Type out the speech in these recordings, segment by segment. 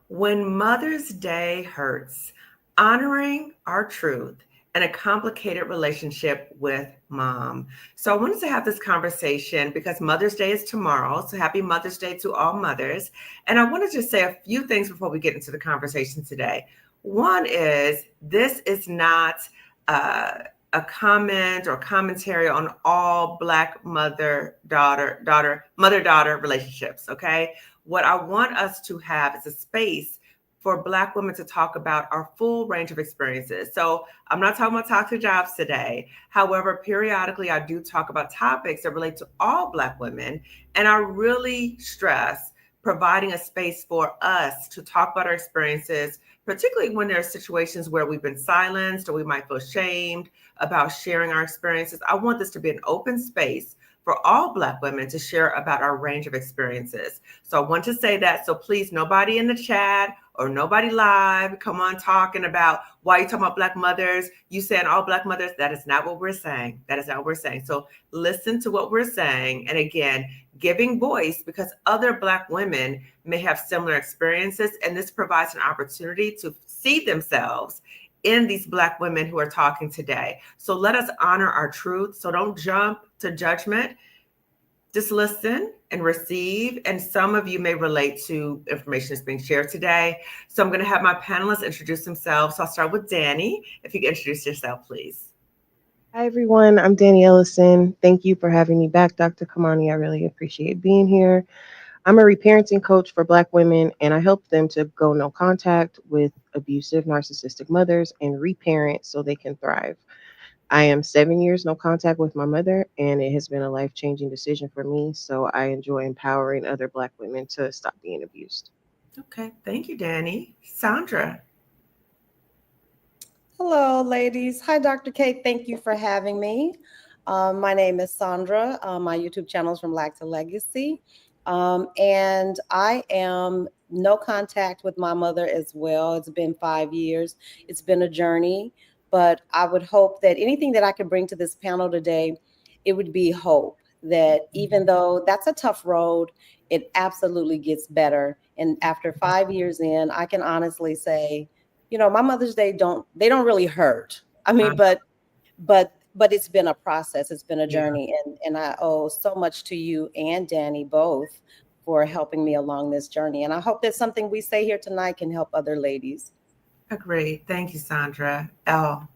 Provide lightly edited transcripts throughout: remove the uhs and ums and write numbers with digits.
When Mother's Day hurts, honoring our truth and a complicated relationship with mom. So I wanted to have this conversation because Mother's Day is tomorrow. So happy Mother's Day to all mothers. And I wanted to say a few things before we get into the conversation today. One is this is not uh, a comment or commentary on all Black mother-daughter relationships, okay? What I want us to have is a space for Black women to talk about our full range of experiences. So I'm not talking about toxic jobs today. However, periodically I do talk about topics that relate to all Black women. And I really stress providing a space for us to talk about our experiences, particularly when there are situations where we've been silenced or we might feel shamed about sharing our experiences. I want this to be an open space for all Black women to share about our range of experiences. So I want to say that. So please, nobody in the chat or nobody live, come on talking about why you talking about Black mothers. You saying all Black mothers. That is not what we're saying. That is not what we're saying. So listen to what we're saying. And again, giving voice because other Black women may have similar experiences. And this provides an opportunity to see themselves in these Black women who are talking today. So let us honor our truth. So don't jump to judgment. Just listen and receive. And some of you may relate to information that's being shared today. So I'm going to have my panelists introduce themselves. So I'll start with Danny. If you could introduce yourself, please. Hi, everyone. I'm Danny Ellison. Thank you for having me back, Dr. Kamani. I really appreciate being here. I'm a reparenting coach for Black women, and I help them to go no contact with abusive, narcissistic mothers and reparent so they can thrive. I am 7 years no contact with my mother, and it has been a life changing decision for me. So I enjoy empowering other Black women to stop being abused. Okay. Thank you, Danny. Sandra. Hello, ladies. Hi, Dr. Kate. Thank you for having me. My name is Sandra. My YouTube channel is From Lack to Legacy. And I am no contact with my mother as well. It's been 5 years. It's been a journey, but I would hope that anything that I could bring to this panel today, it would be hope that even though that's a tough road, it absolutely gets better. And after 5 years in, I can honestly say, my Mother's Day they don't really hurt. I mean, but it's been a process. It's been a Yeah. journey, and I owe so much to you and Danny both for helping me along this journey. And I hope that something we say here tonight can help other ladies. Agreed. Thank you, Sandra. Elle.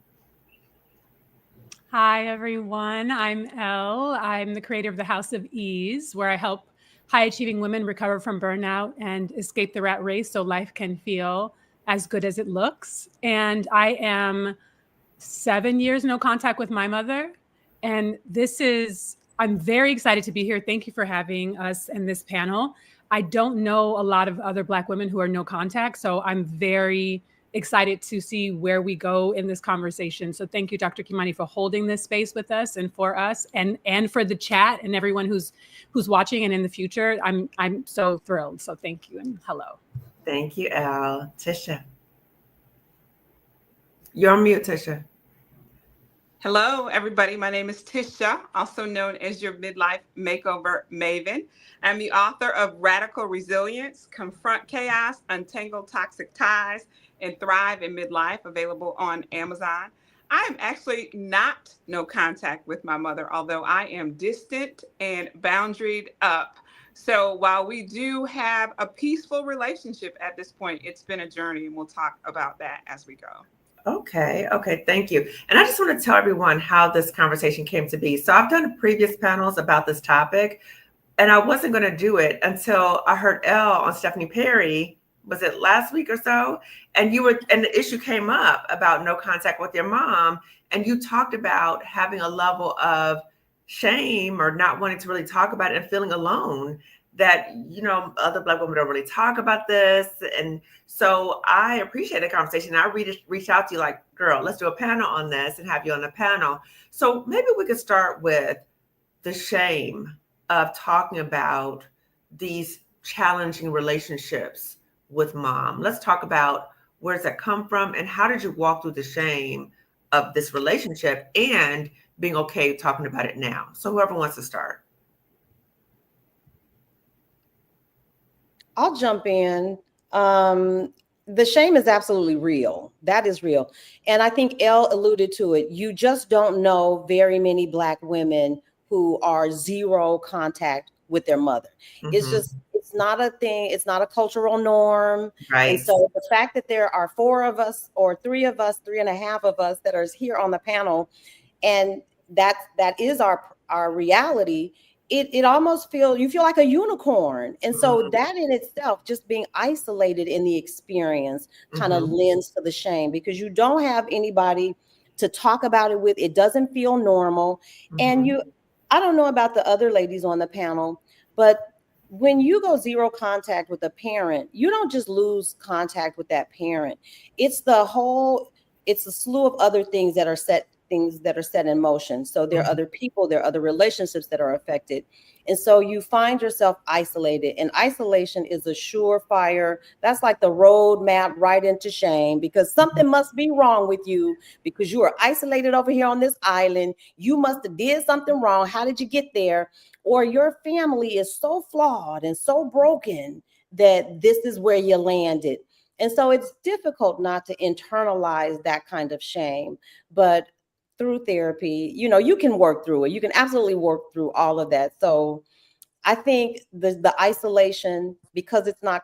Hi, everyone. I'm Elle. I'm the creator of the House of Ease, where I help high achieving women recover from burnout and escape the rat race so life can feel as good as it looks. And I am 7 years no contact with my mother. And I'm very excited to be here. Thank you for having us in this panel. I don't know a lot of other Black women who are no contact, so I'm very excited to see where we go in this conversation. So thank you, Dr. Kimani, for holding this space with us and for us, and for the chat and everyone who's watching and in the future. I'm so thrilled. So thank you and hello. Thank you, Elle. Tisha. You're on mute, Tisha. Hello, everybody. My name is Tisha, also known as your midlife makeover maven. I'm the author of Radical Resilience, Confront Chaos, Untangle Toxic Ties, and Thrive in Midlife, available on Amazon. I am actually not no contact with my mother, although I am distant and boundaried up. So while we do have a peaceful relationship at this point, it's been a journey, and we'll talk about that as we go. Okay. Thank you. And I just want to tell everyone how this conversation came to be. So I've done previous panels about this topic, and I wasn't going to do it until I heard Elle on Stephanie Perry. Was it last week or so? And the issue came up about no contact with your mom. And you talked about having a level of shame or not wanting to really talk about it and feeling alone that, other Black women don't really talk about this. And so I appreciate the conversation. I reached out to you like, girl, let's do a panel on this and have you on the panel. So maybe we could start with the shame of talking about these challenging relationships with mom. Let's talk about where does that come from and how did you walk through the shame of this relationship and being okay talking about it now. So whoever wants to start. I'll jump in. The shame is absolutely real. That is real. And I think Elle alluded to it. You just don't know very many Black women who are zero contact with their mother. It's Mhm. just, it's not a thing. It's not a cultural norm. And Right. so the fact that there are four of us or three of us, three and a half of us that are here on the panel, and that is our reality, it almost you feel like a unicorn. And so Mhm. that in itself, just being isolated in the experience, kind of Mhm. lends to the shame, because you don't have anybody to talk about it with. It doesn't feel normal. And Mhm. I don't know about the other ladies on the panel, but when you go zero contact with a parent, you don't just lose contact with that parent. It's a slew of other things that are set in motion. So there are Mhm. other people, there are other relationships that are affected. And so you find yourself isolated, and isolation is a surefire. That's like the roadmap right into shame, because something must be wrong with you, because you are isolated over here on this island. You must have did something wrong. How did you get there? Or your family is so flawed and so broken that this is where you landed. And so it's difficult not to internalize that kind of shame. But through therapy, you can work through it. You can absolutely work through all of that. So I think the isolation, because it's not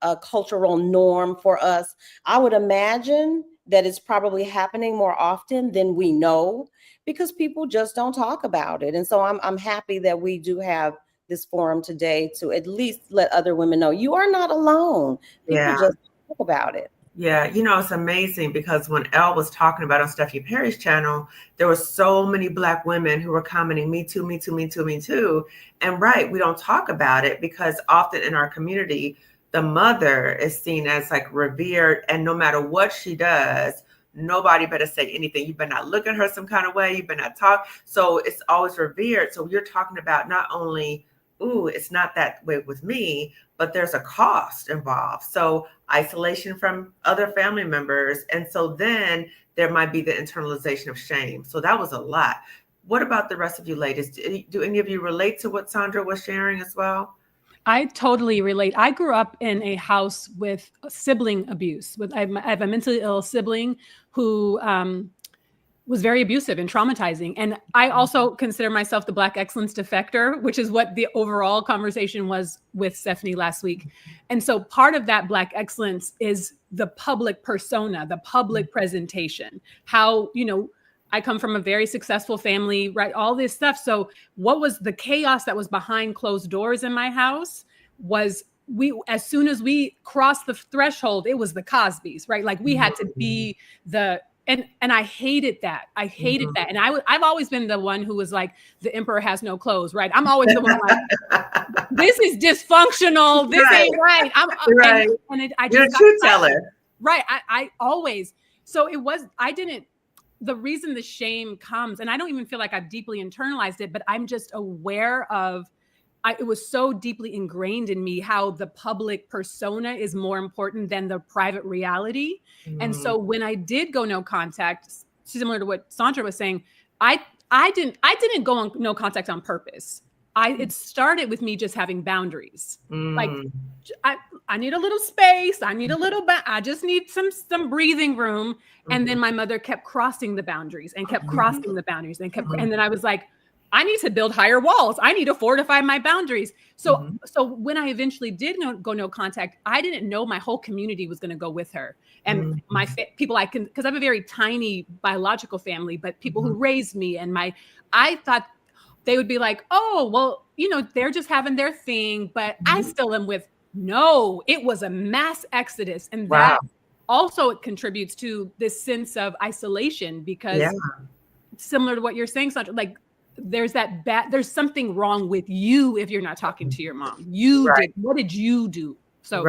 a cultural norm for us, I would imagine that it's probably happening more often than we know, because people just don't talk about it. And so I'm happy that we do have this forum today to at least let other women know you are not alone. People Yeah. just talk about it. Yeah, it's amazing because when Elle was talking about on Stephanie Perry's channel, there were so many Black women who were commenting, me too, me too, me too, me too. And right, we don't talk about it because often in our community, the mother is seen as like revered, and no matter what she does, nobody better say anything. You better not look at her some kind of way. You better not talk. So it's always revered. So you're talking about not only, ooh, it's not that way with me, but there's a cost involved. So isolation from other family members. And so then there might be the internalization of shame. So that was a lot. What about the rest of you ladies? Do any of you relate to what Sandra was sharing as well? I totally relate. I grew up in a house with sibling abuse. I have a mentally ill sibling who was very abusive and traumatizing. And I also consider myself the Black excellence defector, which is what the overall conversation was with Stephanie last week. And so part of that Black excellence is the public persona, the public presentation, how, I come from a very successful family, right? All this stuff. So what was the chaos that was behind closed doors in my house was as soon as we crossed the threshold, it was the Cosbys, right? Like we had to be and I hated that. I hated that. And I've always been the one who was like, the emperor has no clothes, right? I'm always the one like, this is dysfunctional. This Right. ain't right. Right. I You're a just truth teller. right. I always, so the reason the shame comes, and I don't even feel like I've deeply internalized it, but I'm just aware of, it was so deeply ingrained in me how the public persona is more important than the private reality. And so when I did go no contact, similar to what Sandra was saying, I didn't go on no contact on purpose. It started with me just having boundaries. Like I need a little space. I need a little I just need some breathing room. And then my mother kept crossing the boundaries and kept crossing the boundaries and and then I was like, I need to build higher walls. I need to fortify my boundaries. So when I eventually did go no contact, I didn't know my whole community was going to go with her. And my people because I have a very tiny biological family, but people who raised me and I thought they would be like, oh, well, they're just having their thing, but I still am with, no, it was a mass exodus. And that also it contributes to this sense of isolation, because similar to what you're saying, Sandra, like there's something wrong with you if you're not talking to your mom. What did you do? So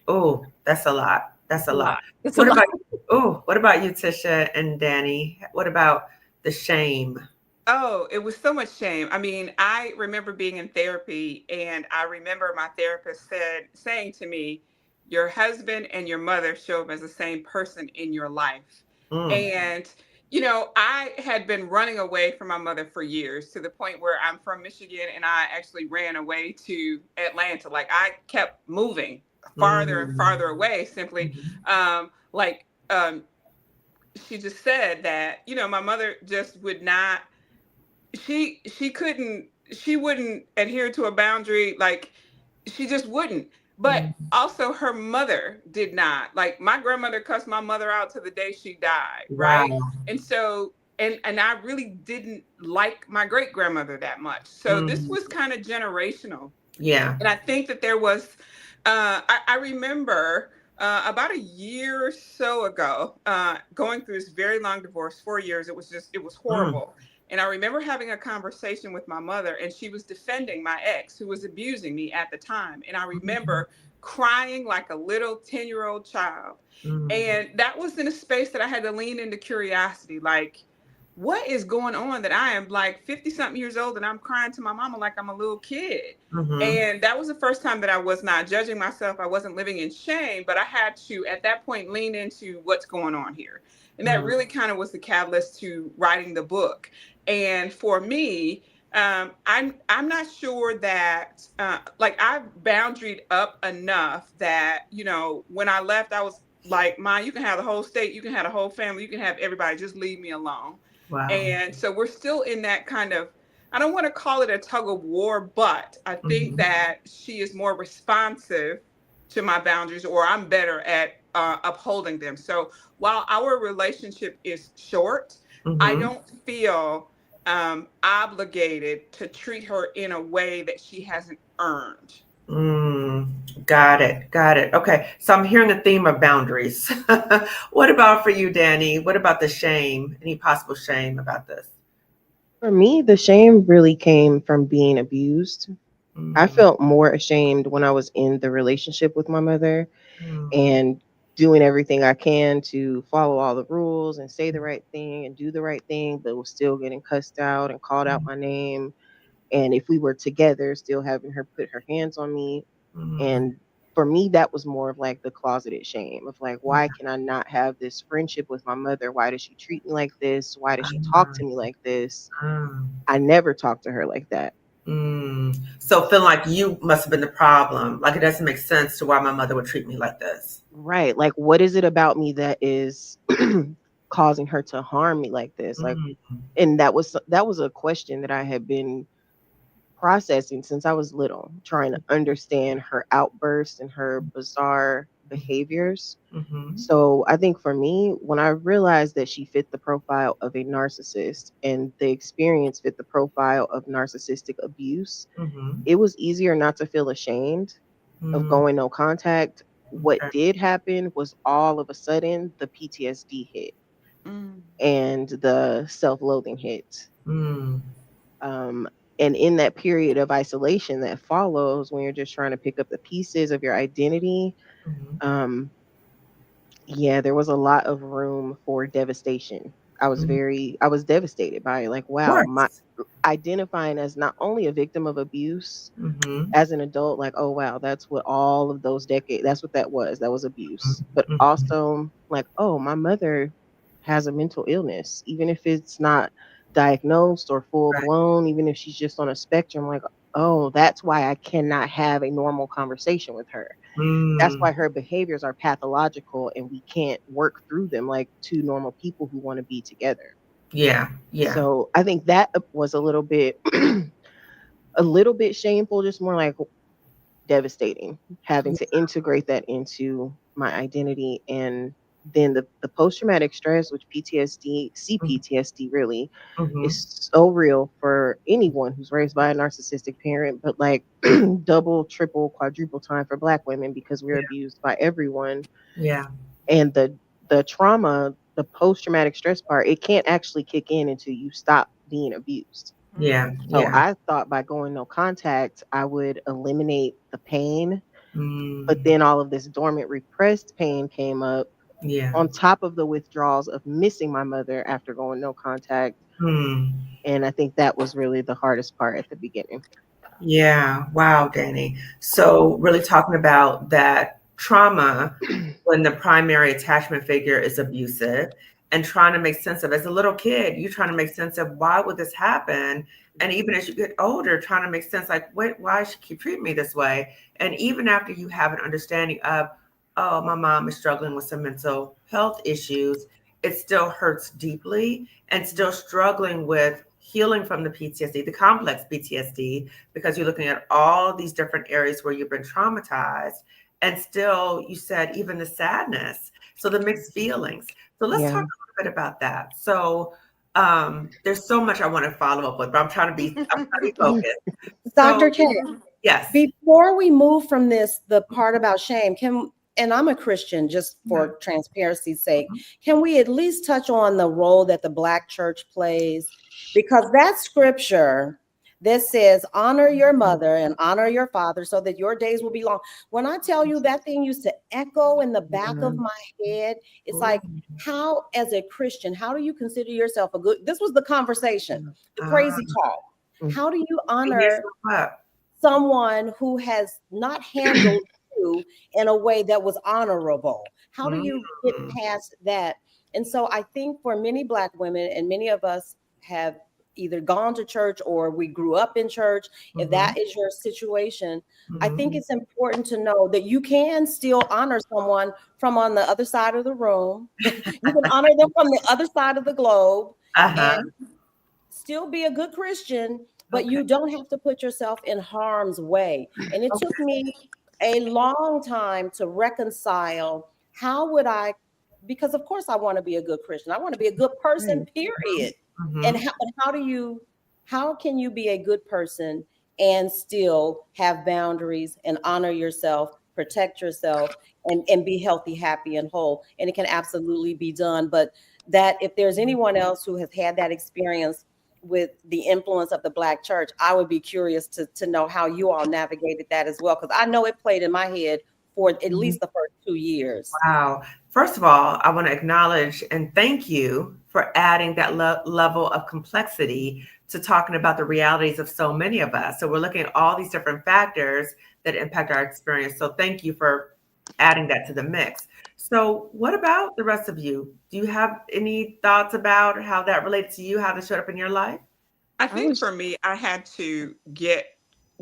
Oh, that's a lot. That's a lot. What about you, Tisha and Danny? What about the shame? Oh, it was so much shame. I mean, I remember being in therapy, and I remember my therapist saying to me, your husband and your mother show up as the same person in your life. And, I had been running away from my mother for years, to the point where I'm from Michigan and I actually ran away to Atlanta. Like I kept moving farther and farther away, simply like she just said that, you know, my mother just would not, she wouldn't adhere to a boundary. Like, she just wouldn't. But also her mother did not. Like, my grandmother cussed my mother out to the day she died, right? Wow. And so, and I really didn't like my great grandmother that much. So this was kind of generational. Yeah. And I think that there was, I remember about a year or so ago, going through this very long divorce, 4 years. It was horrible. And I remember having a conversation with my mother, and she was defending my ex who was abusing me at the time. And I remember crying like a little 10-year-old child. And that was in a space that I had to lean into curiosity. Like, what is going on that I am like 50 something years old and I'm crying to my mama like I'm a little kid? And that was the first time that I was not judging myself. I wasn't living in shame, but I had to, at that point, lean into what's going on here. And that really kind of was the catalyst to writing the book. And for me, I'm not sure that like, I've boundaried up enough that, you know, when I left, I was like, Ma, you can have the whole state, you can have the whole family, you can have everybody, just leave me alone. Wow. And so we're still in that kind of, I don't want to call it a tug of war, but I think that she is more responsive to my boundaries, or I'm better at upholding them. So while our relationship is short, I don't feel obligated to treat her in a way that she hasn't earned. Got it. Okay, so I'm hearing a theme of boundaries. What about for you, Danny? What about the shame? Any possible shame about this? For me, the shame really came from being abused. I felt more ashamed when I was in the relationship with my mother and doing everything I can to follow all the rules and say the right thing and do the right thing, but was still getting cussed out and called out my name. And if we were together, still having her put her hands on me. And for me, that was more of like the closeted shame of like, why can I not have this friendship with my mother? Why does she treat me like this? Why does she talk to me like this? I never talked to her like that. So feeling like you must have been the problem. Like, it doesn't make sense to why my mother would treat me like this. Right. Like, what is it about me that is causing her to harm me like this? Like, and that was a question that I had been processing since I was little, trying to understand her outbursts and her bizarre behaviors. So I think for me, when I realized that she fit the profile of a narcissist and the experience fit the profile of narcissistic abuse, it was easier not to feel ashamed of going no contact. What did happen was all of a sudden the PTSD hit and the self-loathing hit. And in that period of isolation that follows, when you're just trying to pick up the pieces of your identity, yeah, there was a lot of room for devastation. I was devastated by it. Like, wow, my identifying as not only a victim of abuse as an adult, like, oh wow, that's what all of those decades, that's what that was abuse. But also like, oh, my mother has a mental illness, even if it's not diagnosed or full blown, even if she's just on a spectrum, like, oh, that's why I cannot have a normal conversation with her. That's why her behaviors are pathological and we can't work through them like two normal people who want to be together. Yeah. So I think that was a little bit shameful, just more like devastating, having to integrate that into my identity. And then the post-traumatic stress, which CPTSD really is so real for anyone who's raised by a narcissistic parent, but like double, triple, quadruple time for Black women because we're abused by everyone. And the trauma, the post-traumatic stress part, it can't actually kick in until you stop being abused. So I thought by going no contact, I would eliminate the pain. But then all of this dormant, repressed pain came up on top of the withdrawals of missing my mother after going no contact. And I think that was really the hardest part at the beginning. Yeah. Wow, Danny. So really talking about that trauma when the primary attachment figure is abusive, and trying to make sense of it. As a little kid, you're trying to make sense of why would this happen? And even as you get older, trying to make sense, like, wait, why does she keep treating me this way? And even after you have an understanding of, oh, my mom is struggling with some mental health issues, it still hurts deeply, and still struggling with healing from the PTSD, the complex PTSD, because you're looking at all these different areas where you've been traumatized. And still, you said even the sadness. So the mixed feelings. So let's talk a little bit about that. So there's so much I want to follow up with, but I'm trying to be focused. Dr. So, K, yes. before we move from this, the part about shame, and I'm a Christian, just for transparency's sake, can we at least touch on the role that the Black church plays? Because that scripture that says, honor your mother and honor your father so that your days will be long. When I tell you that thing used to echo in the back of my head, it's like, how, as a Christian, how do you consider yourself a good, this was the conversation, the crazy talk. How do you honor someone who has not handled you in a way that was honorable? How do you get past that? And so I think for many Black women, and many of us have either gone to church or we grew up in church, if that is your situation, I think it's important to know that you can still honor someone from on the other side of the room. You can honor them from the other side of the globe and still be a good Christian, but you don't have to put yourself in harm's way. And it took me a long time to reconcile how would I, because of course I want to be a good Christian. I want to be a good person, period. And how can you be a good person and still have boundaries and honor yourself, protect yourself, and be healthy, happy, and whole? And it can absolutely be done. But that if there's anyone else who has had that experience with the influence of the Black church, I would be curious to know how you all navigated that as well, because I know it played in my head for at least the first 2 years. Wow. First of all, I want to acknowledge and thank you for adding that level of complexity to talking about the realities of so many of us. So we're looking at all these different factors that impact our experience. So thank you for adding that to the mix. So what about the rest of you? Do you have any thoughts about how that related to you, how that showed up in your life? I think for me, I had to get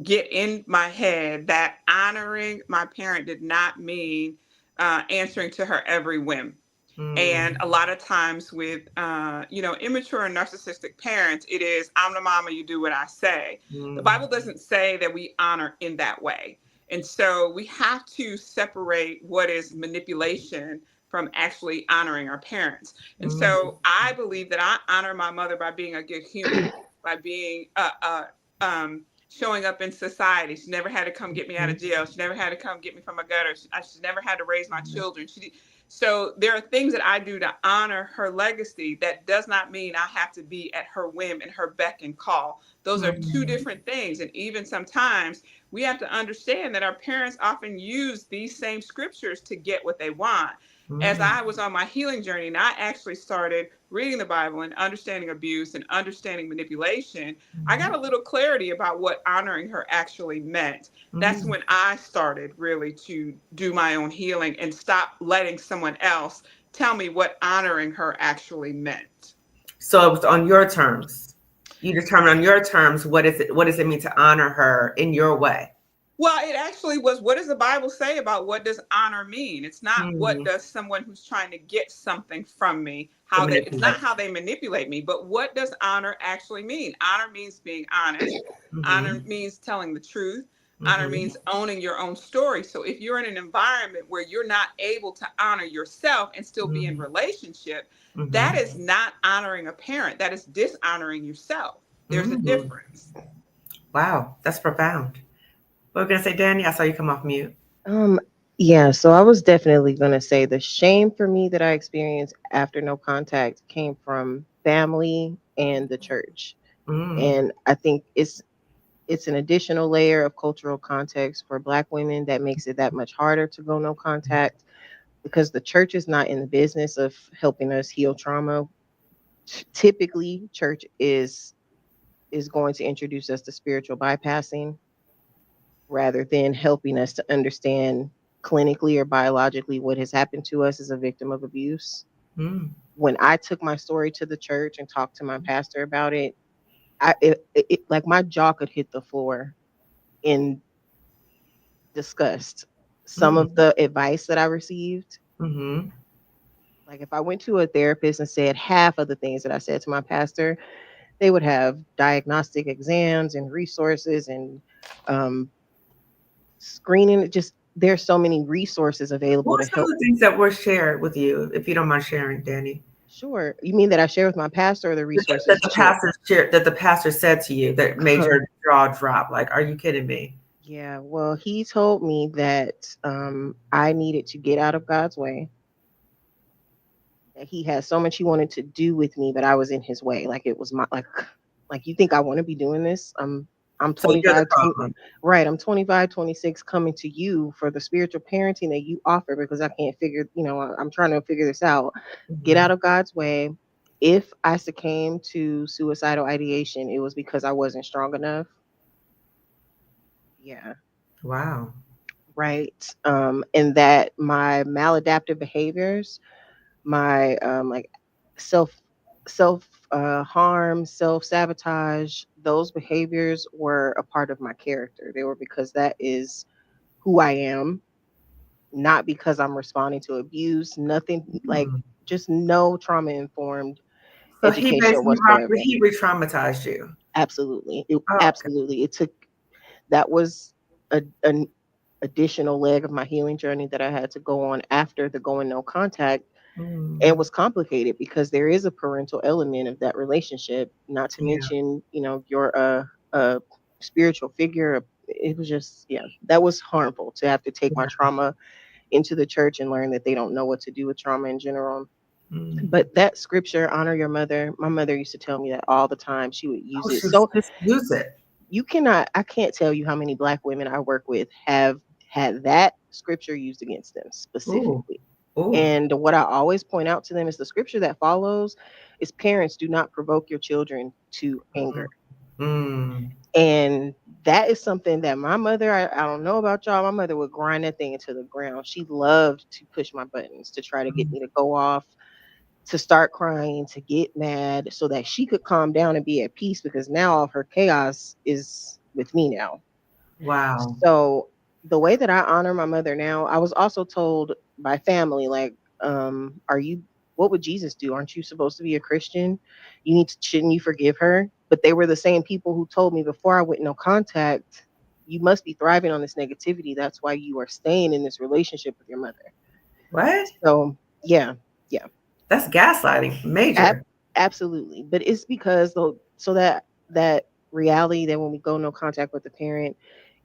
in my head that honoring my parent did not mean answering to her every whim. And a lot of times with, immature and narcissistic parents, it is, I'm the mama, you do what I say. The Bible doesn't say that we honor in that way. And so we have to separate what is manipulation from actually honoring our parents. And so I believe that I honor my mother by being a good human, by being showing up in society. She never had to come get me out of jail. She never had to come get me from a gutter. She never had to raise my children. So there are things that I do to honor her legacy. That does not mean I have to be at her whim and her beck and call. Those are two different things. And even sometimes we have to understand that our parents often use these same scriptures to get what they want. As I was on my healing journey and I actually started reading the Bible and understanding abuse and understanding manipulation, I got a little clarity about what honoring her actually meant. That's when I started really to do my own healing and stop letting someone else tell me what honoring her actually meant. So it was on your terms. You determine on your terms what does it mean to honor her in your way? Well, it actually was, what does the Bible say about what does honor mean? It's not what does someone who's trying to get something from me, it's not how they manipulate me, but what does honor actually mean? Honor means being honest. Honor means telling the truth. Honor means owning your own story. So if you're in an environment where you're not able to honor yourself and still be in relationship, that is not honoring a parent. That is dishonoring yourself. There's a difference. Wow, that's profound. What were we gonna say, Danny? I saw you come off mute. Yeah, so I was definitely gonna say the shame for me that I experienced after no contact came from family and the church. And I think it's an additional layer of cultural context for Black women that makes it that much harder to go no contact, because the church is not in the business of helping us heal trauma. Typically, church is going to introduce us to spiritual bypassing rather than helping us to understand clinically or biologically what has happened to us as a victim of abuse. when I took my story to the church and talked to my pastor about it, like my jaw could hit the floor in disgust. Some of the advice that I received, Mm-hmm. like if I went to a therapist and said half of the things that I said to my pastor, they would have diagnostic exams and resources and um, screening. Just there's so many resources available What to are some of help. the things that were shared with you, if you don't mind sharing, Danny? Sure, you mean that I share with my pastor or the That resources the shared? pastor shared, that the pastor said to you that made Uh, your jaw drop. Like, are you kidding me? yeah, well, he told me that I needed to get out of God's way. That he had so much he wanted to do with me, but I was in his way. Like it was my like you think I want to be doing this? I'm So you're the 25, 20, problem. right. I'm 25, 26 coming to you for the spiritual parenting that you offer because I can't figure, I'm trying to figure this out. Get Mhm. out of God's way. If I succumbed to suicidal ideation, it was because I wasn't strong enough. Yeah, Wow. right. And that my maladaptive behaviors, my like self harm, self sabotage, those behaviors were a part of my character. They were because that is who I am, not because I'm responding to abuse. Nothing like Hmm. just no trauma informed So he education basically whatsoever. he re-traumatized you. Absolutely, Oh, okay. absolutely. It took that was an additional leg of my healing journey that I had to go on after the going no contact. And it Mm. was complicated because there is a parental element of that relationship, not to Yeah. mention, you're a spiritual figure. It was just, yeah, that was harmful to have to take my Yeah. trauma into the church and learn that they don't know what to do with trauma in general. Mm. But that scripture, honor your mother, my mother used to tell me that all the time. She would use Oh, it. shoot. So Just use it. I can't tell you how many Black women I work with have had that scripture used against them Ooh. specifically. Ooh. And what I always point out to them is the scripture that follows is parents do not provoke your children to anger. Mm. And that is something that my mother, I don't know about y'all, my mother would grind that thing into the ground. She loved to push my buttons to try to get Mm. me to go off, to start crying, to get mad so that she could calm down and be at peace because now all of her chaos is with me now. Wow. So the way that I honor my mother now, I was also told by family, like, are you what would Jesus do? Aren't you supposed to be a Christian? Shouldn't you forgive her? But they were the same people who told me before I went no contact, you must be thriving on this negativity. That's why you are staying in this relationship with your mother. What? So yeah, yeah. That's gaslighting. Ab- Major. Absolutely. But it's because though so that reality that when we go no contact with the parent,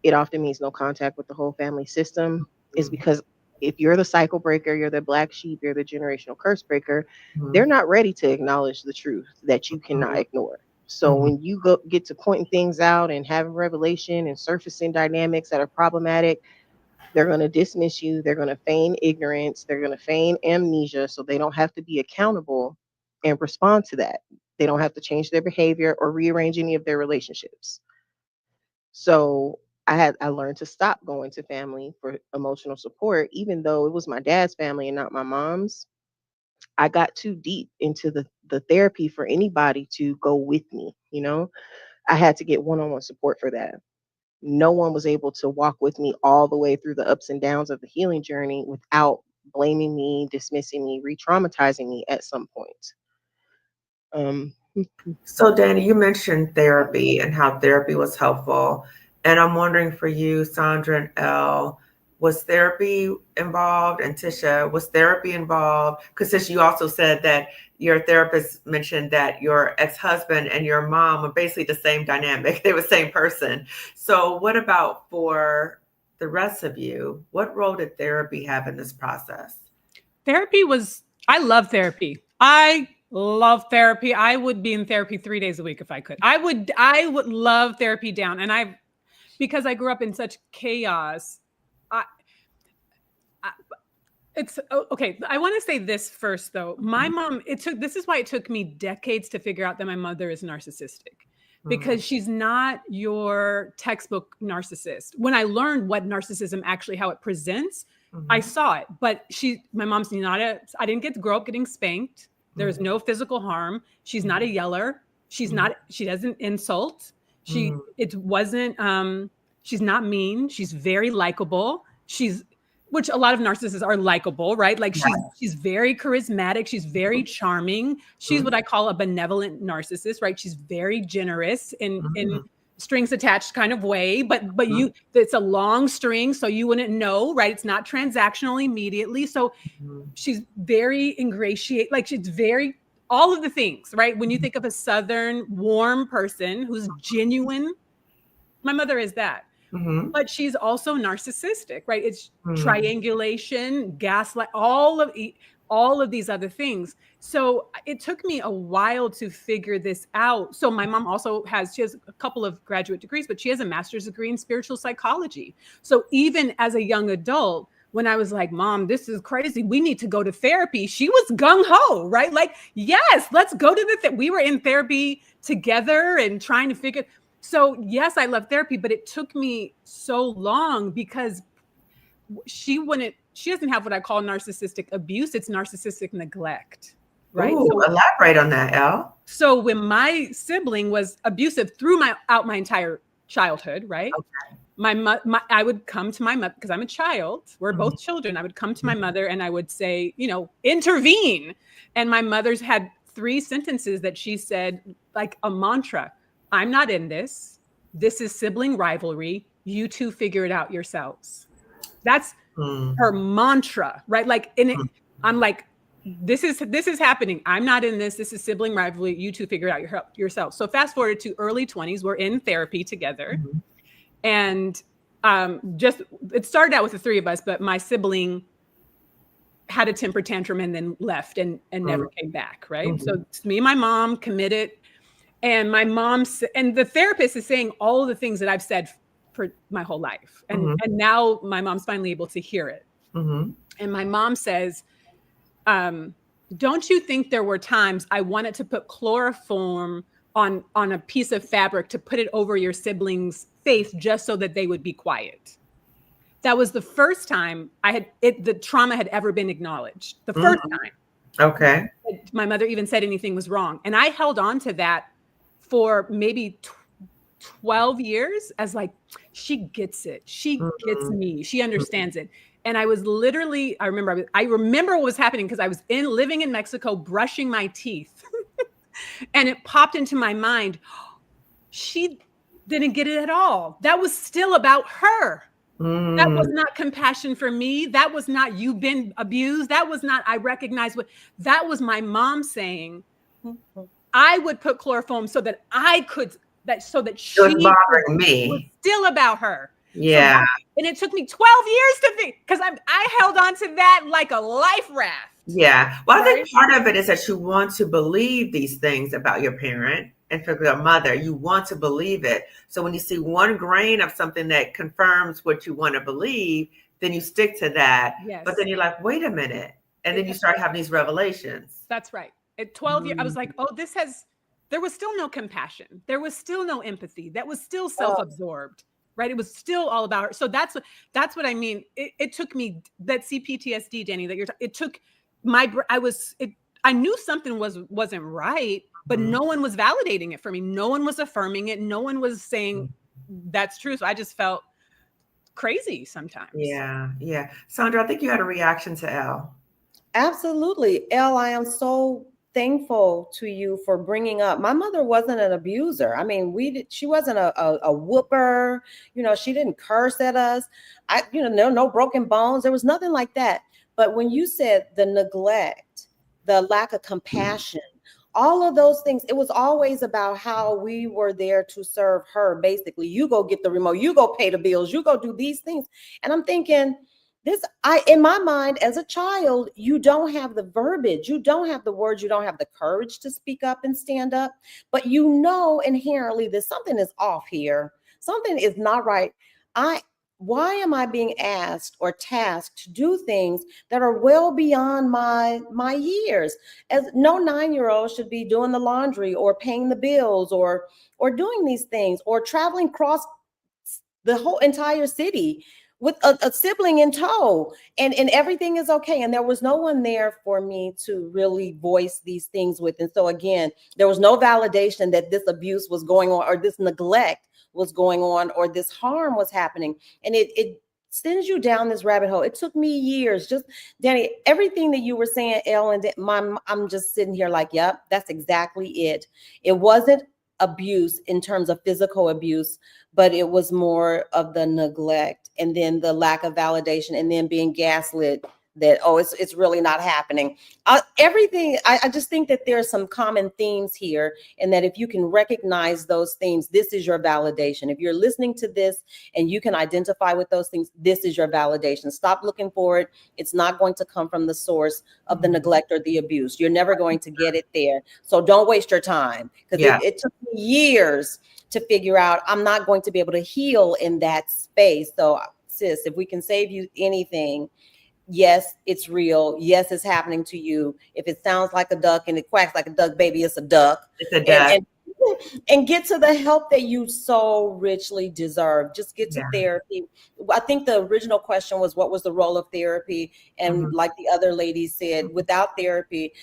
it often means no contact with the whole family system is Mm. because if you're the cycle breaker, you're the black sheep, you're the generational curse breaker, they're Mm. not ready to acknowledge the truth that you cannot Mm. ignore. So Mm. when you get to pointing things out and having revelation and surfacing dynamics that are problematic, they're going to dismiss you. They're going to feign ignorance. They're going to feign amnesia so they don't have to be accountable and respond to that. They don't have to change their behavior or rearrange any of their relationships. So I learned to stop going to family for emotional support, even though it was my dad's family and not my mom's. I got too deep into the therapy for anybody to go with me. I had to get one-on-one support for that. No one was able to walk with me all the way through the ups and downs of the healing journey without blaming me, dismissing me, re-traumatizing me at some point. Um, So, Danny, you mentioned therapy and how therapy was helpful. And I'm wondering for you, Sandra and Elle, was therapy involved? And Tisha, was therapy involved? Because Tisha, you also said that your therapist mentioned that your ex-husband and your mom were basically the same dynamic. They were the same person. So what about for the rest of you? What role did therapy have in this process? I love therapy. I love therapy. I would be in therapy 3 days a week if I could. I would love therapy down. And because I grew up in such chaos, I, I it's okay. I want to say this first though. My mom, this is why it took me decades to figure out that my mother is narcissistic. Because she's not your textbook narcissist. When I learned what narcissism actually, how it presents, I saw it. But my mom's not I didn't grow up getting spanked. There's no physical harm. She's not a yeller. She doesn't insult. It wasn't, she's not mean. She's very likable. Which a lot of narcissists are likable, right? Like she's very charismatic. She's very charming. She's what I call a benevolent narcissist, right? She's very generous in strings attached kind of way, but it's a long string, so you wouldn't know, right? It's not transactional immediately. So she's very ingratiate, like she's very, all of the things, right? When you think of a Southern warm person who's genuine, my mother is that. But she's also narcissistic, right? It's triangulation, gaslight, all of these other things. So it took me a while to figure this out. So my mom also she has a couple of graduate degrees, but she has a master's degree in spiritual psychology. So even as a young adult, when I was like, Mom, this is crazy, we need to go to therapy, she was gung-ho, right? Like, yes, let's go to we were in therapy together and trying to figure. So yes, I love therapy, but it took me so long because she doesn't have what I call narcissistic abuse. It's narcissistic neglect, right? Ooh, so, elaborate on that, Elle. So when my sibling was abusive throughout my entire childhood, right? Okay. I would come to my mother because I'm a child. We're both children. I would come to my mother and I would say, intervene. And my mother's had 3 sentences that she said, like a mantra. I'm not in this. This is sibling rivalry. You two figure it out yourselves. That's her mantra, right? Like, I'm like, this is happening. I'm not in this. This is sibling rivalry. You two figure it out yourselves. So fast forward to early 20s, we're in therapy together. And it started out with the 3 of us, but my sibling had a temper tantrum and then left and never came back, right? So it's me and my mom committed. And my mom and the therapist is saying all of the things that I've said for my whole life. And now my mom's finally able to hear it. And my mom says, don't you think there were times I wanted to put chloroform on a piece of fabric to put it over your sibling's face just so that they would be quiet? That was the first time the trauma had ever been acknowledged. The first time. Okay. My mother even said anything was wrong. And I held on to that for maybe 12 years as like, she gets it. She gets me. She understands it. And I was literally, I remember what was happening because I was living in Mexico, brushing my teeth. And it popped into my mind, she didn't get it at all. That was still about her. That was not compassion for me. That was not, you've been abused. That was not, I recognize that was my mom saying, I would put chloroform so that so that she was bothering me. Was still about her. Yeah. And it took me 12 years to think, because I held on to that like a life raft. Yeah. Well, I think part of it is that you want to believe these things about your parent and for your mother. You want to believe it. So when you see one grain of something that confirms what you want to believe, then you stick to that. Yes. But then you're like, wait a minute. And then you start having these revelations. That's right. At 12 years, I was like, there was still no compassion. There was still no empathy. That was still self-absorbed, right? It was still all about her. So that's what I mean. It took me, that CPTSD, Danny, it took I knew something wasn't right, but no one was validating it for me. No one was affirming it. No one was saying that's true. So I just felt crazy sometimes. Yeah. Yeah. Sandra, I think you had a reaction to Elle. Absolutely. Elle, I am so thankful to you for bringing up. My mother wasn't an abuser. I mean, she wasn't a whooper. She didn't curse at us. No broken bones. There was nothing like that. But when you said the neglect, the lack of compassion, all of those things, it was always about how we were there to serve her. Basically, you go get the remote, you go pay the bills, you go do these things. And I'm thinking, in my mind, as a child, you don't have the verbiage, you don't have the words, you don't have the courage to speak up and stand up, but inherently that something is off here. Something is not right. Why am I being asked or tasked to do things that are well beyond my years? As no 9-year-old should be doing the laundry or paying the bills or doing these things or traveling across the whole entire city with a sibling in tow, and everything is okay. And there was no one there for me to really voice these things with. And so again, there was no validation that this abuse was going on, or this neglect was going on, or this harm was happening. And it sends you down this rabbit hole. It took me years. Just Danny, everything that you were saying, Ellen, I'm just sitting here like, yep, that's exactly it. It wasn't abuse in terms of physical abuse, but it was more of the neglect, and then the lack of validation, and then being gaslit that, oh, it's really not happening. Everything, I just think that there are some common themes here, and that if you can recognize those themes, this is your validation. If you're listening to this and you can identify with those things, this is your validation. Stop looking for it. It's not going to come from the source of the neglect or the abuse. You're never going to get it there. So don't waste your time, because it took me years to figure out I'm not going to be able to heal in that space. So sis, if we can save you anything, yes, it's real. Yes, it's happening to you. If it sounds like a duck and it quacks like a duck, baby, it's a duck. It's a duck. And get to the help that you so richly deserve. Just get to therapy. I think the original question was, what was the role of therapy? And like the other lady said, without therapy,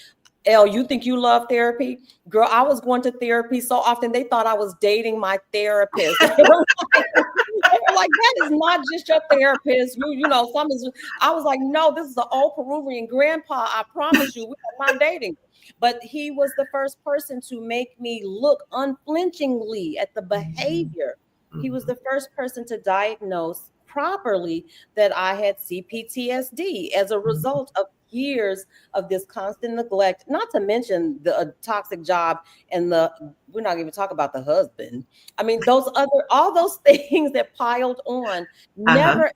Elle, you think you love therapy? Girl, I was going to therapy so often, they thought I was dating my therapist. They were like, that is not just your therapist. You know, I was like, no, this is an old Peruvian grandpa. I promise you, we are not dating. But he was the first person to make me look unflinchingly at the behavior. He was the first person to diagnose properly that I had CPTSD as a result of years of this constant neglect, not to mention the toxic job, and we're not even talking about the husband. I mean, all those things that piled on, never ever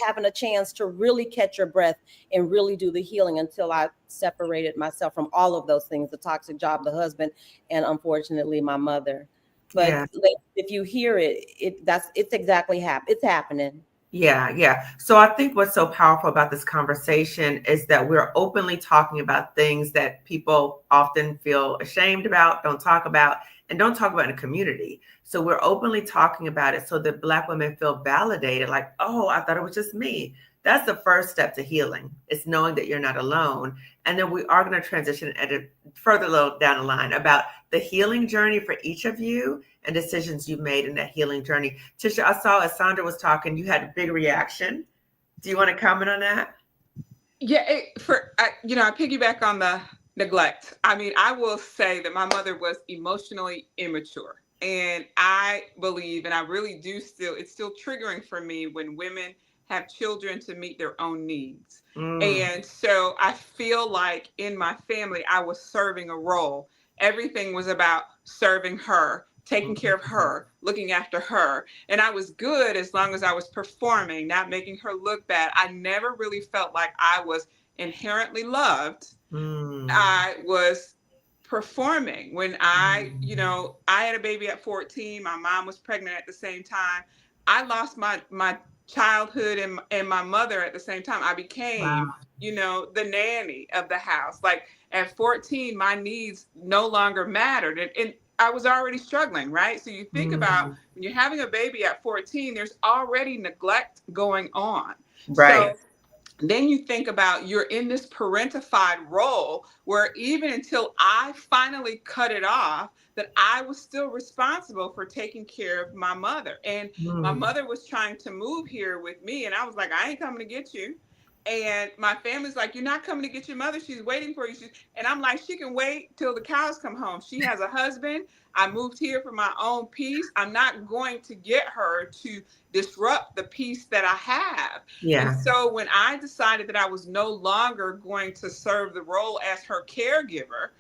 having a chance to really catch your breath and really do the healing until I separated myself from all of those things, the toxic job, the husband, and unfortunately my mother. But if you hear it's exactly it's happening. Yeah. So I think what's so powerful about this conversation is that we're openly talking about things that people often feel ashamed about, don't talk about in a community. So we're openly talking about it so that Black women feel validated, like, oh, I thought it was just me. That's the first step to healing. It's knowing that you're not alone. And then we are going to transition at a further little down the line about the healing journey for each of you and decisions you've made in that healing journey. Tisha, I saw as Sandra was talking, you had a big reaction. Do you want to comment on that? Yeah, I piggyback on the neglect. I mean, I will say that my mother was emotionally immature. And I believe, and I really do it's still triggering for me when women have children to meet their own needs. And so I feel like in my family, I was serving a role. Everything was about serving her, taking care of her, looking after her. And I was good as long as I was performing, not making her look bad. I never really felt like I was inherently loved. I was performing. When I had a baby at 14, my mom was pregnant at the same time. I lost my childhood and my mother at the same time. I became, the nanny of the house. Like at 14, my needs no longer mattered. And I was already struggling, right? So you think about when you're having a baby at 14, there's already neglect going on. Right. So then you think about you're in this parentified role where even until I finally cut it off, that I was still responsible for taking care of my mother. And my mother was trying to move here with me. And I was like, I ain't coming to get you. And my family's like, you're not coming to get your mother. She's waiting for you. And I'm like, she can wait till the cows come home. She has a husband. I moved here for my own peace. I'm not going to get her to disrupt the peace that I have. Yeah. And so when I decided that I was no longer going to serve the role as her caregiver,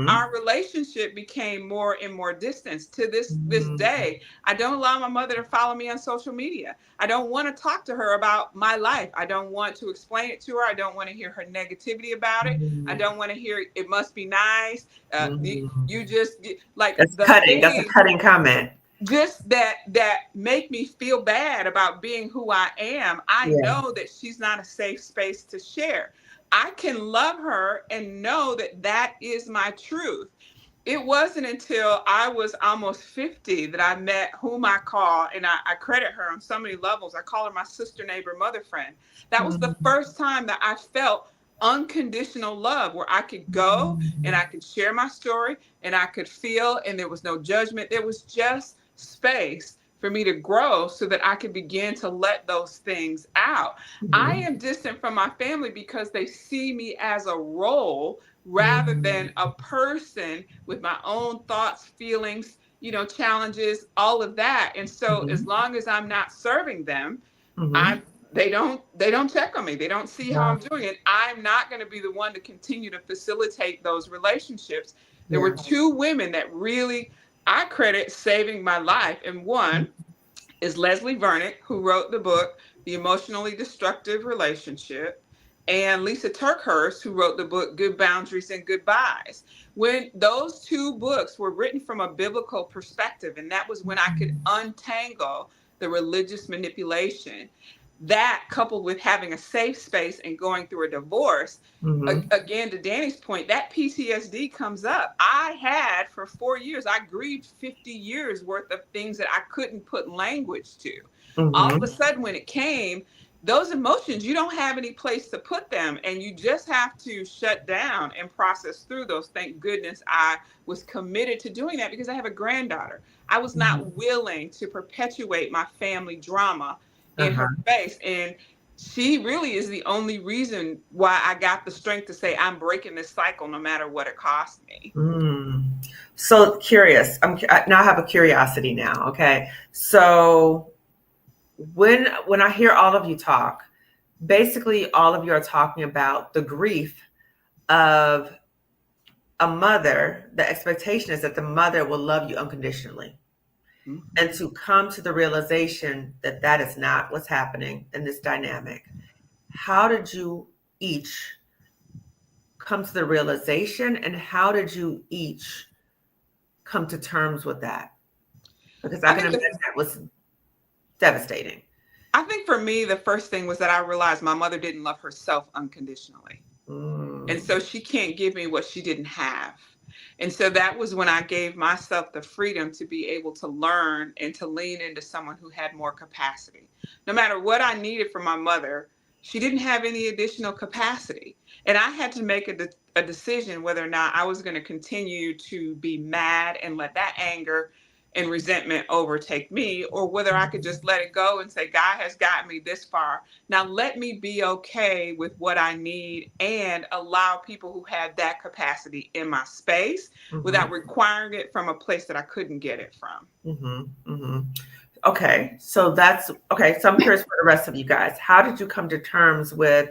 our relationship became more and more distant. To this day, I don't allow my mother to follow me on social media. I don't want to talk to her about my life. I don't want to explain it to her. I don't want to hear her negativity about it. I don't want to hear it must be nice. You just like that's cutting. That's a cutting comment. Just that make me feel bad about being who I am. I know that she's not a safe space to share. I can love her and know that that is my truth. It wasn't until I was almost 50 that I met whom I call, and I credit her on so many levels. I call her my sister, neighbor, mother friend. That was the first time that I felt unconditional love, where I could go and I could share my story and I could feel, and there was no judgment. There was just space for me to grow so that I could begin to let those things out. I am distant from my family because they see me as a role rather than a person with my own thoughts, feelings, challenges, all of that. And so as long as I'm not serving them, they don't check on me. They don't see how I'm doing it. I'm not going to be the one to continue to facilitate those relationships. There were two women that really I credit saving my life. And one is Leslie Vernick, who wrote the book, The Emotionally Destructive Relationship, and Lisa Turkhurst, who wrote the book, Good Boundaries and Goodbyes. When those two books were written from a biblical perspective, and that was when I could untangle the religious manipulation, that coupled with having a safe space and going through a divorce, again, to Danny's point, that PTSD comes up. I had for 4 years, I grieved 50 years worth of things that I couldn't put language to. All of a sudden, when it came, those emotions, you don't have any place to put them, and you just have to shut down and process through those. Thank goodness I was committed to doing that, because I have a granddaughter. I was not willing to perpetuate my family drama in her face. And she really is the only reason why I got the strength to say, I'm breaking this cycle no matter what it costs me. So curious. Now I have a curiosity now. Okay. So when I hear all of you talk, basically all of you are talking about the grief of a mother. The expectation is that the mother will love you unconditionally. And to come to the realization that that is not what's happening in this dynamic. How did you each come to the realization, and how did you each come to terms with that? Because I can imagine that was devastating. I think for me, the first thing was that I realized my mother didn't love herself unconditionally. And so she can't give me what she didn't have. And so that was when I gave myself the freedom to be able to learn and to lean into someone who had more capacity. No matter what I needed from my mother, she didn't have any additional capacity. And I had to make a decision whether or not I was going to continue to be mad and let that anger and resentment overtake me, or whether I could just let it go and say, God has gotten me this far. Now let me be okay with what I need and allow people who have that capacity in my space without requiring it from a place that I couldn't get it from. Okay. So that's okay. So I'm curious for the rest of you guys. How did you come to terms with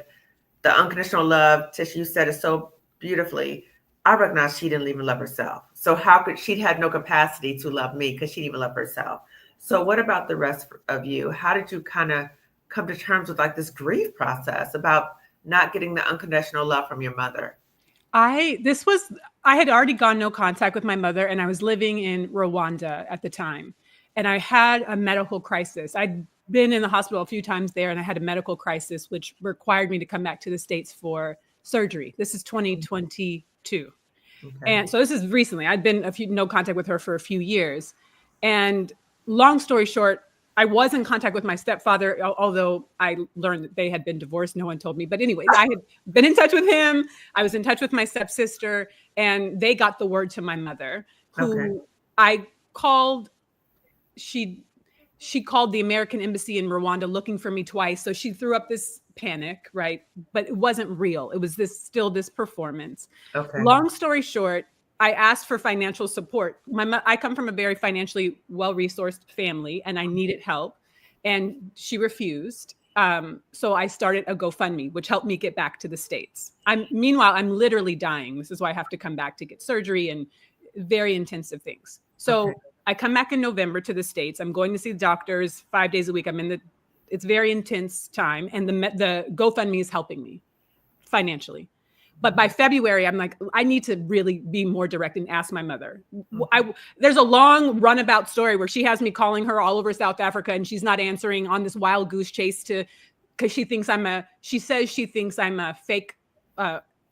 the unconditional love? Tish, you said it so beautifully. I recognize she didn't even love herself. So how could she had no capacity to love me because she didn't even love herself. So what about the rest of you? How did you kind of come to terms with like this grief process about not getting the unconditional love from your mother? I had already gone no contact with my mother, and I was living in Rwanda at the time. And I had a medical crisis. I'd been in the hospital a few times there, and I had a medical crisis, which required me to come back to the States for surgery. This is 2022. And so this is recently. I'd been no contact with her for a few years. And long story short, I was in contact with my stepfather, although I learned that they had been divorced. No one told me. But anyway, I had been in touch with him. I was in touch with my stepsister, and they got the word to my mother, who I called. She called the American embassy in Rwanda looking for me twice. So she threw up this panic, right? But it wasn't real. It was still this performance. Long story short, I asked for financial support. I come from a very financially well-resourced family, and I needed help, and she refused. So I started a GoFundMe, which helped me get back to the States. Meanwhile, I'm literally dying. This is why I have to come back to get surgery and very intensive things. So I come back in November to the States. I'm going to see the doctors 5 days a week. It's very intense time. And the GoFundMe is helping me financially. But by February, I'm like, I need to really be more direct and ask my mother. There's a long runabout story where she has me calling her all over South Africa, and she's not answering, on this wild goose chase because she says she thinks I'm a fake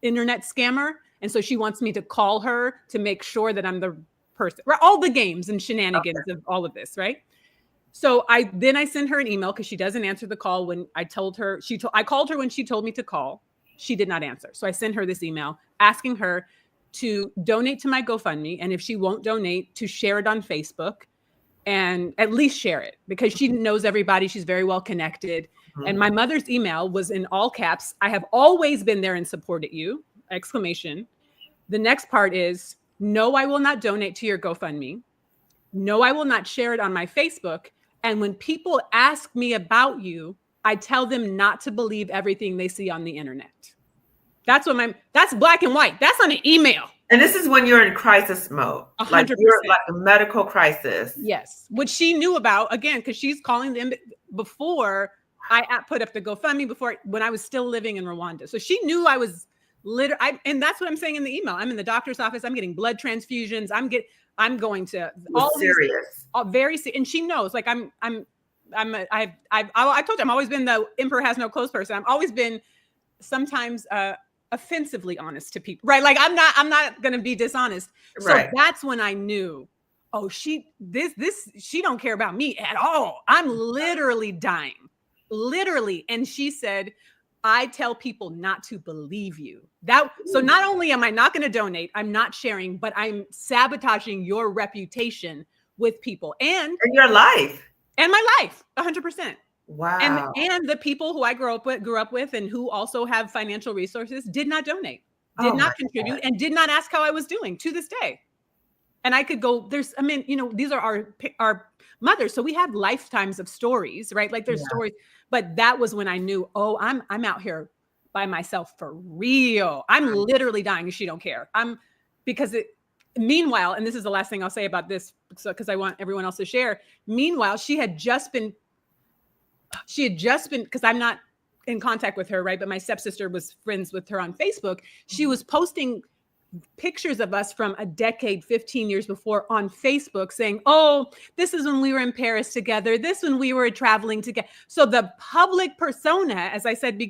internet scammer. And so she wants me to call her to make sure that I'm the person, right? All the games and shenanigans of all of this, right? So I sent her an email because she doesn't answer the call when I told her. I called her when she told me to call. She did not answer. So I sent her this email asking her to donate to my GoFundMe. And if she won't donate, to share it on Facebook and at least share it, because she knows everybody. She's very well connected. Mm-hmm. And my mother's email was in all caps. I have always been there and supported you, ! The next part is, no, I will not donate to your GoFundMe. No, I will not share it on my Facebook. And when people ask me about you, I tell them not to believe everything they see on the internet. That's black and white. That's on an email. And this is when you're in crisis mode. 100%. Like you're like a medical crisis. Yes. Which she knew about, again, because she's calling them before I put up the GoFundMe, when I was still living in Rwanda. So she knew I was and that's what I'm saying in the email. I'm in the doctor's office. I'm getting blood transfusions. I'm going to all serious. Very serious. And she knows, like I told you, I've always been the emperor has no clothes person. I've always been sometimes offensively honest to people, right? Like I'm not going to be dishonest. So that's when I knew, oh, she don't care about me at all. I'm literally dying, literally. And she said, I tell people not to believe you. So not only am I not going to donate, I'm not sharing, but I'm sabotaging your reputation with people and your life and my life, 100%. Wow. And the people who I grew up with and who also have financial resources did not donate, did not contribute, and did not ask how I was doing to this day. And I could go, these are our mothers. So we have lifetimes of stories, right? Like there's stories, but that was when I knew, oh, I'm out here by myself for real. I'm literally dying and she don't care. Meanwhile, and this is the last thing I'll say about this, because I want everyone else to share. Meanwhile, she had just been, because I'm not in contact with her, right? But my stepsister was friends with her on Facebook. She was posting pictures of us from a decade, 15 years before on Facebook saying, oh, this is when we were in Paris together. This when we were traveling together. So the public persona, as I said,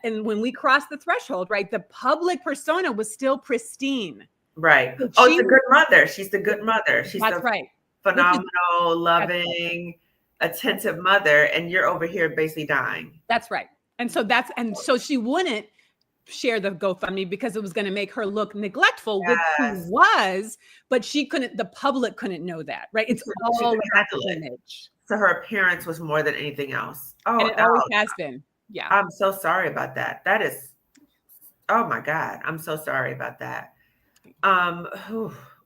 and when we crossed the threshold, right, the public persona was still pristine. Right. It's a good mother. She's the good mother. She's phenomenal, loving, attentive mother. And you're over here basically dying. That's right. And so she wouldn't share the GoFundMe because it was going to make her look neglectful, which she was, but the public couldn't know that, right? It's all about the image. So her appearance was more than anything else. Oh, and it always has been. Yeah. I'm so sorry about that. That is, oh my God. I'm so sorry about that.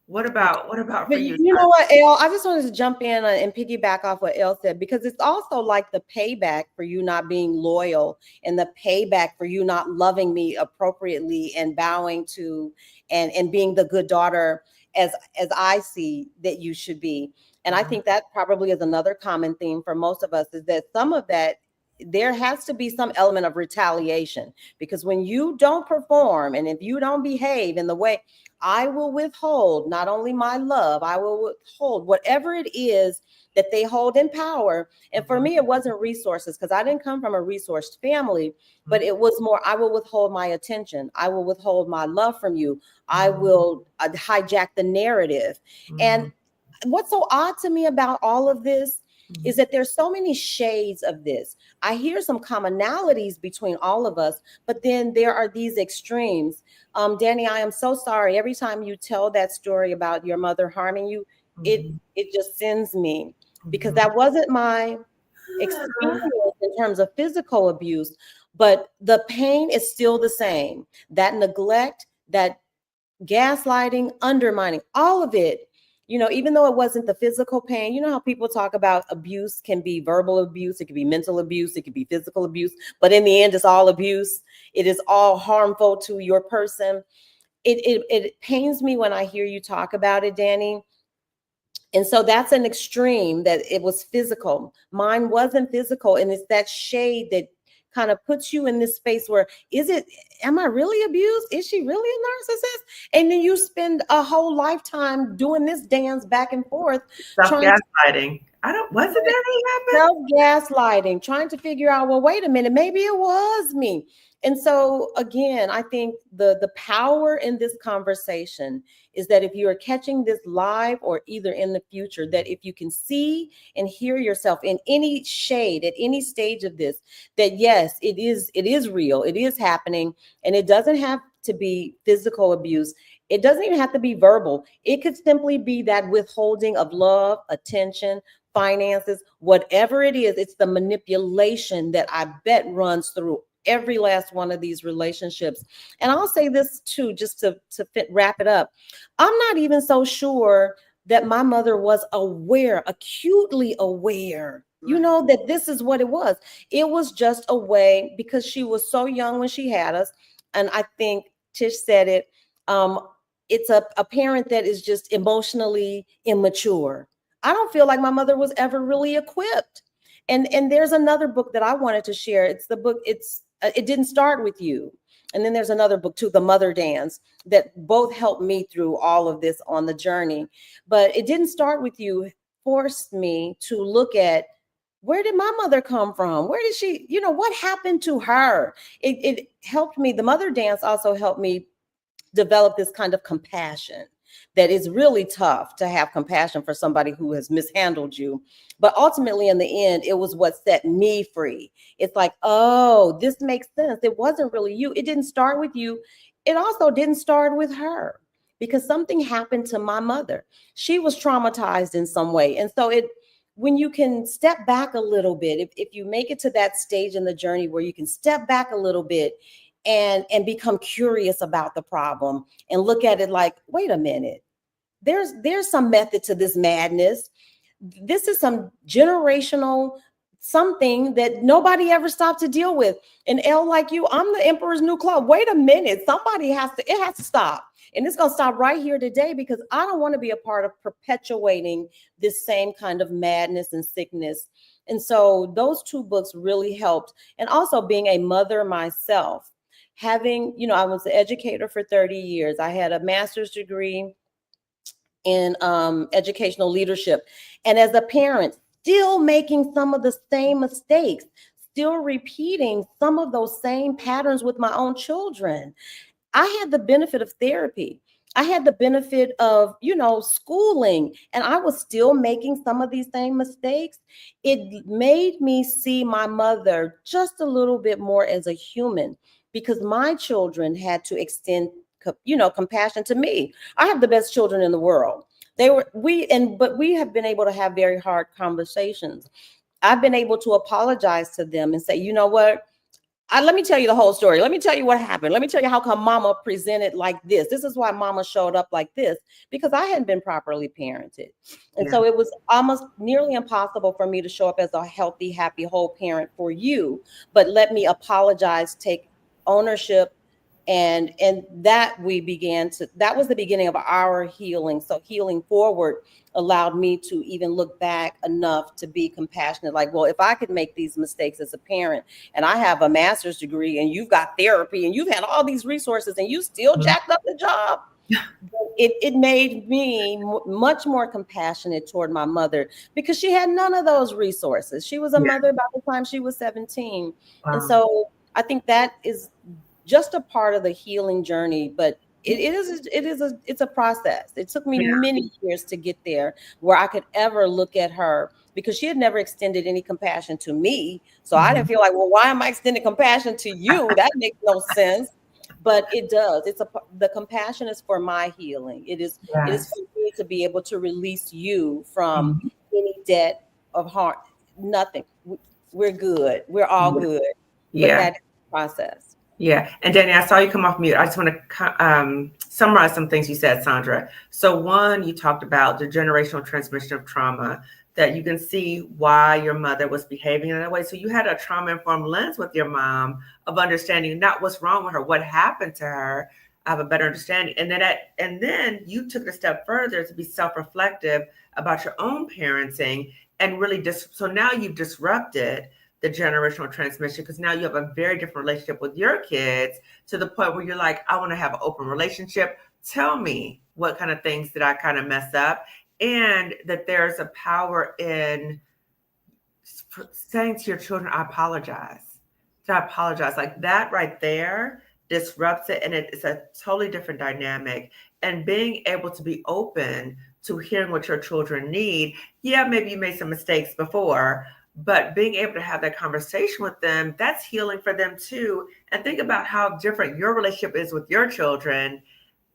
What about for you? You know what, Elle? I just wanted to jump in and piggyback off what Elle said, because it's also like the payback for you not being loyal and the payback for you not loving me appropriately and bowing to and being the good daughter as I see that you should be. And I think that probably is another common theme for most of us, is that some of that, there has to be some element of retaliation, because when you don't perform and if you don't behave in the way, I will withhold not only my love, I will withhold whatever it is that they hold in power. And for me, it wasn't resources, because I didn't come from a resourced family, but it was more, I will withhold my attention. I will withhold my love from you. I will hijack the narrative. And what's so odd to me about all of this is that there's so many shades of this. I hear some commonalities between all of us, but then there are these extremes. Danny, I am so sorry. Every time you tell that story about your mother harming you, it just sends me, because that wasn't my experience in terms of physical abuse, but the pain is still the same. That neglect, that gaslighting, undermining, all of it. Even though it wasn't the physical pain, you know how people talk about abuse can be verbal abuse, it can be mental abuse, it can be physical abuse, but in the end, it's all abuse. It is all harmful to your person. It pains me when I hear you talk about it, Danny. And so that's an extreme, that it was physical. Mine wasn't physical. And it's that shade that kind of puts you in this space where, am I really abused? Is she really a narcissist? And then you spend a whole lifetime doing this dance back and forth. Self-gaslighting. wasn't that really happened? Self-gaslighting, trying to figure out, well, wait a minute, maybe it was me. And so again, I think the power in this conversation is that if you are catching this live or either in the future, that if you can see and hear yourself in any shade at any stage of this, that yes, it is real, it is happening, and it doesn't have to be physical abuse. It doesn't even have to be verbal. It could simply be that withholding of love, attention, finances, whatever it is. It's the manipulation that I bet runs through every last one of these relationships. And I'll say this too, just to wrap it up. I'm not even so sure that my mother was aware, acutely aware, that this is what it was. It was just a way, because she was so young when she had us. And I think Tish said it. It's a parent that is just emotionally immature. I don't feel like my mother was ever really equipped. And there's another book that I wanted to share. It's the book, It Didn't Start With You. And then there's another book too, The Mother Dance, that both helped me through all of this on the journey. But It Didn't Start With You forced me to look at, where did my mother come from? Where did she, what happened to her? It helped me. The Mother Dance also helped me develop this kind of compassion that is really tough to have compassion for somebody who has mishandled you. But ultimately, in the end, it was what set me free. It's like, oh, this makes sense. It wasn't really you. It didn't start with you. It also didn't start with her, because something happened to my mother. She was traumatized in some way. And so when you can step back a little bit, if you make it to that stage in the journey where you can step back a little bit and become curious about the problem and look at it like, wait a minute, there's some method to this madness. This is some generational something that nobody ever stopped to deal with. And L, like you, I'm the emperor's new clothes. Wait a minute, it has to stop. And it's going to stop right here today, because I don't want to be a part of perpetuating this same kind of madness and sickness. And so those two books really helped. And also being a mother myself, having, I was an educator for 30 years. I had a master's degree in educational leadership. And as a parent, still making some of the same mistakes, still repeating some of those same patterns with my own children. I had the benefit of therapy. I had the benefit of, schooling, and I was still making some of these same mistakes. It made me see my mother just a little bit more as a human, because my children had to extend, compassion to me. I have the best children in the world. But we have been able to have very hard conversations. I've been able to apologize to them and say, you know what? Let me tell you the whole story. Let me tell you what happened. Let me tell you how come mama presented like this. This is why mama showed up like this, because I hadn't been properly parented. And so it was almost nearly impossible for me to show up as a healthy, happy, whole parent for you. But let me apologize, take ownership. And that that was the beginning of our healing. So healing forward allowed me to even look back enough to be compassionate. Like, well, if I could make these mistakes as a parent, and I have a master's degree, and you've got therapy, and you've had all these resources, and you still jacked up the job. It made me much more compassionate toward my mother, because she had none of those resources. She was a mother by the time she was 17. Wow. And so I think that is just a part of the healing journey, but it's a process. It took me many years to get there where I could ever look at her, because she had never extended any compassion to me. So I didn't feel like, well, why am I extending compassion to you? That makes no sense. But it does. The compassion is for my healing. It is for me to be able to release you from any debt of harm. Nothing. We're good. We're all good. But that is the process. Yeah. And Danny, I saw you come off mute. I just want to summarize some things you said, Sandra. So one, you talked about the generational transmission of trauma, that you can see why your mother was behaving in that way. So you had a trauma-informed lens with your mom of understanding not what's wrong with her, what happened to her. I have a better understanding. And then you took a step further to be self-reflective about your own parenting, and really so now you've disrupted the generational transmission, because now you have a very different relationship with your kids, to the point where you're like, I want to have an open relationship. Tell me what kind of things did I kind of mess up? and that there's a power in saying to your children, I apologize. So I apologize. Like that right there disrupts it. And it's a totally different dynamic. And being able to be open to hearing what your children need. Yeah, maybe you made some mistakes before, but being able to have that conversation with them, that's healing for them too. And think about how different your relationship is with your children,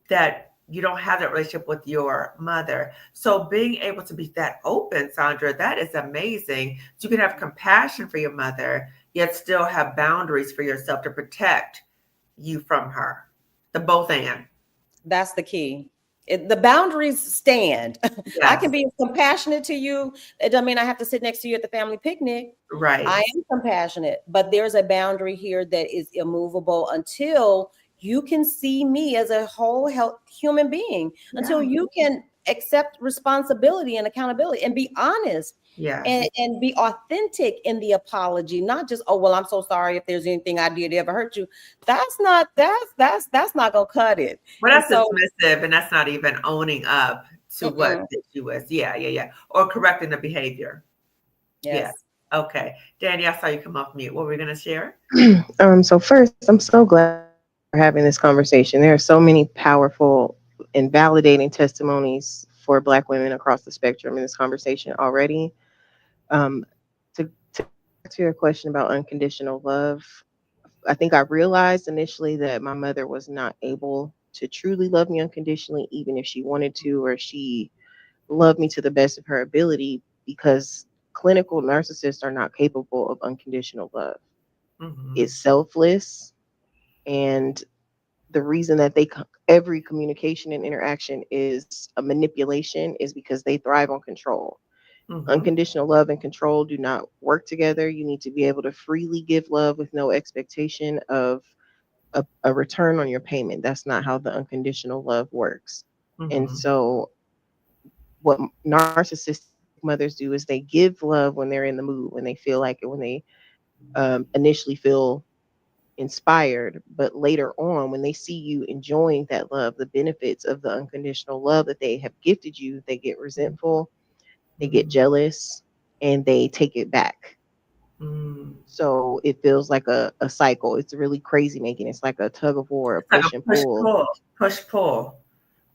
that you don't have that relationship with your mother. So being able to be that open, Sandra, that is amazing. So you can have compassion for your mother, yet still have boundaries for yourself to protect you from her. The both and. That's the key. The boundaries stand. I can Yes, be compassionate to you. It doesn't mean I have to sit next to you at the family picnic. right. I am compassionate, but there's a boundary here that is immovable until you can see me as a whole health human being, until Yeah. you can accept responsibility and accountability and be honest Yes. and be authentic in the apology, not just, oh, well, I'm so sorry if there's anything I did ever hurt you. That's not gonna cut it. Well, And that's so dismissive, and that's not even owning up to what mm-mm, the issue is. Yeah, yeah, yeah. Or correcting the behavior. Yeah. yes. Okay. Danny, I saw you come off mute. What were we going to share? So first, I'm so glad we're having this conversation. There are so many powerful and validating testimonies for Black women across the spectrum in this conversation already. Um, to answer your question about unconditional love, I think I realized initially that my mother was not able to truly love me unconditionally, even if she wanted to, or she loved me to the best of her ability, because clinical narcissists are not capable of unconditional love. Mm-hmm. It's selfless, and the reason that every communication and interaction is a manipulation is because they thrive on control. Mm-hmm. Unconditional love and control do not work together. You need to be able to freely give love with no expectation of a return on your payment. That's not how the unconditional love works. And Mm-hmm. so, what narcissistic mothers do is they give love when they're in the mood, when they feel like it, when they initially feel inspired, but later on, when they see you enjoying that love, the benefits of the unconditional love that they have gifted you, they get resentful, they get jealous, and they take it back. Mm-hmm. So it feels like a cycle. It's really crazy making. It's like a tug of war, a It's like a push and push pull. pull, push pull.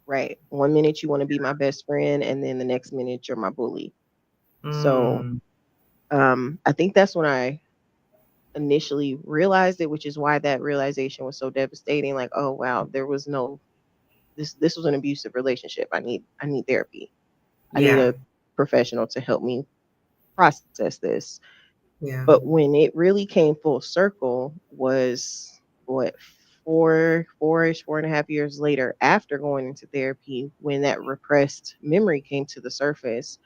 Right. One minute you want to be my best friend, and then the next minute you're my bully. So Mm. I think that's when I initially realized it, which is why that realization was so devastating. Like, oh wow, there was no this was an abusive relationship. I need therapy. I need Yeah. a professional to help me process this. Yeah. But when it really came full circle was what, four-ish, 4.5 years later, after going into therapy, when that repressed memory came to the surface.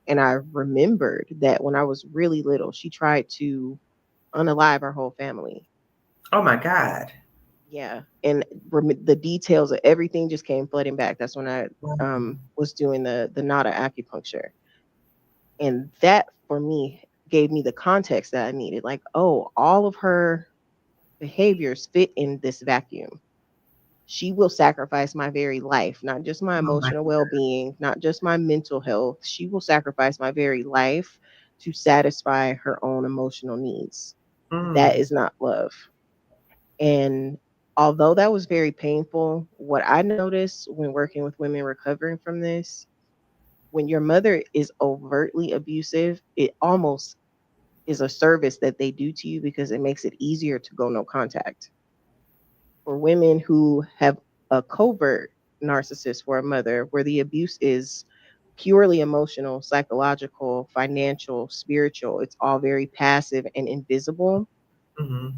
And I remembered that when I was really little, she tried to unalive our whole family. Oh my God. Yeah. And the details of everything just came flooding back. That's when I Wow. was doing the nada acupuncture. And that for me gave me the context that I needed. Like, oh, all of her behaviors fit in this vacuum. She will sacrifice my very life, not just my Oh my. emotional well being, not just my mental health. She will sacrifice my very life to satisfy her own emotional needs. That Mm. is not love. And although that was very painful, what I noticed when working with women recovering from this, when your mother is overtly abusive, it almost is a service that they do to you because it makes it easier to go no contact. For women who have a covert narcissist for a mother, where the abuse is purely emotional, psychological, financial, spiritual, it's all very passive and invisible. Mm-hmm.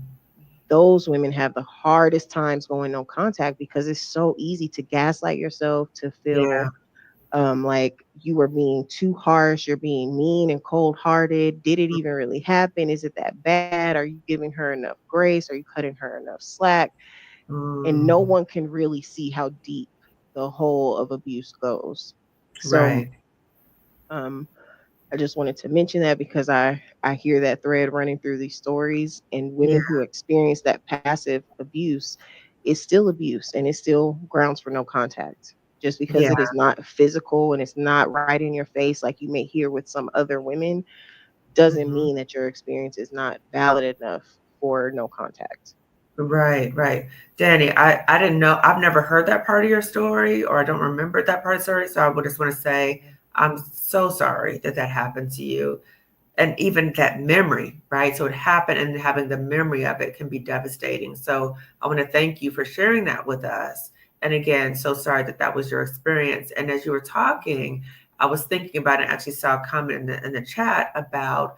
Those women have the hardest times going no contact because it's so easy to gaslight yourself, to Yeah. feel like you were being too harsh, you're being mean and cold hearted. Did it even really happen? Is it that bad? Are you giving her enough grace? Are you cutting her enough slack? And no Mm. one can really see how deep the whole of abuse goes. So Right. um, I just wanted to mention that because I hear that thread running through these stories, and Yeah. women who experience that passive abuse is still abuse and it's still grounds for no contact. Just because Yeah. it is not physical and it's not right in your face like you may hear with some other women doesn't Mhm. mean that your experience is not valid enough for no contact. Right, right. Danny, I didn't know, I've never heard that part of your story, or I don't remember that part of the story. So I would just want to say, I'm so sorry that that happened to you. And even that memory, right? So it happened, and having the memory of it can be devastating. So I want to thank you for sharing that with us. And again, so sorry that that was your experience. And as you were talking, I was thinking about it. Actually, saw a comment in the chat about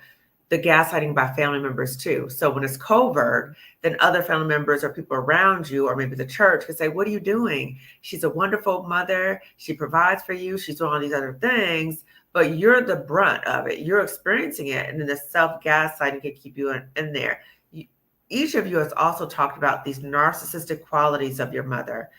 the gaslighting by family members too. So when it's covert, then other family members or people around you, or maybe the church, can say, "What are you doing? She's a wonderful mother. She provides for you. She's doing all these other things." But you're the brunt of it. You're experiencing it. And then the self gaslighting can keep you in there. Each of you has also talked about these narcissistic qualities of your mother.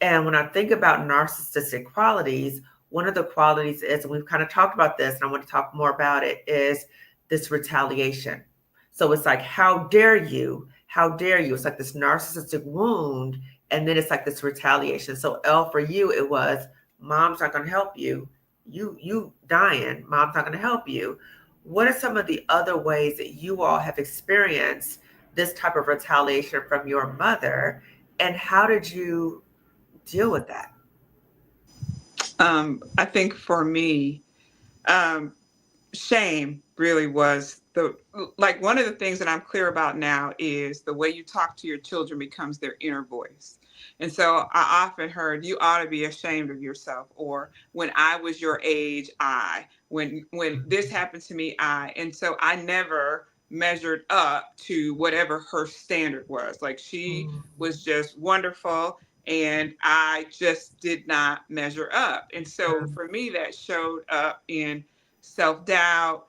And when I think about narcissistic qualities, one of the qualities is, and we've kind of talked about this, and I want to talk more about it, is this retaliation. So it's like, how dare you? How dare you? It's like this narcissistic wound. And then it's like this retaliation. So L, for you, it was, mom's not going to help you. You dying, mom's not going to help you. What are some of the other ways that you all have experienced this type of retaliation from your mother, and how did you deal with that? I think for me, um, shame really was the like one of the things that I'm clear about now is the way you talk to your children becomes their inner voice. And so I often heard, you ought to be ashamed of yourself, or when I was your age, when this happened to me, and so I never measured up to whatever her standard was. Like, she was just wonderful, and I just did not measure up. And so for me, that showed up in self-doubt.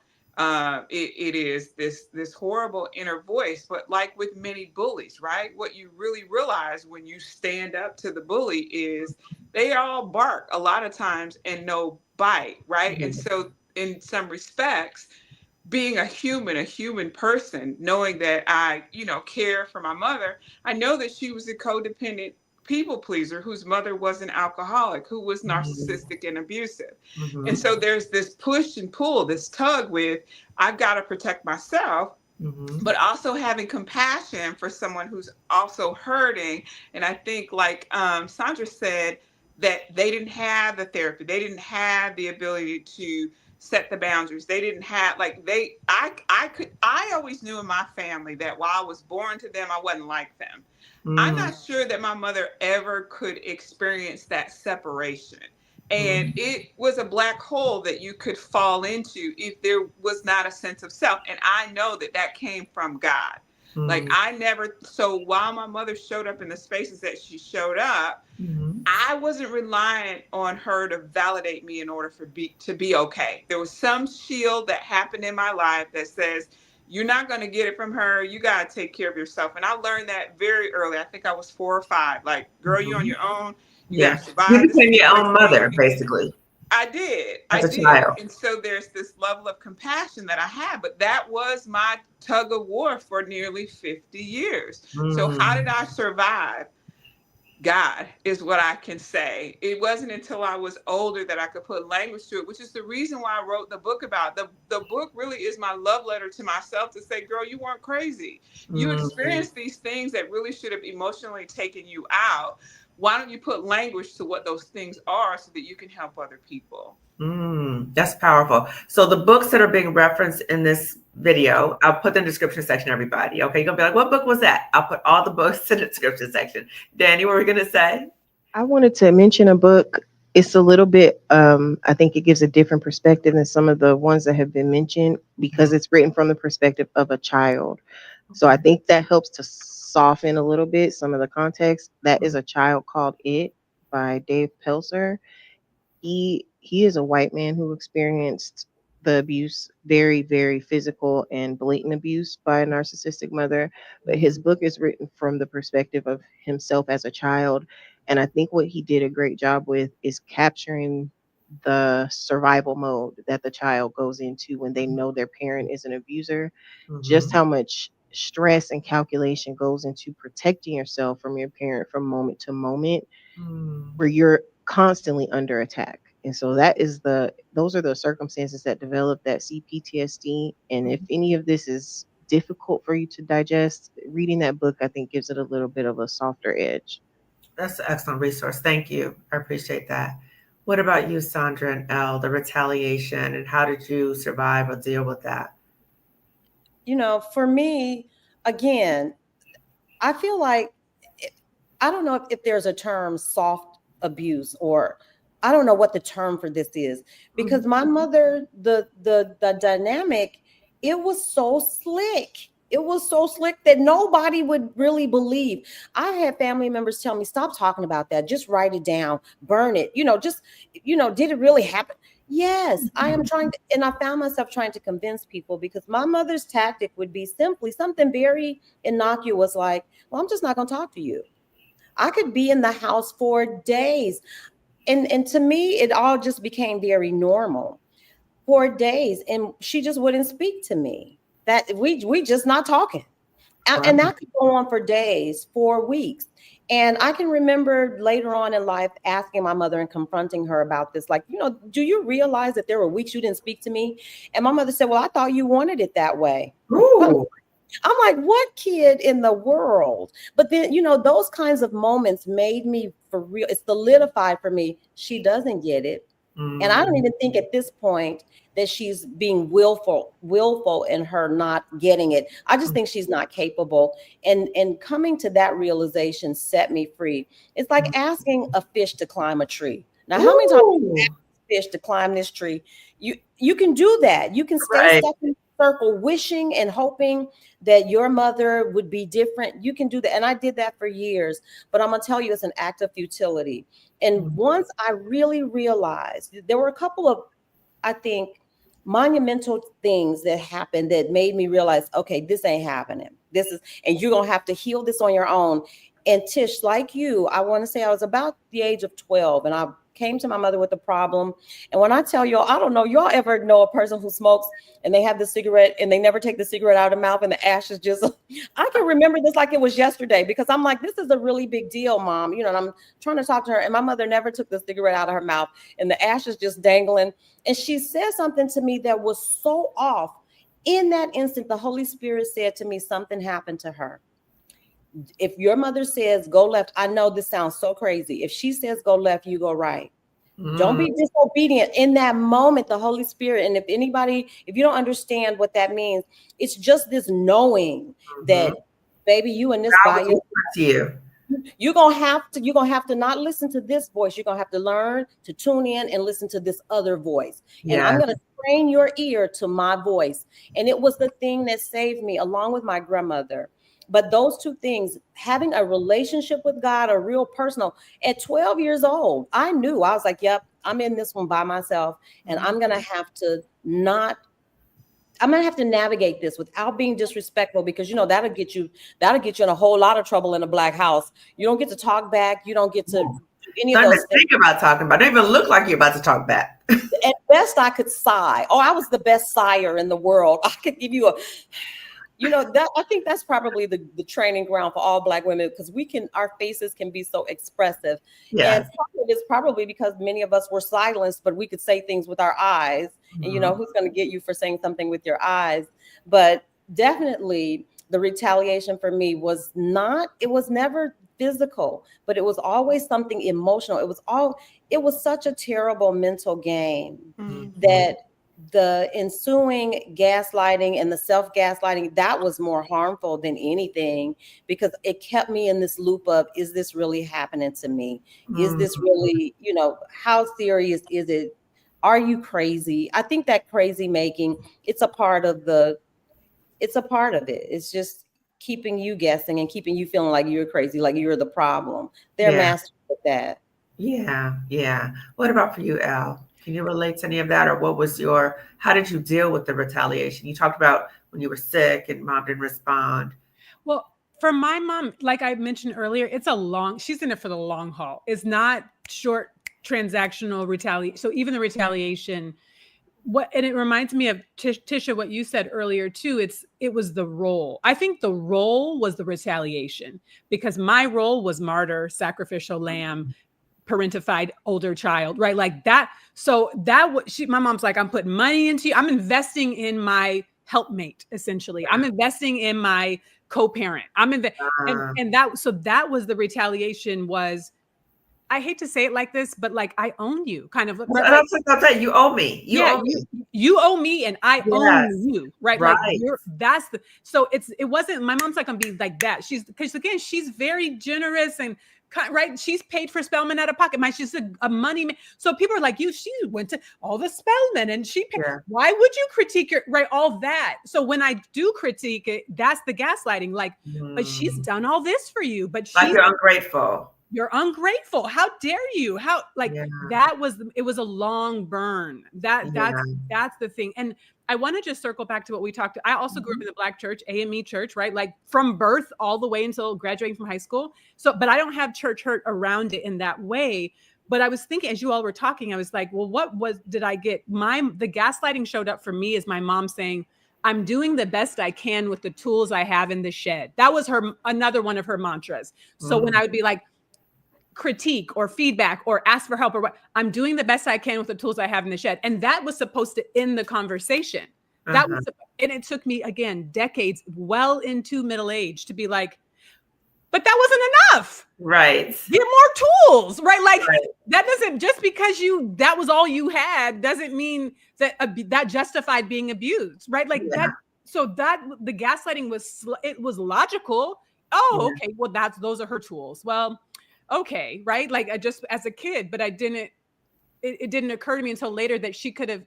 It is this horrible inner voice. But like with many bullies, right, what you really realize when you stand up to the bully is they all bark a lot of times and no bite, right? And so in some respects, being a human person, knowing that I, care for my mother, I know that she was a codependent people pleaser whose mother was an alcoholic, who was narcissistic and abusive. And Mm-hmm. so there's this push and pull, this tug with, I've got to protect myself, Mm-hmm. but also having compassion for someone who's also hurting. And I think, like Sandra said, that they didn't have the therapy, they didn't have the ability to set the boundaries. They didn't have, like, I always knew in my family that while I was born to them, I wasn't like them. I'm Mm-hmm. not sure that my mother ever could experience that separation. And it was a black hole that you could fall into if there was not a sense of self. And I know that that came from God. Like, Mm-hmm. I never, so while my mother showed up in the spaces that she showed up, Mm-hmm. I wasn't reliant on her to validate me in order to be okay. There was some shield that happened in my life that says, you're not going to get it from her. You got to take care of yourself. And I learned that very early. I think I was 4 or 5. Like, girl, you on Mm-hmm. your own. You got Yeah. to You survive this became your own mother, situation. basically, I did. as I a did. child. And so there's this level of compassion that I had, but that was my tug of war for nearly 50 years. So how Mm. did I survive? God is what I can say. It wasn't until I was older that I could put language to it, which is the reason why I wrote the book about it. The book really is my love letter to myself to say, girl, you weren't crazy. You Mm. experienced these things that really should have emotionally taken you out. Why don't you put language to what those things are so that you can help other people? That's powerful. So the books that are being referenced in this video, I'll put in the description section, everybody. Okay, you're gonna be like, what book was that? I'll put all the books in the description section. Danny, what were we gonna say? I wanted to mention a book. It's a little bit, I think it gives a different perspective than some of the ones that have been mentioned because it's written from the perspective of a child. So I Okay. think that helps to soften a little bit some of the context. That is a child called It by Dave Pelzer. He is a white man who experienced the abuse, very very physical and blatant abuse by a narcissistic mother, but his Mhm. book is written from the perspective of himself as a child, and I think what he did a great job with is capturing the survival mode that the child goes into when they know their parent is an abuser, just Mhm. how much stress and calculation goes into protecting yourself from your parent from moment to moment, Mm. where you're constantly under attack. And so those are the circumstances that develop that CPTSD. And if any of this is difficult for you to digest, reading that book, I think, gives it a little bit of a softer edge. That's an excellent resource. Thank you. I appreciate that. What about you, Sandra and Elle, the retaliation, and how did you survive or deal with that? For me, again, I feel like, I don't know if there's a term, soft abuse, or I don't know what the term for this is, because my mother, the dynamic, it was so slick. It was so slick that nobody would really believe. I had family members tell me, stop talking about that. Just write it down, burn it. Did it really happen? Yes, I am trying to, and I found myself trying to convince people, because my mother's tactic would be simply something very innocuous, like, well, I'm just not going to talk to you. I could be in the house for days. And to me, it all just became very normal for days. And she just wouldn't speak to me. That we just not talking. And that could go on for days, for weeks. And I can remember later on in life asking my mother and confronting her about this. Like, do you realize that there were weeks you didn't speak to me? And my mother said, well, I thought you wanted it that way. Ooh. I'm like, what kid in the world? But then, those kinds of moments made me, for real, it solidified for me, she doesn't get it. And I don't even think at this point that she's being willful in her not getting it. I just think she's not capable. And coming to that realization set me free. It's like asking a fish to climb a tree. Now, how many times do you ask a fish to climb this tree? You can do that. You can stay stuck in the circle, wishing and hoping that your mother would be different. You can do that. And I did that for years. But I'm going to tell you, it's an act of futility. And once I really realized, there were a couple of, I think, monumental things that happened that made me realize, okay, this ain't happening. And you're going to have to heal this on your own. And Tish, like you, I want to say I was about the age of 12, and I came to my mother with a problem. And when I tell y'all, I don't know, y'all ever know a person who smokes and they have the cigarette and they never take the cigarette out of their mouth and the ashes just, I can remember this like it was yesterday, because I'm like, this is a really big deal, Mom. And I'm trying to talk to her, and my mother never took the cigarette out of her mouth and the ashes just dangling. And she said something to me that was so off. In that instant, the Holy Spirit said to me, something happened to her. If your mother says go left, I know this sounds so crazy. If she says go left, you go right. Don't be disobedient. In that moment, the Holy Spirit, and if you don't understand what that means, it's just this knowing that, baby, you and this guy, you're gonna have to not listen to this voice. You're gonna have to learn to tune in and listen to this other voice. And I'm gonna train your ear to my voice. And it was the thing that saved me, along with my grandmother. But those two things, having a relationship with God, a real personal, at 12 years old, I knew, I was like, yep, I'm in this one by myself. And I'm going to have to navigate this without being disrespectful, because, that'll get you in a whole lot of trouble in a Black house. You don't get to talk back. You don't get to do any of those things. Think about talking about. Don't even look like you're about to talk back. At best, I could sigh. Oh, I was the best sigher in the world. I could give you I think that's probably the training ground for all Black women, because our faces can be so expressive. Yeah. And part of it is probably because many of us were silenced, but we could say things with our eyes. And who's going to get you for saying something with your eyes? But definitely the retaliation for me was never physical, but it was always something emotional. It was such a terrible mental game that the ensuing gaslighting and the self-gaslighting, that was more harmful than anything, because it kept me in this loop of, is this really happening to me? Is this really, how serious is it? Are you crazy? I think that crazy making, it's a part of it. It's just keeping you guessing and keeping you feeling like you're crazy, like you're the problem. They're masters at that. Yeah. What about for you, Elle? Can you relate to any of that? Or how did you deal with the retaliation? You talked about when you were sick and Mom didn't respond. Well, for my mom, like I mentioned earlier, she's in it for the long haul. It's not short transactional retaliation. So even the retaliation, and it reminds me of Tisha, what you said earlier too. It was the role. I think the role was the retaliation, because my role was martyr, sacrificial lamb, parentified older child, right? Like that. So my mom's like, I'm putting money into you. I'm investing in my helpmate, essentially. I'm investing in my co-parent. And that was the retaliation was, I hate to say it like this, but like, I own you, kind of. Right? I was about that. You owe me. You owe me. You owe me, and I own you, right? Right. Like so it wasn't. My mom's not gonna be like that. Because again, she's very generous and right. She's paid for Spelman out of pocket. She's a money man. So people are like, she went to all the Spelman and she paid. Yeah. Why would you critique all that? So when I do critique it, that's the gaslighting. Like, but she's done all this for you, but like you're ungrateful. You're ungrateful. How dare you? It was a long burn. That's the thing. And I want to just circle back to what we talked. I also grew up in the Black church, AME church, right? Like from birth all the way until graduating from high school. So, but I don't have church hurt around it in that way. But I was thinking, as you all were talking, I was like, well, did I get? The gaslighting showed up for me as my mom saying, I'm doing the best I can with the tools I have in the shed. That was another one of her mantras. So when I would be like, critique or feedback or ask for help or what, I'm doing the best I can with the tools I have in the shed. And that was supposed to end the conversation. And it took me, again, decades, well into middle age to be like, but that wasn't enough. Right. Get more tools, right? Like that doesn't, just because that was all you had doesn't mean that that justified being abused, right? Like that. So the gaslighting was logical. Oh, okay. Well, those are her tools. Well, okay, right? Like I just as a kid, but it didn't occur to me until later that she could have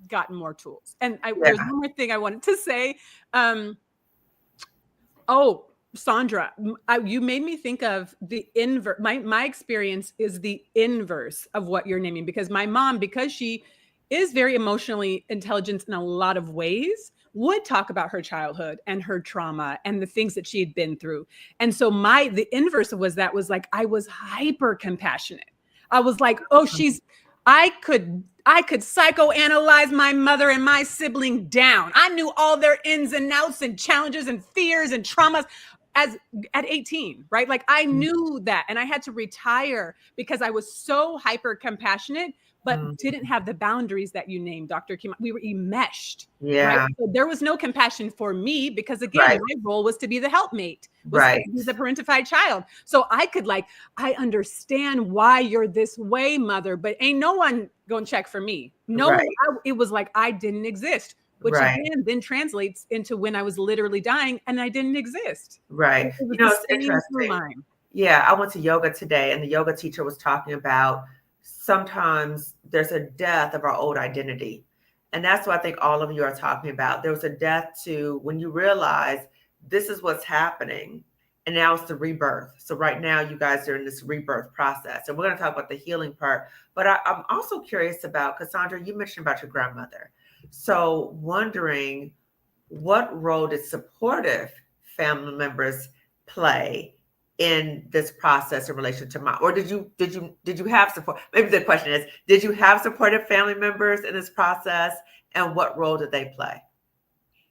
gotten more tools. And there's one more thing I wanted to say. Sandra, you made me think of the inverse. My experience is the inverse of what you're naming, because my mom, because she is very emotionally intelligent in a lot of ways, would talk about her childhood and her trauma and the things that she had been through. And so the inverse was like, I was hyper compassionate. I was like, I could psychoanalyze my mother and my sibling down. I knew all their ins and outs and challenges and fears and traumas at 18, right? Like I knew that, and I had to retire because I was so hyper compassionate, but didn't have the boundaries that you named, Dr. Kim. We were enmeshed. Yeah. Right? So there was no compassion for me because, again, my role was to be the helpmate, to be the parentified child. So I understand why you're this way, mother, but ain't no one going to check for me. It was like I didn't exist, which again then translates into when I was literally dying and I didn't exist. Right. It's interesting. Yeah, I went to yoga today and the yoga teacher was talking about sometimes there's a death of our old identity. And that's what I think all of you are talking about. There was a death to when you realize this is what's happening. And now it's the rebirth. So right now you guys are in this rebirth process. And we're going to talk about the healing part. But I'm also curious about, Cassandra, you mentioned about your grandmother. So wondering what role did supportive family members play in this process in relation to mom? Or did you have support? Maybe the question is, did you have supportive family members in this process, and what role did they play?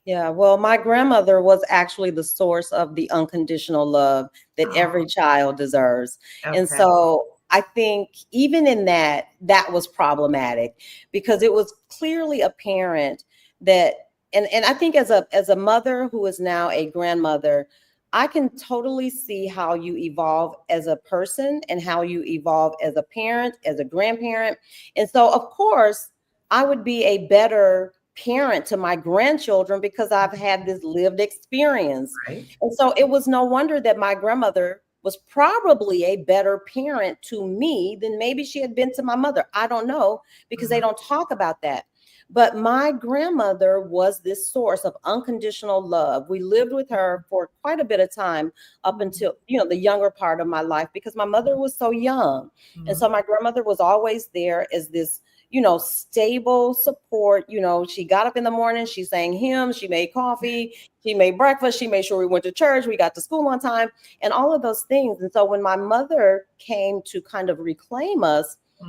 Yeah, well, my grandmother was actually the source of the unconditional love that every child deserves. Okay. And so I think even in that was problematic because it was clearly apparent that, and I think as a mother who is now a grandmother, I can totally see how you evolve as a person and how you evolve as a parent, as a grandparent. And so, of course, I would be a better parent to my grandchildren because I've had this lived experience. Right. And so it was no wonder that my grandmother was probably a better parent to me than maybe she had been to my mother. I don't know, because they don't talk about that. But my grandmother was this source of unconditional love. We lived with her for quite a bit of time up until, the younger part of my life, because my mother was so young. And so my grandmother was always there as this, stable support. She got up in the morning, she sang hymns, she made coffee, she made breakfast, she made sure we went to church, we got to school on time, and all of those things. And so when my mother came to kind of reclaim us, I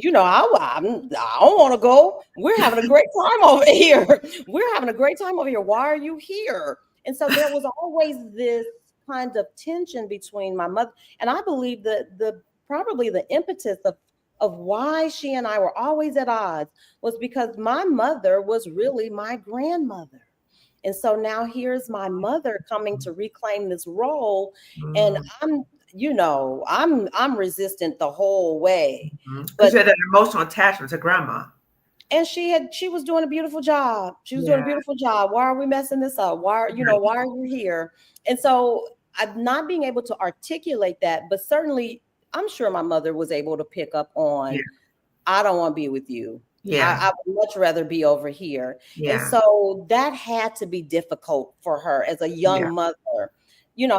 don't want to go. We're having a great time over here. We're having a great time over here. Why are you here? And so there was always this kind of tension between my mother, and I believe that the probably the impetus of why she and I were always at odds was because my mother was really my grandmother. And so now here's my mother coming to reclaim this role. And I'm resistant the whole way. Because you had an emotional attachment to grandma. And she was doing a beautiful job. She was doing a beautiful job. Why are we messing this up? Why are you here? And so I'm not being able to articulate that, but certainly I'm sure my mother was able to pick up on, I don't want to be with you. I would much rather be over here. And so that had to be difficult for her as a young mother.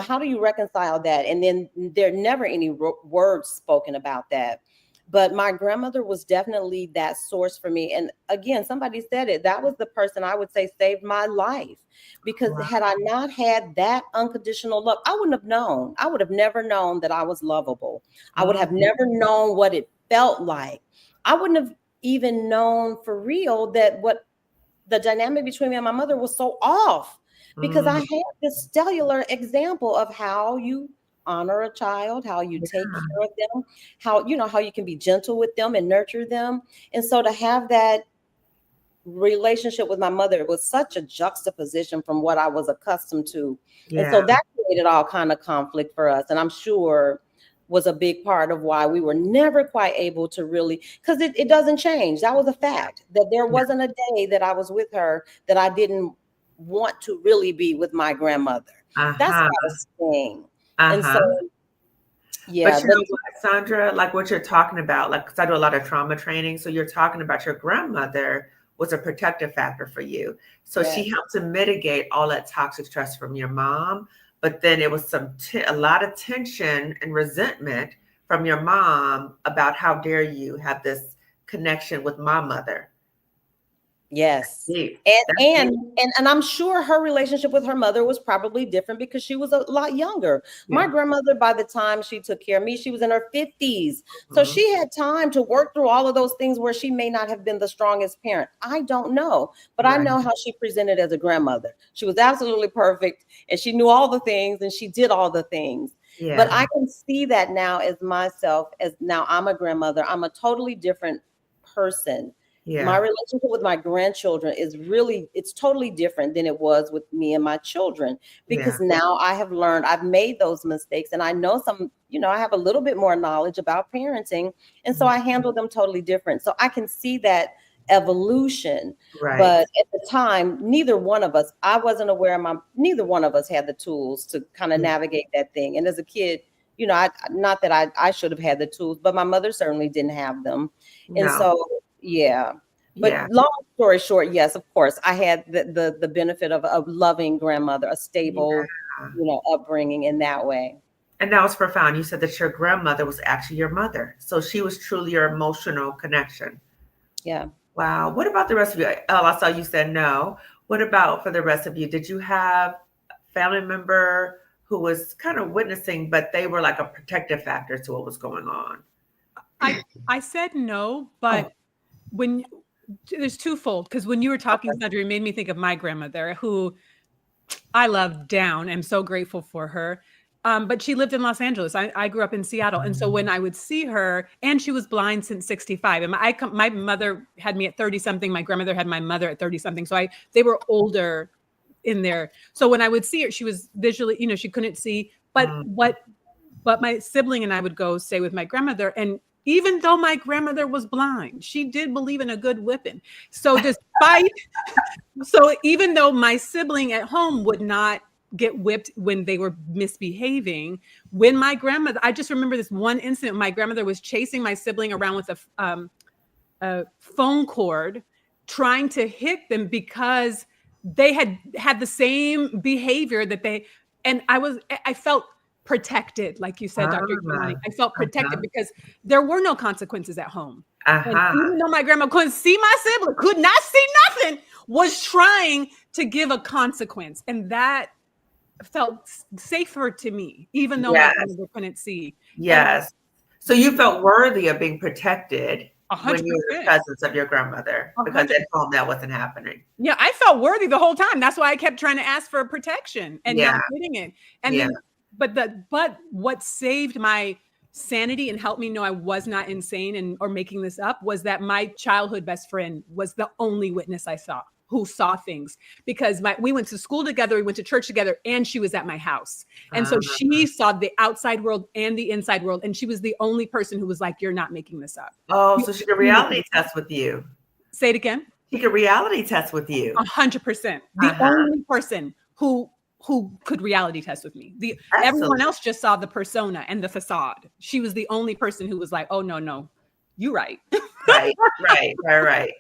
How do you reconcile that? And then there are never any words spoken about that. But my grandmother was definitely that source for me. And again, somebody said it, that was the person I would say saved my life. Because had I not had that unconditional love, I wouldn't have known. I would have never known that I was lovable. I would have never known what it felt like. I wouldn't have even known for real that what the dynamic between me and my mother was so off. Because I had this cellular example of how you honor a child, how you take care of them, how you can be gentle with them and nurture them. And so to have that relationship with my mother was such a juxtaposition from what I was accustomed to. And so that created all kind of conflict for us. And I'm sure was a big part of why we were never quite able to really, because it doesn't change. That was a fact, that there wasn't a day that I was with her that I didn't want to really be with my grandmother. That's not a thing. And so, But you know what, Sandra, like what you're talking about, like, because I do a lot of trauma training. So you're talking about your grandmother was a protective factor for you. So she helped to mitigate all that toxic stress from your mom. But then it was a lot of tension and resentment from your mom about how dare you have this connection with my mother. Yes. And I'm sure her relationship with her mother was probably different because she was a lot younger. My grandmother, by the time she took care of me, she was in her 50s. So she had time to work through all of those things where she may not have been the strongest parent. I don't know, but I know how she presented as a grandmother. She was absolutely perfect and she knew all the things and she did all the things. But I can see that now as myself, as now I'm a grandmother. I'm a totally different person. My relationship with my grandchildren is it's totally different than it was with me and my children, because now I have learned, I've made those mistakes and I know I have a little bit more knowledge about parenting. And so I handle them totally different. So I can see that evolution. But at the time, neither one of us, I wasn't aware neither one of us had the tools to kind of navigate that thing. And as a kid, not that I should have had the tools, but my mother certainly didn't have them. And so but long story short, yes, of course, I had the benefit of a loving grandmother, a stable, upbringing in that way. And that was profound. You said that your grandmother was actually your mother. So she was truly your emotional connection. Yeah. Wow. What about the rest of you? Oh, I saw you said no. What about for the rest of you? Did you have a family member who was kind of witnessing, but they were like a protective factor to what was going on? I said no, but when there's twofold, because when you were talking, Sandra, it made me think of my grandmother, who I love down. I'm so grateful for her. But she lived in Los Angeles. I grew up in Seattle. And so when I would see her, and she was blind since 65. And my mother had me at 30 something. My grandmother had my mother at 30 something. So they were older in there. So when I would see her, she was visually, she couldn't see. But my sibling and I would go stay with my grandmother. And even though my grandmother was blind, she did believe in a good whipping. So even though my sibling at home would not get whipped when they were misbehaving, when my grandmother, I just remember this one incident, my grandmother was chasing my sibling around with a phone cord, trying to hit them because they had the same behavior and I felt protected, like you said, Dr. Kimani. I felt protected because there were no consequences at home. And even though my grandma couldn't see my sibling, could not see nothing, was trying to give a consequence. And that felt safer to me, even though my grandmother couldn't see. Yes. So you felt worthy of being protected 100%. When you were in the presence of your grandmother, because 100%. at home that wasn't happening. Yeah, I felt worthy the whole time. That's why I kept trying to ask for protection and not getting it. And then, but what saved my sanity and helped me know I was not insane or making this up was that my childhood best friend was the only witness I saw who saw things, because we went to school together, we went to church together, and she was at my house. And so she saw the outside world and the inside world. And she was the only person who was like, you're not making this up. Oh, so she could reality test with you. Say it again. She could reality test with you. 100%. The only person who could reality test with me. Everyone else just saw the persona and the facade. She was the only person who was like, oh, no, you're right. Right.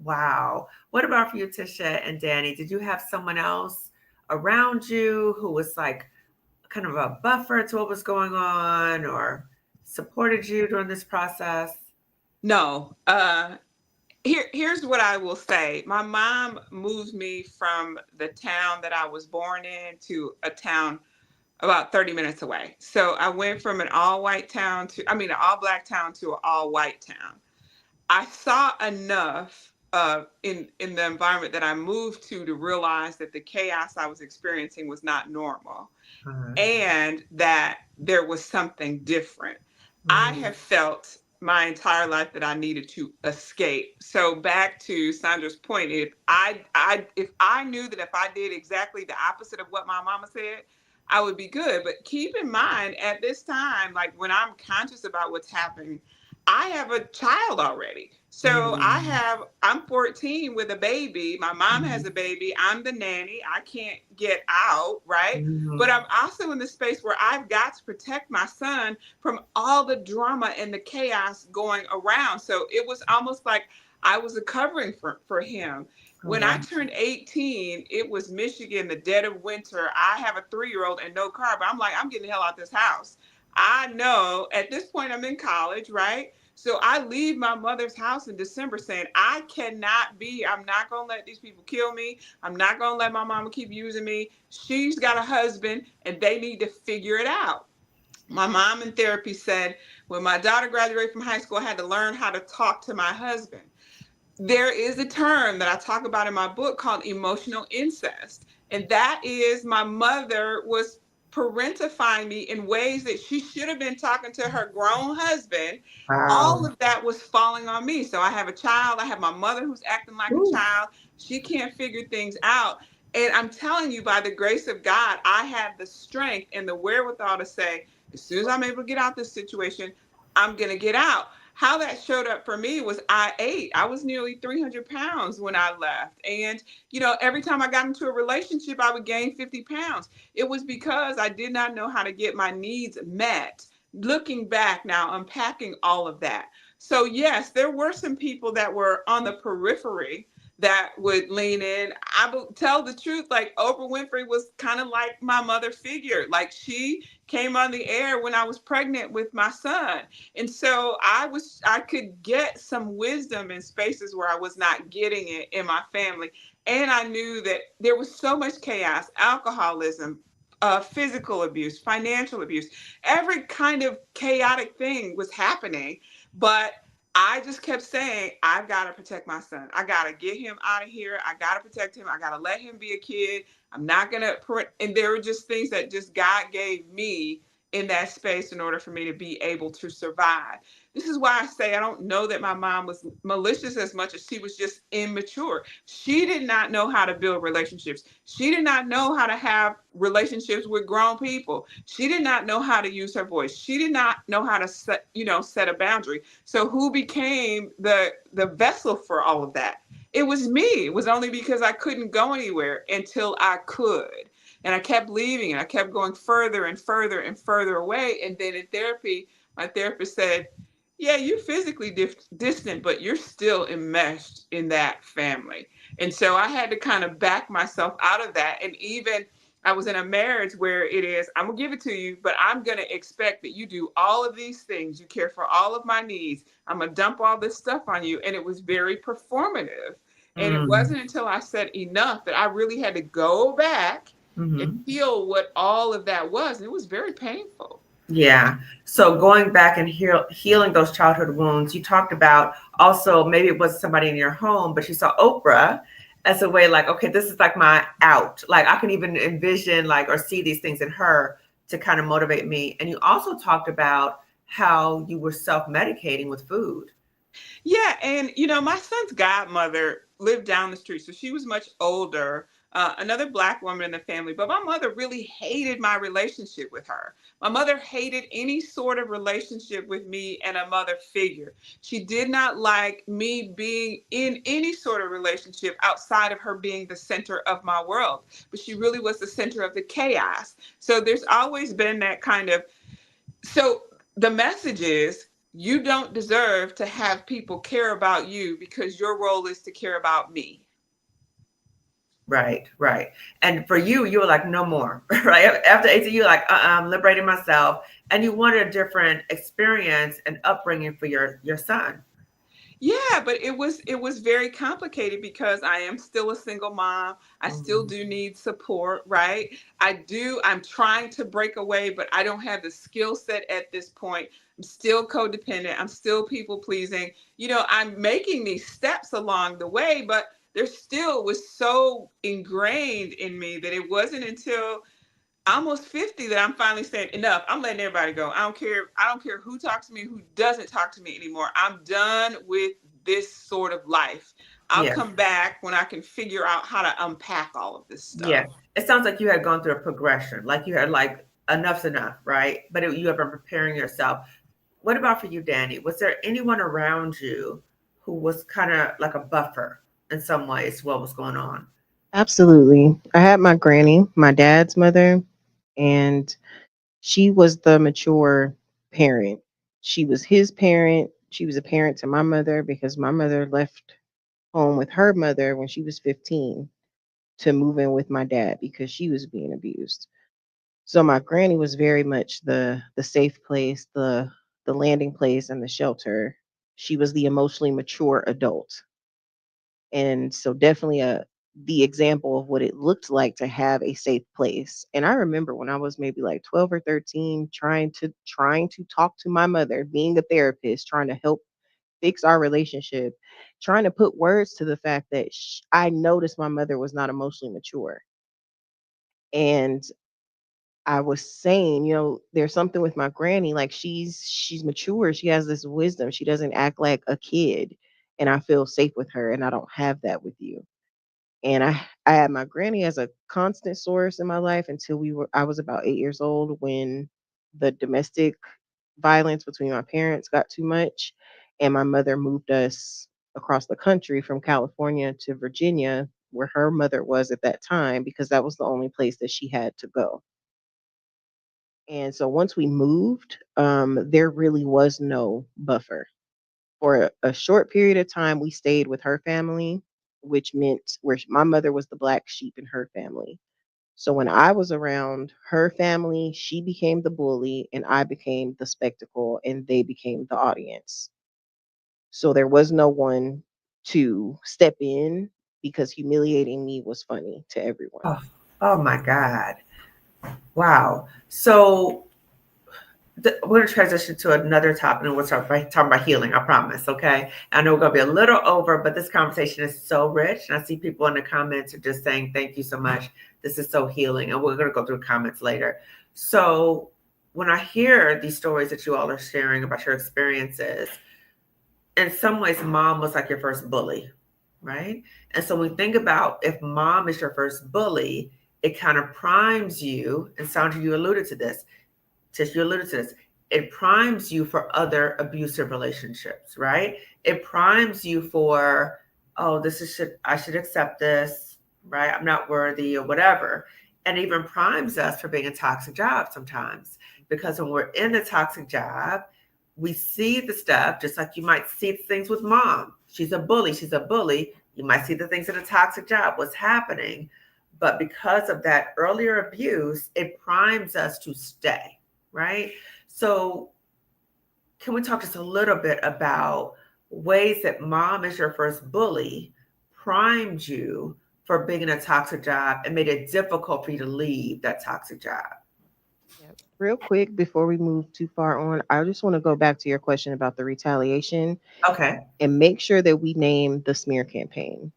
Wow. What about for you, Tisha and Danny? Did you have someone else around you who was like kind of a buffer to what was going on or supported you during this process? No. Here's what I will say. My mom moved me from the town that I was born in to a town about 30 minutes away. So I went from an all-black town to an all-white town. I saw enough in the environment that I moved to realize that the chaos I was experiencing was not normal, and that there was something different. I have felt my entire life that I needed to escape. So back to Sandra's point, if I knew that if I did exactly the opposite of what my mama said, I would be good. But keep in mind, at this time, like when I'm conscious about what's happening, I have a child already. So I'm 14 with a baby. My mom has a baby. I'm the nanny. I can't get out, right? But I'm also in the space where I've got to protect my son from all the drama and the chaos going around. So it was almost like I was a covering for him. When I turned 18, it was Michigan, the dead of winter. I have a 3-year-old and no car, but I'm like, I'm getting the hell out this house. I know at this point I'm in college, right? So I leave my mother's house in December saying, I'm not going to let these people kill me. I'm not going to let my mama keep using me. She's got a husband and they need to figure it out. My mom in therapy said, when my daughter graduated from high school, I had to learn how to talk to my husband. There is a term that I talk about in my book called emotional incest. And that is my mother was parentifying me in ways that she should have been talking to her grown husband. All of that was falling on me. So I have a child. I have my mother who's acting like a child. She can't figure things out. And I'm telling you, by the grace of God, I had the strength and the wherewithal to say, as soon as I'm able to get out this situation, I'm going to get out. How that showed up for me was I ate. I was nearly 300 pounds when I left. And, every time I got into a relationship, I would gain 50 pounds. It was because I did not know how to get my needs met. Looking back now, unpacking all of that. So yes, there were some people that were on the periphery that would lean in. I will tell the truth, like Oprah Winfrey was kind of like my mother figure. Like she came on the air when I was pregnant with my son. And so I could get some wisdom in spaces where I was not getting it in my family. And I knew that there was so much chaos, alcoholism, physical abuse, financial abuse, every kind of chaotic thing was happening. But I just kept saying, I've got to protect my son. I got to get him out of here. I got to protect him. I got to let him be a kid. I'm not going to, and there were just things that just God gave me in that space in order for me to be able to survive. This is why I say I don't know that my mom was malicious as much as she was just immature. She did not know how to build relationships. She did not know how to have relationships with grown people. She did not know how to use her voice. She did not know how to set a boundary. So who became the vessel for all of that? It was me. It was only because I couldn't go anywhere until I could. And I kept leaving and I kept going further and further and further away. And then in therapy, my therapist said, yeah, you're physically distant, but you're still enmeshed in that family. And so I had to kind of back myself out of that. And even I was in a marriage where it is, I'm going to give it to you, but I'm going to expect that you do all of these things. You care for all of my needs. I'm going to dump all this stuff on you. And it was very performative. And it wasn't until I said enough that I really had to go back and feel what all of that was. And it was very painful. Yeah. So going back and healing those childhood wounds, you talked about also, maybe it wasn't somebody in your home, but you saw Oprah as a way like, okay, this is like my out. Like I can even envision or see these things in her to kind of motivate me. And you also talked about how you were self-medicating with food. Yeah, and my son's godmother lived down the street, so she was much older. Another black woman in the family, but my mother really hated my relationship with her. My mother hated any sort of relationship with me and a mother figure. She did not like me being in any sort of relationship outside of her being the center of my world, but she really was the center of the chaos. So there's always been that kind of, so the message is, you don't deserve to have people care about you because your role is to care about me. Right, right. And for you, you were like, no more, right? After 18, you're like, I'm liberating myself. And you wanted a different experience and upbringing for your son. Yeah, but it was very complicated because I am still a single mom. I still do need support, right? I'm trying to break away, but I don't have the skill set at this point. I'm still codependent. I'm still people pleasing. I'm making these steps along the way, but there still was so ingrained in me that it wasn't until almost 50 that I'm finally saying enough. I'm letting everybody go. I don't care. I don't care who talks to me, who doesn't talk to me anymore. I'm done with this sort of life. I'll Yeah. come back when I can figure out how to unpack all of this Yeah. stuff. It sounds like you had gone through a progression, like you had like enough's enough, right? But you have been preparing yourself. What about for you, Danny? Was there anyone around you who was kind of like a buffer in some ways what was going on? Absolutely. I had my granny, my dad's mother, and she was the mature parent. She was his parent. She was a parent to my mother because my mother left home with her mother when she was 15 to move in with my dad because she was being abused. So my granny was very much the safe place, the landing place and the shelter. She was the emotionally mature adult. And so definitely the example of what it looked like to have a safe place. And I remember when I was maybe like 12 or 13 trying to talk to my mother, being a therapist, trying to help fix our relationship, trying to put words to the fact that I noticed my mother was not emotionally mature. And I was saying, there's something with my granny, like she's mature, she has this wisdom, she doesn't act like a kid, and I feel safe with her, and I don't have that with you. And I had my granny as a constant source in my life until I was about 8 years old when the domestic violence between my parents got too much, and my mother moved us across the country from California to Virginia, where her mother was at that time, because that was the only place that she had to go. And so once we moved, there really was no buffer. For a short period of time, we stayed with her family, which meant where my mother was the black sheep in her family. So when I was around her family, she became the bully and I became the spectacle and they became the audience. So there was no one to step in because humiliating me was funny to everyone. Oh, oh my God. Wow. So we're going to transition to another topic and we'll start by talking about healing, I promise. Okay. I know we're going to be a little over, but this conversation is so rich. And I see people in the comments are just saying, thank you so much. This is so healing. And we're going to go through comments later. So when I hear these stories that you all are sharing about your experiences, in some ways, mom was like your first bully, right? And so when we think about if mom is your first bully, it kind of primes you, and Sandra, you alluded to this, Tish, you alluded to this. It primes you for other abusive relationships, right? It primes you for, oh, I should accept this, right? I'm not worthy or whatever. And even primes us for being a toxic job sometimes. Because when we're in the toxic job, we see the stuff, just like you might see things with mom. She's a bully. She's a bully. You might see the things in a toxic job, what's happening. But because of that earlier abuse, it primes us to stay, right? So can we talk just a little bit about ways that mom as your first bully primed you for being in a toxic job and made it difficult for you to leave that toxic job? Yep. Real quick, before we move too far on, I just want to go back to your question about the retaliation Okay. and make sure that we name the smear campaign,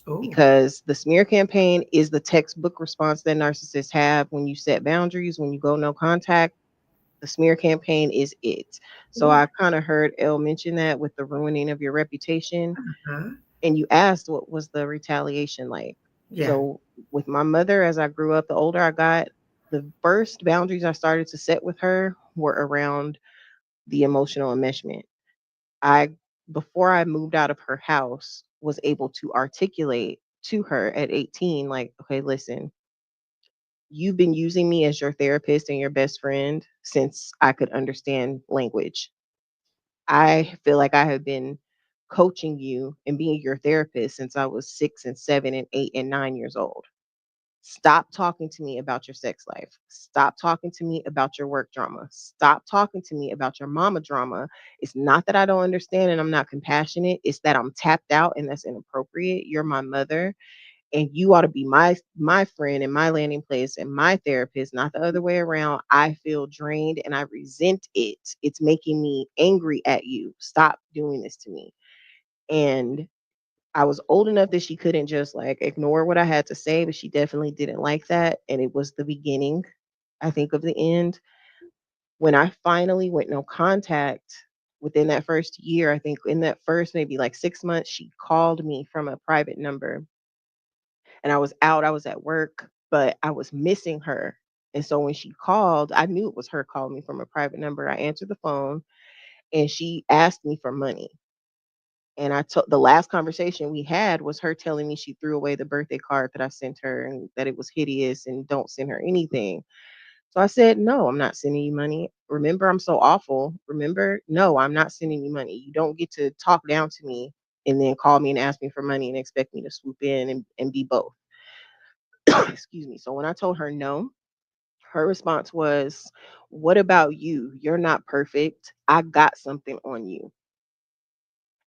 Ooh. because the smear campaign is the textbook response that narcissists have when you set boundaries, when you go no contact. The smear campaign is it. So Yeah. I kind of heard Elle mention that with the ruining of your reputation. Uh-huh. And you asked what was the retaliation like. Yeah. So with my mother, as I grew up, the older I got, the first boundaries I started to set with her were around the emotional enmeshment. I Before I moved out of her house, was able to articulate to her at 18, like, okay, listen, you've been using me as your therapist and your best friend since I could understand language. I feel like I have been coaching you and being your therapist since I was 6 and 7 and 8 and 9 years old. Stop talking to me about your sex life. Stop talking to me about your work drama. Stop talking to me about your mama drama. It's not that I don't understand and I'm not compassionate. It's that I'm tapped out and that's inappropriate. You're my mother and you ought to be my friend and my landing place and my therapist, not the other way around. I feel drained and I resent it. It's making me angry at you. Stop doing this to me. And I was old enough that she couldn't just like ignore what I had to say, but she definitely didn't like that. And it was the beginning, I think, of the end. When I finally went no contact within that first year, I think in that first maybe like 6 months, she called me from a private number and I was out, I was at work, but I was missing her. And so when she called, I knew it was her calling me from a private number. I answered the phone and she asked me for money. And I told the last conversation we had was her telling me she threw away the birthday card that I sent her and that it was hideous and don't send her anything. So I said, no, I'm not sending you money. Remember, I'm so awful. Remember, no, I'm not sending you money. You don't get to talk down to me and then call me and ask me for money and expect me to swoop in and be both. Excuse me. So when I told her no, her response was, what about you? You're not perfect. I got something on you.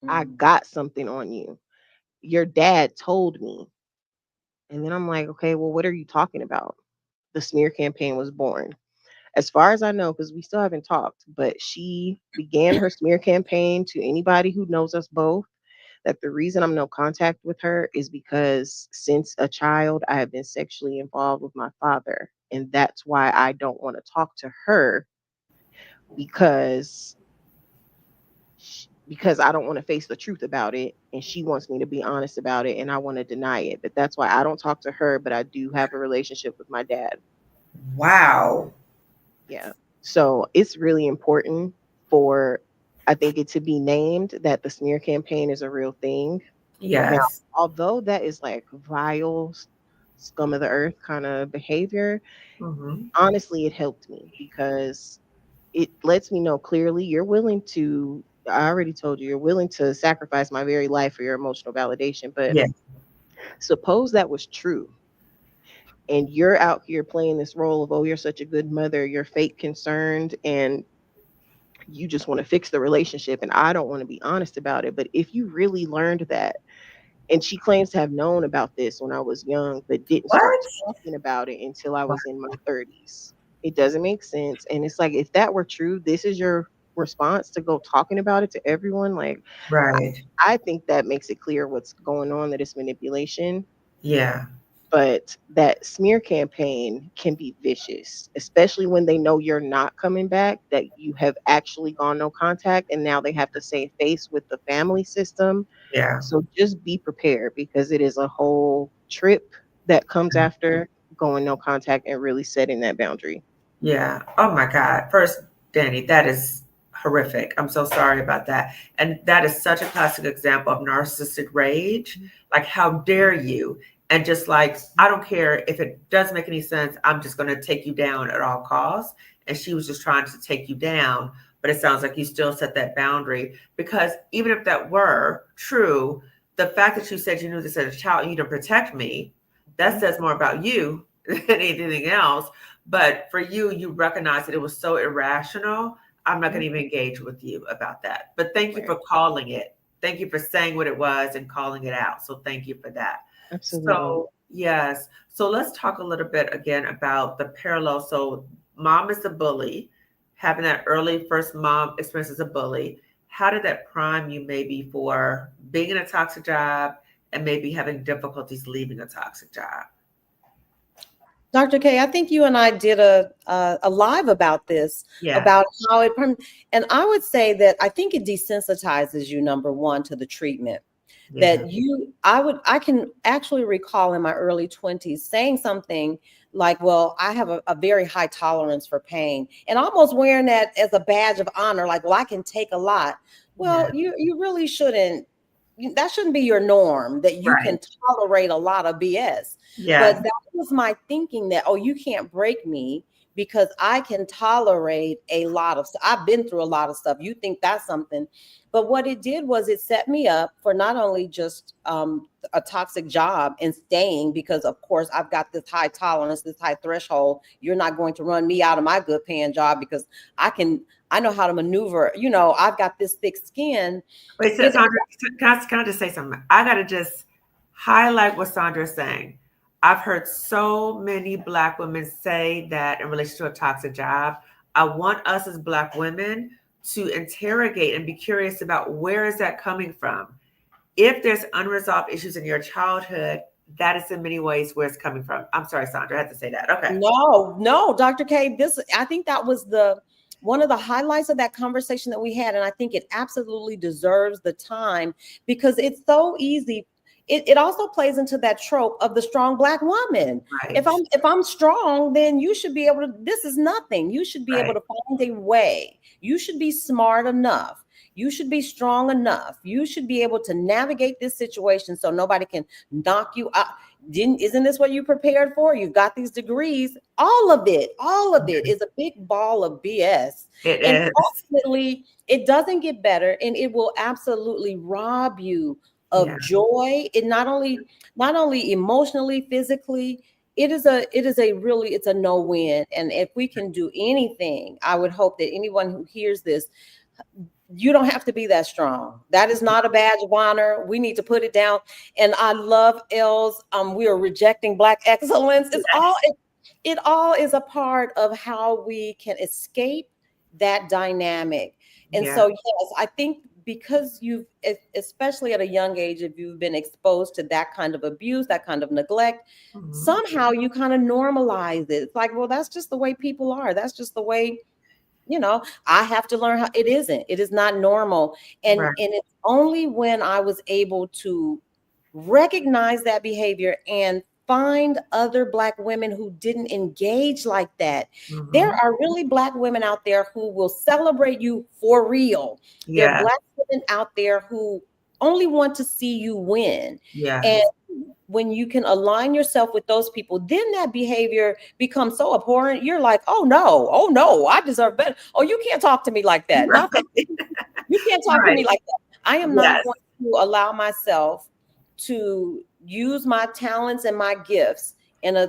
I Mm. got something on you. Your dad told me. And then I'm like, okay, well, what are you talking about? The smear campaign was born. As far as I know, because we still haven't talked, but she began her smear campaign to anybody who knows us both that the reason I'm no contact with her is because since a child, I have been sexually involved with my father. And that's why I don't want to talk to her because because I don't want to face the truth about it and she wants me to be honest about it and I want to deny it. But that's why I don't talk to her, but I do have a relationship with my dad. Wow. Yeah. So it's really important for I think it to be named that the smear campaign is a real thing. Now, Yes. although that is like vile scum of the earth kind of behavior, Mm-hmm. honestly it helped me because it lets me know clearly you're willing to I already told you you're willing to sacrifice my very life for your emotional validation. But Yes. suppose that was true. And you're out here playing this role of, oh, you're such a good mother, you're fake concerned, and you just want to fix the relationship. And I don't want to be honest about it. But if you really learned that, and she claims to have known about this when I was young, but didn't start What? talking about it until I was in my 30s. It doesn't make sense. And it's like, if that were true, this is your response to go talking about it to everyone. Like, Right. I think that makes it clear what's going on, that it's manipulation. Yeah. But that smear campaign can be vicious, especially when they know you're not coming back, that you have actually gone no contact, and now they have to save face with the family system. Yeah. So just be prepared because it is a whole trip that comes after going no contact and really setting that boundary. Yeah. Oh my God. First, Danny, that is horrific. I'm so sorry about that. And that is such a classic example of narcissistic rage. Like, how dare you? And just like, I don't care if it does make any sense. I'm just going to take you down at all costs. And she was just trying to take you down. But it sounds like you still set that boundary because even if that were true, the fact that you said you knew this as a child and you didn't protect me, that says more about you than anything else. But for you, you recognize that it was so irrational. I'm not going to even engage with you about that. But thank you Right. for calling it. Thank you for saying what it was and calling it out. So thank you for that. Absolutely. So, yes. So let's talk a little bit again about the parallel. So, mom is a bully, having that early first mom experience as a bully. How did that prime you maybe for being in a toxic job and maybe having difficulties leaving a toxic job? Dr. K, I think you and I did a live about this, Yeah. about how it, and I would say that I think it desensitizes you, number one, to the treatment. Yeah. That I can actually recall in my early 20s saying something like, well, I have a very high tolerance for pain, and almost wearing that as a badge of honor, like, well, I can take a lot. Well, you really shouldn't. That shouldn't be your norm, that you can Right. tolerate a lot of BS. But Yes. that was my thinking, that, oh, you can't break me because I can tolerate a lot of stuff. I've been through a lot of stuff. You think that's something. But what it did was it set me up for not only just a toxic job and staying, because of course I've got this high tolerance, this high threshold. You're not going to run me out of my good paying job because I know how to maneuver. You know, I've got this thick skin. Wait, so, It, Sandra, can I just say something? I got to just highlight what Sandra is saying. I've heard so many Black women say that in relation to a toxic job. I want us as Black women to interrogate and be curious about, where is that coming from? If there's unresolved issues in your childhood, that is in many ways where it's coming from. I'm sorry, Sandra, I had to say that. Okay. no, Dr. K, I think that was one of the highlights of that conversation that we had. And I think it absolutely deserves the time, because it's so easy. It also plays into that trope of the strong Black woman. Right. If I'm strong, then you should be able to, this is nothing. You should be able to find a way. You should be smart enough. You should be strong enough. You should be able to navigate this situation so nobody can knock you out. Isn't this what you prepared for? You've got these degrees. All of it is a big ball of BS. It And is. ultimately, it doesn't get better, and it will absolutely rob you of joy. It not only emotionally, physically, it's a no-win. And if we can do anything, I would hope that anyone who hears this, you don't have to be that strong. That is not a badge of honor. We need to put it down. And I love L's. We are rejecting Black excellence. It all is a part of how we can escape that dynamic. And so, yes, I think because you've, especially at a young age, if you've been exposed to that kind of abuse, that kind of neglect, somehow you kind of normalize it. It's like, well, that's just the way people are. That's just the way, I have to learn how. It is not normal. And it's only when I was able to recognize that behavior and find other Black women who didn't engage like that. There are really Black women out there who will celebrate you for real. There are Black women out there who only want to see you win. And when you can align yourself with those people, then that behavior becomes so abhorrent. You're like, oh no, I deserve better. Oh, you can't talk to me like that. Not that you can't talk to me like that. I am not going to allow myself to use my talents and my gifts in a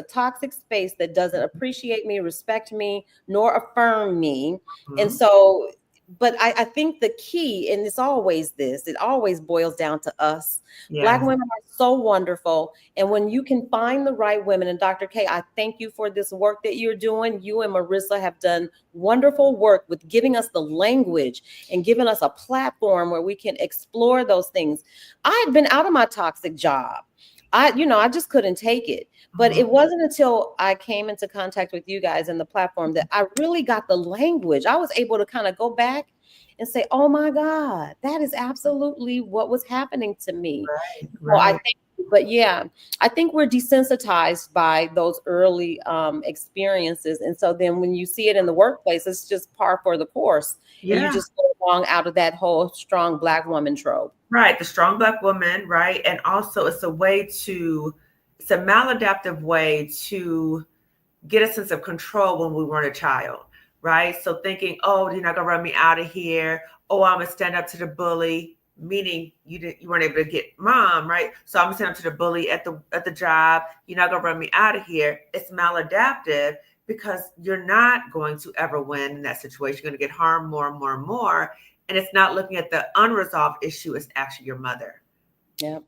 toxic space that doesn't appreciate me, respect me, nor affirm me. And so, but I think the key, and it's always this, it always boils down to us. Black women are so wonderful. And when you can find the right women, and Dr. K, I thank you for this work that you're doing. You and Marissa have done wonderful work with giving us the language and giving us a platform where we can explore those things. I had been out of my toxic job. I just couldn't take it. But it wasn't until I came into contact with you guys and the platform that I really got the language. I was able to kind of go back and say, oh my God, that is absolutely what was happening to me. Well, but yeah, I think we're desensitized by those early experiences. And so then when you see it in the workplace, it's just par for the course. And you just go along out of that whole strong Black woman trope. Right. The strong Black woman. Right. And also it's a maladaptive way to get a sense of control when we weren't a child. Right. So thinking, oh, you're not going to run me out of here. Oh, I'm going to stand up to the bully, meaning you weren't able to get mom. Right. So I'm going to stand up to the bully at the job. You're not going to run me out of here. It's maladaptive because you're not going to ever win in that situation. You're going to get harmed more and more and more. And it's not looking at the unresolved issue. It's actually your mother. Yeah.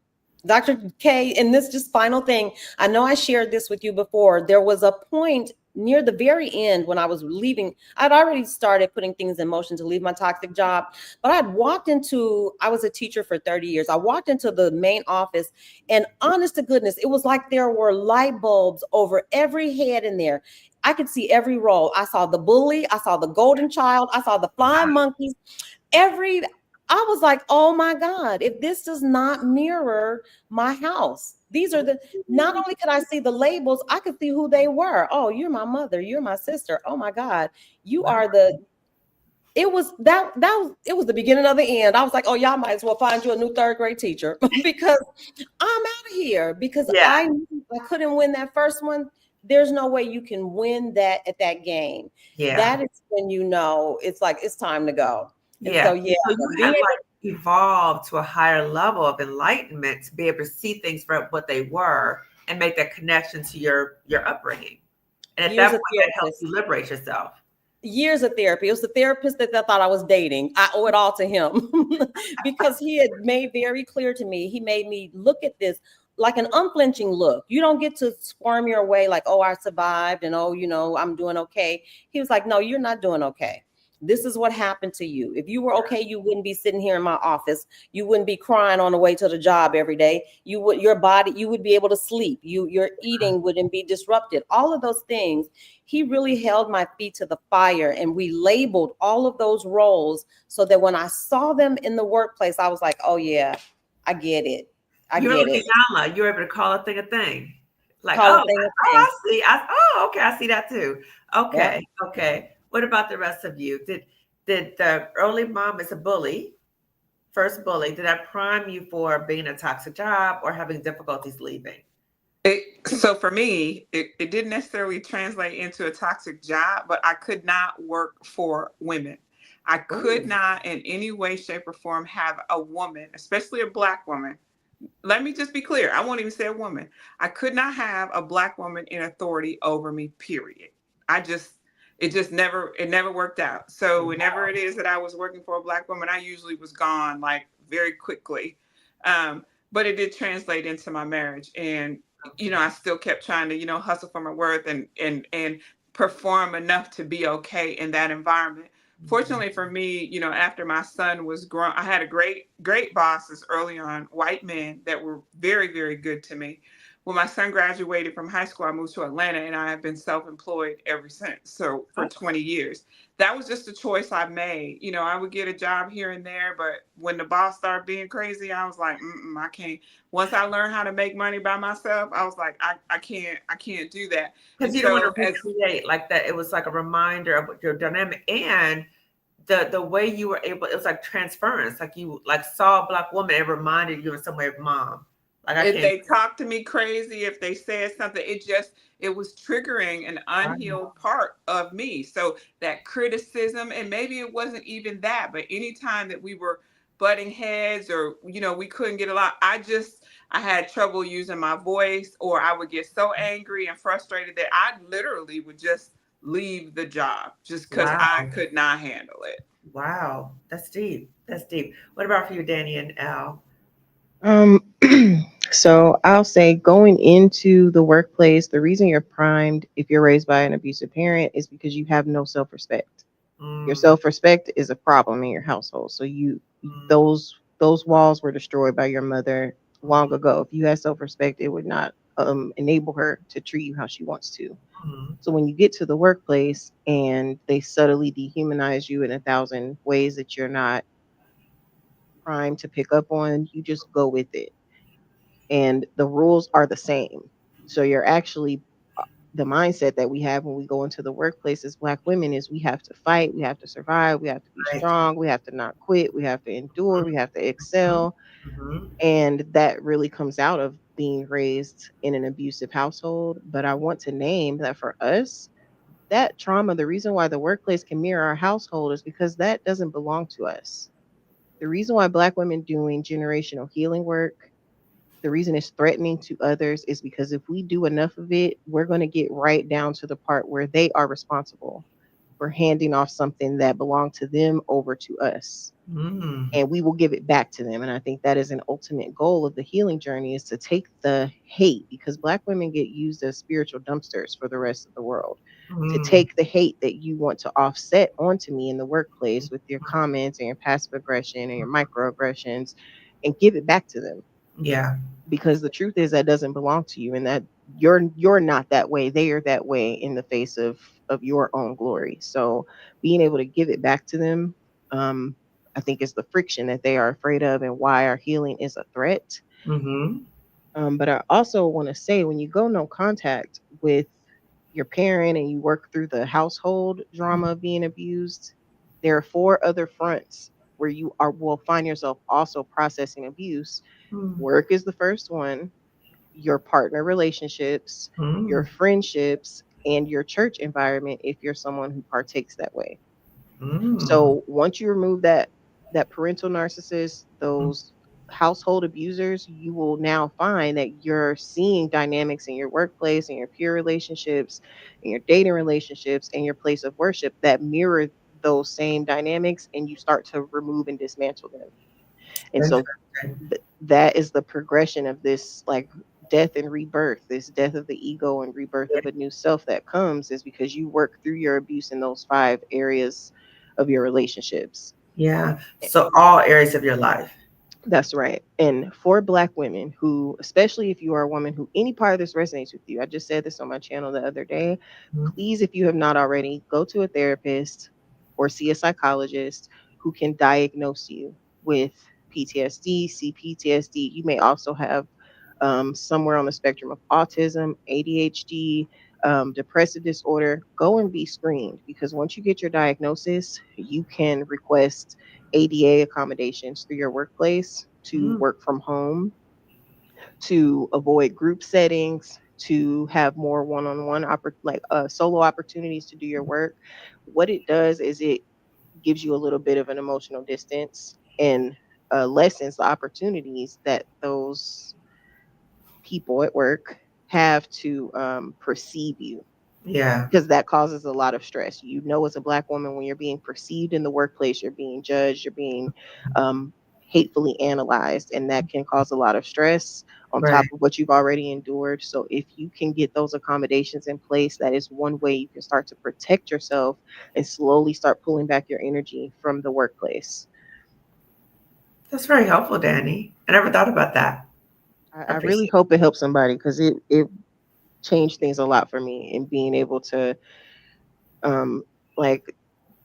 Dr. K, and this just final thing. I know I shared this with you before. There was a point near the very end, when I was leaving, I'd already started putting things in motion to leave my toxic job. But I was a teacher for 30 years. I walked into the main office, and honest to goodness, it was like there were light bulbs over every head in there. I could see every role. I saw the bully, I saw the golden child, I saw the flying monkeys. I was like, oh my God, if this does not mirror my house, not only could I see the labels, I could see who they were. Oh, you're my mother, you're my sister. Oh my God, you are it was it was the beginning of the end. I was like, oh, y'all might as well find you a new third grade teacher because I'm out of here, because Yeah. I knew I couldn't win that first one. There's no way you can win that at that game. Yeah. That is when you know it's like it's time to go. And Yeah. so yeah, So you have like evolved to a higher level of enlightenment to be able to see things for what they were and make that connection to your upbringing. And at that point, that helps you liberate yourself. Years of therapy. It was the therapist that I thought I was dating. I owe it all to him because he had made very clear to me. He made me look at this like an unflinching look. You don't get to squirm your way like, oh, I survived and oh, I'm doing okay. He was like, no, you're not doing okay. This is what happened to you. If you were okay, you wouldn't be sitting here in my office. You wouldn't be crying on the way to the job every day. You would be able to sleep. Your eating wouldn't be disrupted. All of those things. He really held my feet to the fire, and we labeled all of those roles so that when I saw them in the workplace, I was like, oh yeah, I get it. You're like Yana. You're able to call a thing a thing. Like, I see. Okay, I see that too. Okay, yeah. Okay. What about the rest of you? Did the early mom is a bully, first bully, did that prime you for being a toxic job or having difficulties leaving? So for me, it didn't necessarily translate into a toxic job, but I could not work for women. I could not in any way, shape, or form have a woman, especially a Black woman. Let me just be clear. I won't even say a woman. I could not have a Black woman in authority over me, period. It never worked out. So whenever it is that I was working for a Black woman, I usually was gone like very quickly. But it did translate into my marriage. And, I still kept trying to, hustle for my worth and perform enough to be okay in that environment. Fortunately for me, after my son was grown, I had a great bosses early on, white men that were very, very good to me. When my son graduated from high school, I moved to Atlanta, and I have been self-employed ever since. So for 20 years, that was just a choice I made. I would get a job here and there, but when the boss started being crazy, I was like, I can't. Once I learned how to make money by myself, I was like, I can't do that. Because you don't want to recreate like that. It was like a reminder of your dynamic and the way you were able. It was like transference. Like you saw a Black woman and reminded you in some way of mom. If they talked to me crazy, if they said something, it was triggering an unhealed part of me. So that criticism, and maybe it wasn't even that, but anytime that we were butting heads or, we couldn't get along, I had trouble using my voice, or I would get so angry and frustrated that I literally would just leave the job just because I could not handle it. Wow. That's deep. What about for you, Danny and Al? So I'll say going into the workplace, the reason you're primed if you're raised by an abusive parent is because you have no self-respect. Your self-respect is a problem in your household. So those walls were destroyed by your mother long ago. If you had self-respect, it would not enable her to treat you how she wants to. So when you get to the workplace and they subtly dehumanize you in 1,000 ways that you're not primed to pick up on, you just go with it. And the rules are the same. So you're actually, the mindset that we have when we go into the workplace as Black women is we have to fight, we have to survive, we have to be strong, we have to not quit, we have to endure, we have to excel. And that really comes out of being raised in an abusive household. But I want to name that for us, that trauma, the reason why the workplace can mirror our household is because that doesn't belong to us. The reason why Black women doing generational healing work, the reason it's threatening to others is because if we do enough of it, we're going to get right down to the part where they are responsible. we're handing off something that belonged to them over to us, Mm. and we will give it back to them. And I think that is an ultimate goal of the healing journey, is to take the hate, because Black women get used as spiritual dumpsters for the rest of the world, to Mm. take the hate that you want to offset onto me in the workplace with your comments and your passive aggression and your microaggressions, and give it back to them. Yeah. Because the truth is that doesn't belong to you, and that you're not that way. They are that way in the face of your own glory. So being able to give it back to them, I think is the friction that they are afraid of, and why our healing is a threat. Mm-hmm. But I also want to say, when you go no contact with your parent and you work through the household drama of being abused, there are 4 other fronts where you are will find yourself also processing abuse. Work is the first one, your partner relationships, your Mm. friendships, and your church environment if you're someone who partakes that way. Mm. So once you remove that parental narcissist, those household abusers, you will now find that you're seeing dynamics in your workplace and your peer relationships and your dating relationships and your place of worship that mirror those same dynamics, and you start to remove and dismantle them. And so Interesting. that is the progression of this, like, death and rebirth, this death of the ego and rebirth Yeah. of a new self that comes, is because you work through your abuse in those 5 areas of your relationships. Yeah. So all areas of your life. That's right. And for Black women who, especially if you are a woman who any part of this resonates with you, I just said this on my channel the other day, Mhm. please, if you have not already, go to a therapist or see a psychologist who can diagnose you with PTSD, CPTSD. You may also have somewhere on the spectrum of autism, ADHD, depressive disorder. Go and be screened, because once you get your diagnosis, you can request ADA accommodations through your workplace, to Mm. work from home, to avoid group settings, to have more one-on-one solo opportunities to do your work. What it does is it gives you a little bit of an emotional distance, and lessens the opportunities that those people at work have to perceive you, Yeah. because that causes a lot of stress. You know, as a Black woman, when you're being perceived in the workplace, you're being judged, you're being um, hatefully analyzed, and that can cause a lot of stress on Right. top of what you've already endured. So if you can get those accommodations in place, that is one way you can start to protect yourself and slowly start pulling back your energy from the workplace. That's very helpful, Danny. I never thought about that. I I really appreciate hope it helps somebody, because it changed things a lot for me in being able to um like,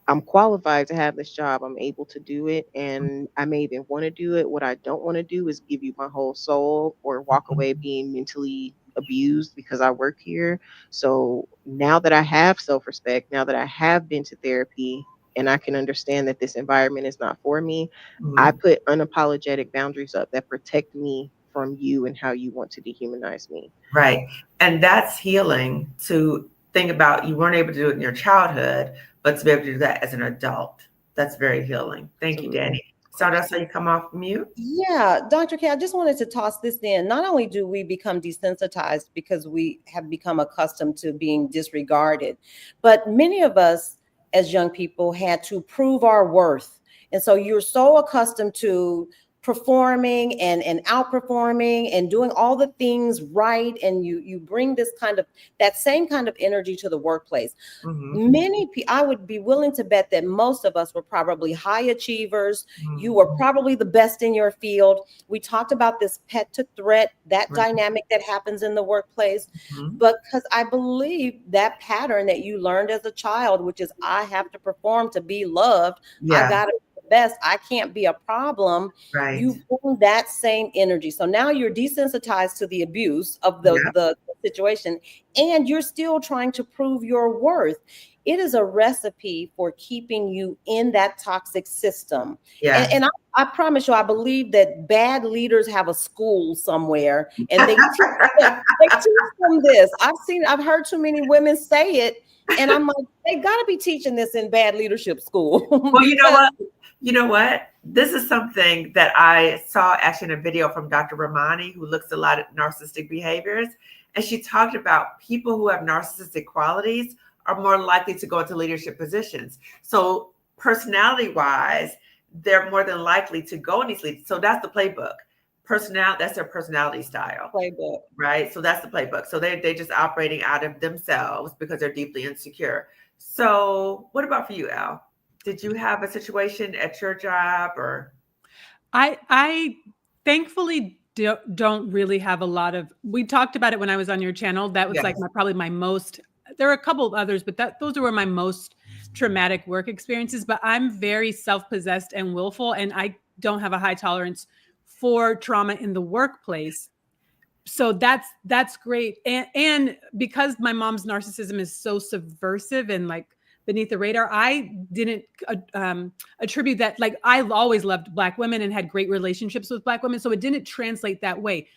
I'm qualified to have this job. I'm able to do it, and I may even want to do it. What I don't want to do is give you my whole soul or walk it. away being mentally abused because I work here. So now that I have self respect, now that I have been to therapy, and I can understand that this environment is not for me, I Mhm. put unapologetic boundaries up that protect me from you and how you want to dehumanize me. Right. And that's healing, to think about you weren't able to do it in your childhood, but to be able to do that as an adult. That's very healing. Thank you, Absolutely. Danny. Of So course. that's how you come off mute. Yeah, Dr. K, I just wanted to toss this in. Not only do we become desensitized because we have become accustomed to being disregarded, but many of us as young people had to prove our worth. And so you're so accustomed to performing and outperforming and doing all the things right. And you bring this kind of, that same kind of energy to the workplace. Mm-hmm. Many people, I would be willing to bet that most of us were probably high achievers. You Mm-hmm. were probably the best in your field. We talked about this pet to threat, that Right. dynamic that happens in the workplace. Mm-hmm. But because I believe that pattern that you learned as a child, which is I have to perform to be loved, I Yeah. got to be the best, I can't be a problem. Right. You bring that same energy. So now you're desensitized to the abuse of Yeah. the situation, and you're still trying to prove your worth. It is a recipe for keeping you in that toxic system. Yeah. And I promise you, I believe that bad leaders have a school somewhere, and they teach them this. I've heard too many women say it, and I'm like, they got to be teaching this in bad leadership school. Well, you know Because what? You know what? This is something that I saw actually in a video from Dr. Ramani, who looks a lot at narcissistic behaviors. And she talked about people who have narcissistic qualities are more likely to go into leadership positions. So personality wise, they're more than likely to go in these leads. So that's the playbook. That's their personality style. Playbook. Right. So that's the playbook. So they're just operating out of themselves because they're deeply insecure. So what about for you, Al? Did you have a situation at your job or? I thankfully don't really have a lot of, we talked about it when I was on your channel. That was like probably my most, there were a couple of others, but those were my most traumatic work experiences. But I'm very self-possessed and willful, and I don't have a high tolerance for trauma in the workplace. So that's great. And because my mom's narcissism is so subversive and like beneath the radar, I didn't attribute that. Like, I've always loved Black women and had great relationships with Black women. So it didn't translate that way,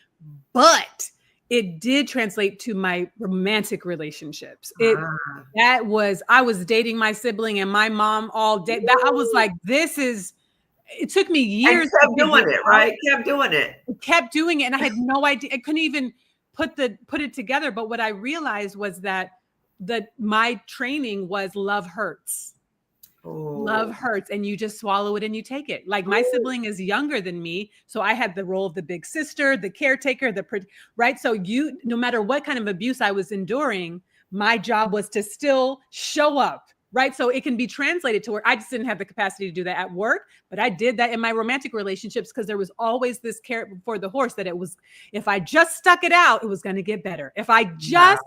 but it did translate to my romantic relationships. I was dating my sibling and my mom all day. I was like, it took me years. And kept doing it, right? Kept doing it. And I had no idea. I couldn't even put it together. But what I realized was that my training was love hurts. Ooh. Love hurts, and you just swallow it and you take it. Like, my sibling is younger than me, so I had the role of the big sister, the caretaker, right. So no matter what kind of abuse I was enduring, my job was to still show up. Right. So it can be translated to where I just didn't have the capacity to do that at work, but I did that in my romantic relationships because there was always this carrot before the horse that if I just stuck it out, it was going to get better. If I just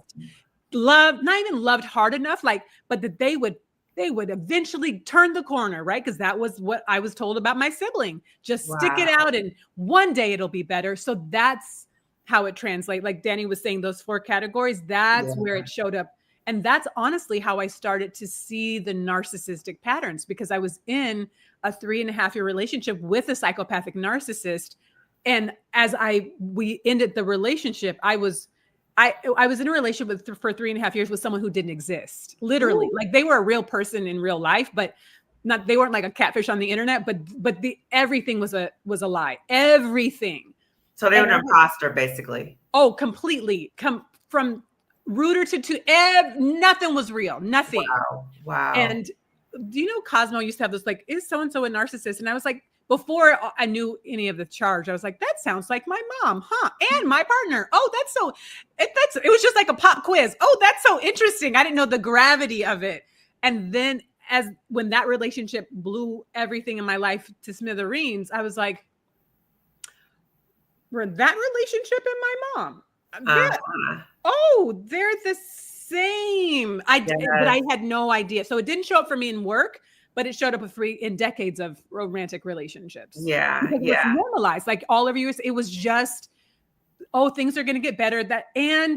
not even loved hard enough, but that they would eventually turn the corner, right? Because that was what I was told about my sibling. Just stick it out and one day it'll be better. So that's how it translates. Like Danny was saying, those 4 categories, that's where it showed up. And that's honestly how I started to see the narcissistic patterns, because I was in a 3.5-year relationship with a psychopathic narcissist. And as we ended the relationship, I was in a relationship for 3.5 years with someone who didn't exist. Literally. Ooh. Like, they were a real person in real life, but they weren't like a catfish on the internet, but everything was a lie. Everything. So they were an imposter, basically. Oh, completely. From rooter to nothing was real. Nothing. Wow. And do you know Cosmo used to have this, like, is so-and-so a narcissist? And I was like, before I knew any of the charge, I was like, that sounds like my mom, huh? And my partner. Oh, it was just like a pop quiz. Oh, that's so interesting. I didn't know the gravity of it. And then when that relationship blew everything in my life to smithereens, I was like, were that relationship and my mom? They're the same. But I had no idea. So it didn't show up for me in work, but it showed up in decades of romantic relationships. Yeah. Because it was normalized. Like, all of you, it was just, things are going to get better. I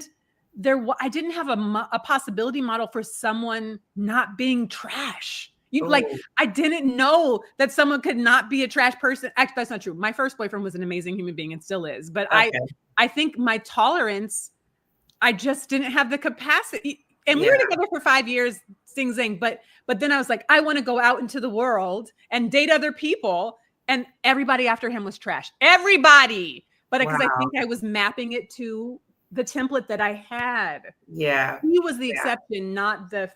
didn't have a possibility model for someone not being trash. I didn't know that someone could not be a trash person. Actually, that's not true. My first boyfriend was an amazing human being and still is. But I think my tolerance, I just didn't have the capacity. And we were together for 5 years, sing. But then I was like, I want to go out into the world and date other people. And everybody after him was trash. Everybody. But because I think I was mapping it to the template that I had. Yeah. He was the exception, not the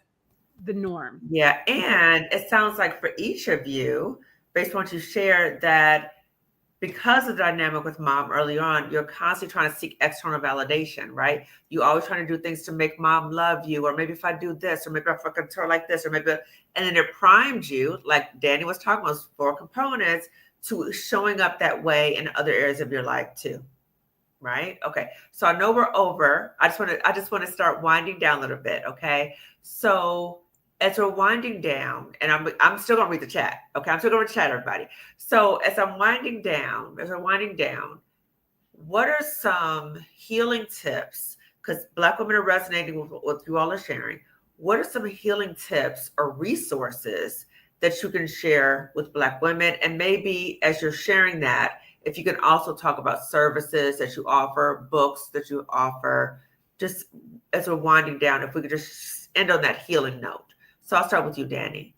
norm. Yeah. And it sounds like for each of you, based on what you shared, that because of the dynamic with mom early on, you're constantly trying to seek external validation, right? You always trying to do things to make mom love you, or maybe if I do this, or maybe if I control her like this, or maybe, and then it primed you, like Danny was talking about, 4 components to showing up that way in other areas of your life too, right? Okay, so I know we're over. I just want to start winding down a little bit, okay? So as we're winding down, and I'm still gonna read the chat, okay? I'm still gonna chat, everybody. So as we're winding down, what are some healing tips? Because Black women are resonating with what you all are sharing. What are some healing tips or resources that you can share with Black women? And maybe as you're sharing that, if you can also talk about services that you offer, books that you offer, just as we're winding down, if we could just end on that healing note. So I'll start with you, Danny.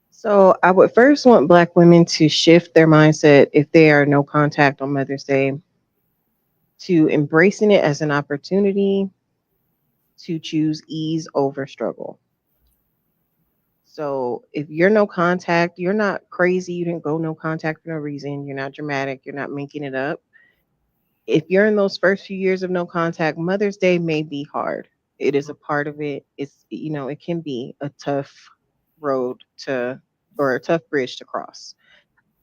So I would first want Black women to shift their mindset if they are no contact on Mother's Day, to embracing it as an opportunity, to choose ease over struggle. So if you're no contact, you're not crazy. You didn't go no contact for no reason. You're not dramatic. You're not making it up. If you're in those first few years of no contact, Mother's Day may be hard. It is a part of it. It's, it can be a tough road to, or a tough bridge to cross.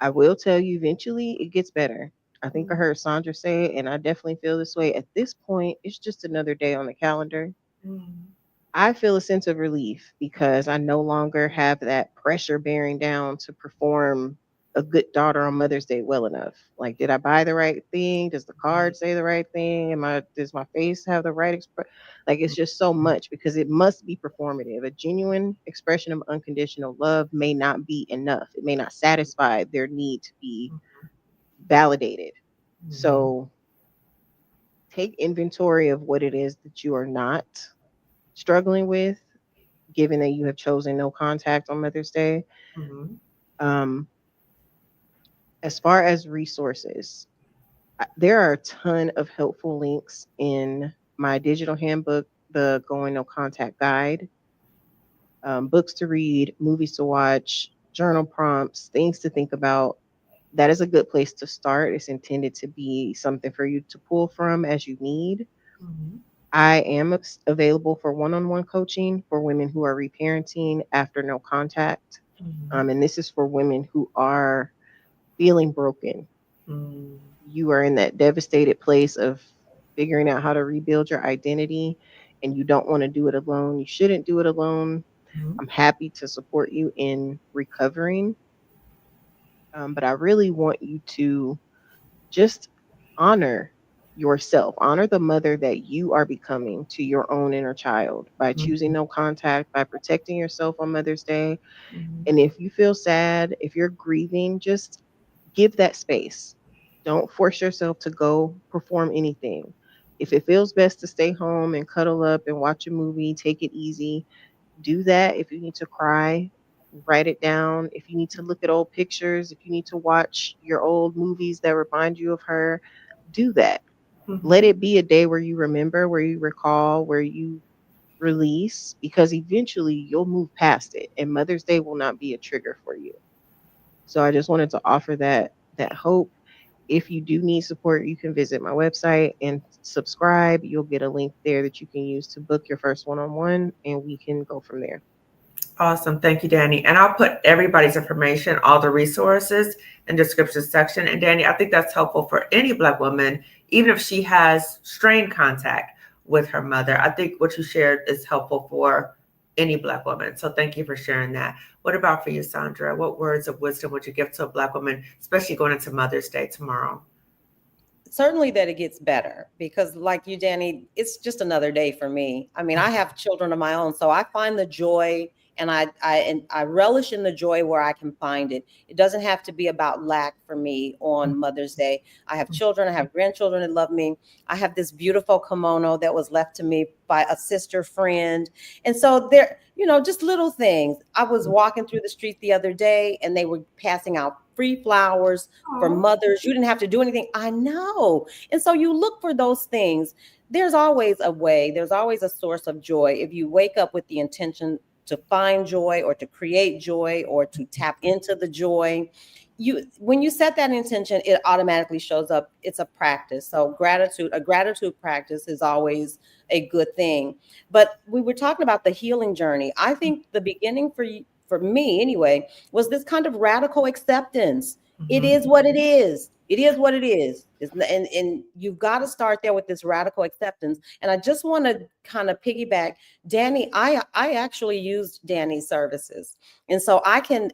I will tell you, eventually it gets better. I think I heard Sandra say it, and I definitely feel this way. At this point, it's just another day on the calendar. Mhm. I feel a sense of relief because I no longer have that pressure bearing down to perform a good daughter on Mother's Day well enough. Like, did I buy the right thing? Does the card say the right thing? Does my face have the right like, it's just so much because it must be performative. A genuine expression of unconditional love may not be enough. It may not satisfy their need to be validated. Mhm. So take inventory of what it is that you are not struggling with, given that you have chosen no contact on Mother's Day. Mhm. Um, as far as resources, there are a ton of helpful links in my digital handbook, the Going No Contact Guide, books to read, movies to watch, journal prompts, things to think about. That is a good place to start. It's intended to be something for you to pull from as you need. Mhm. I am available for one on one coaching for women who are reparenting after no contact. Mhm. And this is for women who are feeling broken. Mhm. You are in that devastated place of figuring out how to rebuild your identity and you don't want to do it alone. You shouldn't do it alone. Mhm. I'm happy to support you in recovering. But I really want you to just honor yourself, honor the mother that you are becoming to your own inner child by choosing Mhm. no contact, by protecting yourself on Mother's Day. Mhm. And if you feel sad, if you're grieving, just give that space. Don't force yourself to go perform anything. If it feels best to stay home and cuddle up and watch a movie, take it easy, do that. If you need to cry, write it down. If you need to look at old pictures, if you need to watch your old movies that remind you of her, do that. Let Mhm. it be a day where you remember, where you recall, where you release, because eventually you'll move past it and Mother's Day will not be a trigger for you. So I just wanted to offer that hope. If you do need support, you can visit my website and subscribe. You'll get a link there that you can use to book your first one-on-one and we can go from there. Awesome. Thank you, Danny. And I'll put everybody's information, all the resources in the description section. And Danny, I think that's helpful for any Black woman, even if she has strained contact with her mother. I think what you shared is helpful for any Black woman. So thank you for sharing that. What about for you, Sandra? What words of wisdom would you give to a Black woman, especially going into Mother's Day tomorrow? Certainly that it gets better because like you, Danny, it's just another day for me. I mean, I have children of my own, so I find the joy and I relish in the joy where I can find it. It doesn't have to be about lack for me on Mother's Day. I have children, I have grandchildren that love me. I have this beautiful kimono that was left to me by a sister friend. And so there, just little things. I was walking through the street the other day and they were passing out free flowers for Oh. mothers. You didn't have to do anything. I know. And so you look for those things. There's always a way, there's always a source of joy. If you wake up with the intention to find joy or to create joy or to tap into the joy, when you set that intention, it automatically shows up. It's a practice. So a gratitude practice is always a good thing. But we were talking about the healing journey. I think the beginning for me anyway, was this kind of radical acceptance. It Mhm. is what it is. It is what it is. And you've got to start there with this radical acceptance. And I just want to kind of piggyback. Danny, I actually used Danny's services. And so I can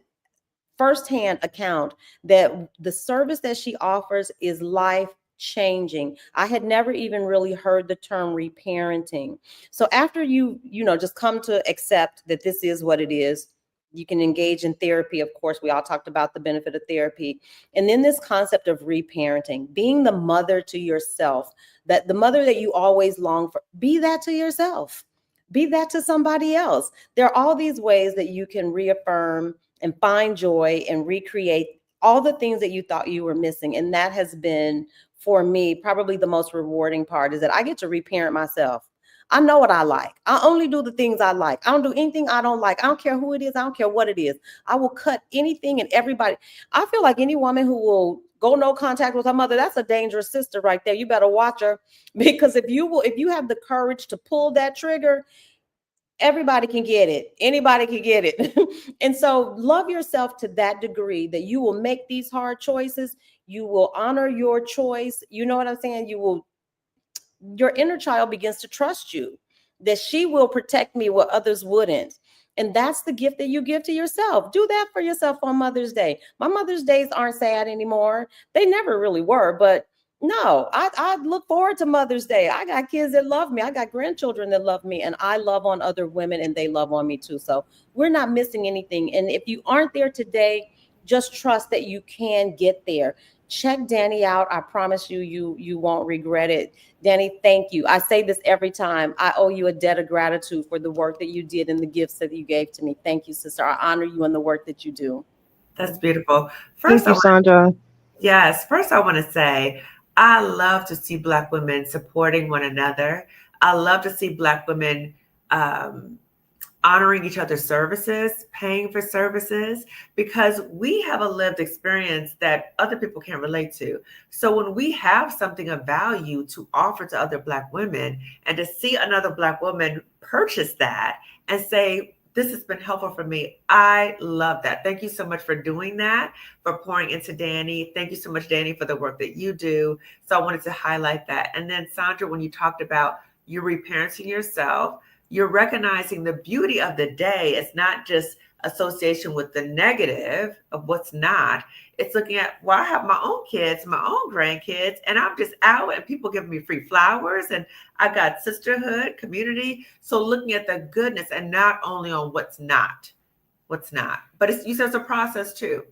firsthand account that the service that she offers is life changing. I had never even really heard the term reparenting. So after just come to accept that this is what it is, you can engage in therapy. Of course, we all talked about the benefit of therapy. And then this concept of reparenting, being the mother to yourself, that the mother that you always long for, be that to yourself. Be that to somebody else. There are all these ways that you can reaffirm and find joy and recreate all the things that you thought you were missing. And that has been, for me, probably the most rewarding part is that I get to reparent myself. I know what I like. I only do the things I like. I don't do anything I don't like. I don't care who it is. I don't care what it is. I will cut anything and everybody. I feel like any woman who will go no contact with her mother, that's a dangerous sister right there. You better watch her, because if you have the courage to pull that trigger, everybody can get it. Anybody can get it. And so love yourself to that degree that you will make these hard choices. You will honor your choice. You know what I'm saying? Your inner child begins to trust you, that she will protect me where others wouldn't. And that's the gift that you give to yourself. Do that for yourself on Mother's Day. My Mother's Days aren't sad anymore. They never really were, but no, I look forward to Mother's Day. I got kids that love me. I got grandchildren that love me, and I love on other women and they love on me too. So we're not missing anything. And if you aren't there today, just trust that you can get there. Check Danny out. I promise you, you won't regret it. Danny, thank you. I say this every time. I owe you a debt of gratitude for the work that you did and the gifts that you gave to me. Thank you, sister. I honor you in the work that you do. That's beautiful. Thank you, Sandra. Yes. First, I want to say, I love to see Black women supporting one another. I love to see Black women honoring each other's services, paying for services, because we have a lived experience that other people can't relate to. So when we have something of value to offer to other Black women, and to see another Black woman purchase that and say, this has been helpful for me, I love that. Thank you so much for doing that, for pouring into Danny. Thank you so much, Danny, for the work that you do. So I wanted to highlight that. And then Sandra, when you talked about you reparenting yourself, you're recognizing the beauty of the day. It's not just association with the negative of what's not. It's looking at, well, I have my own kids, my own grandkids, and I'm just out and people giving me free flowers, and I got sisterhood, community. So looking at the goodness and not only on what's not, but you said it's a process too,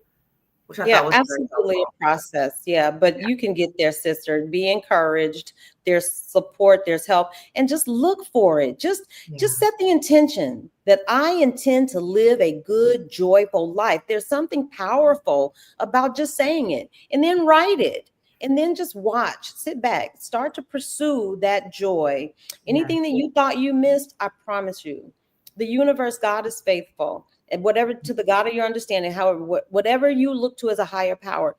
which I thought was absolutely a process. Yeah, but you can get there, sister. Be encouraged. There's support, there's help, and just look for it. Just set the intention that I intend to live a good, joyful life. There's something powerful about just saying it, and then write it, and then just watch, sit back, start to pursue that joy. Anything that you thought you missed, I promise you, the universe, God is faithful. And whatever, to the God of your understanding, however, whatever you look to as a higher power,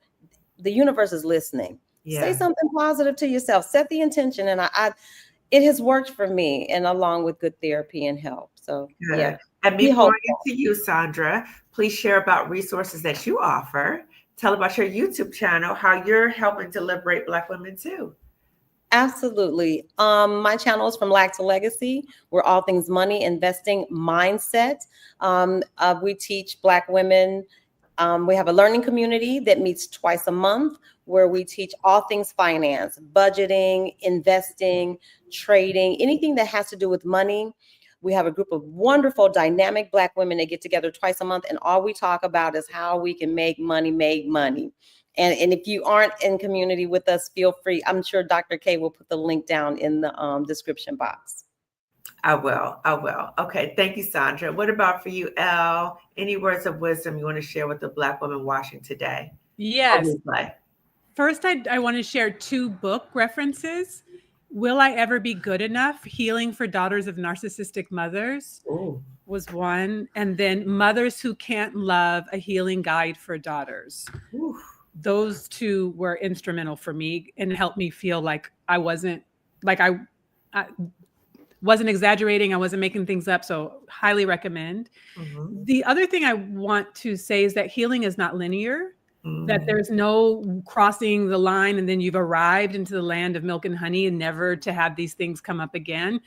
the universe is listening. Say something positive to yourself. Set the intention, and it has worked for me, and along with good therapy and help. So yeah. And before I get to you, Sandra, please share about resources that you offer. Tell about your YouTube channel, how you're helping to liberate Black women too. Absolutely. My channel is From Lack to Legacy. We're all things money, investing, mindset. We teach Black women. We have a learning community that meets twice a month, where we teach all things finance, budgeting, investing, trading, anything that has to do with money. We have a group of wonderful, dynamic Black women that get together twice a month, and all we talk about is how we can make money, And if you aren't in community with us, feel free. I'm sure Dr. K will put the link down in the description box. I will. Okay. Thank you, Sandra. What about for you, Elle? Any words of wisdom you want to share with the Black woman watching today? Yes. First, I want to share 2 book references. Will I Ever Be Good Enough? Healing for Daughters of Narcissistic Mothers was one. And then Mothers Who Can't Love, A Healing Guide for Daughters. Ooh. Those 2 were instrumental for me and helped me feel like I wasn't exaggerating. I wasn't making things up. So highly recommend. Mm-hmm. The other thing I want to say is that healing is not linear, that there's no crossing the line and then you've arrived into the land of milk and honey and never to have these things come up again.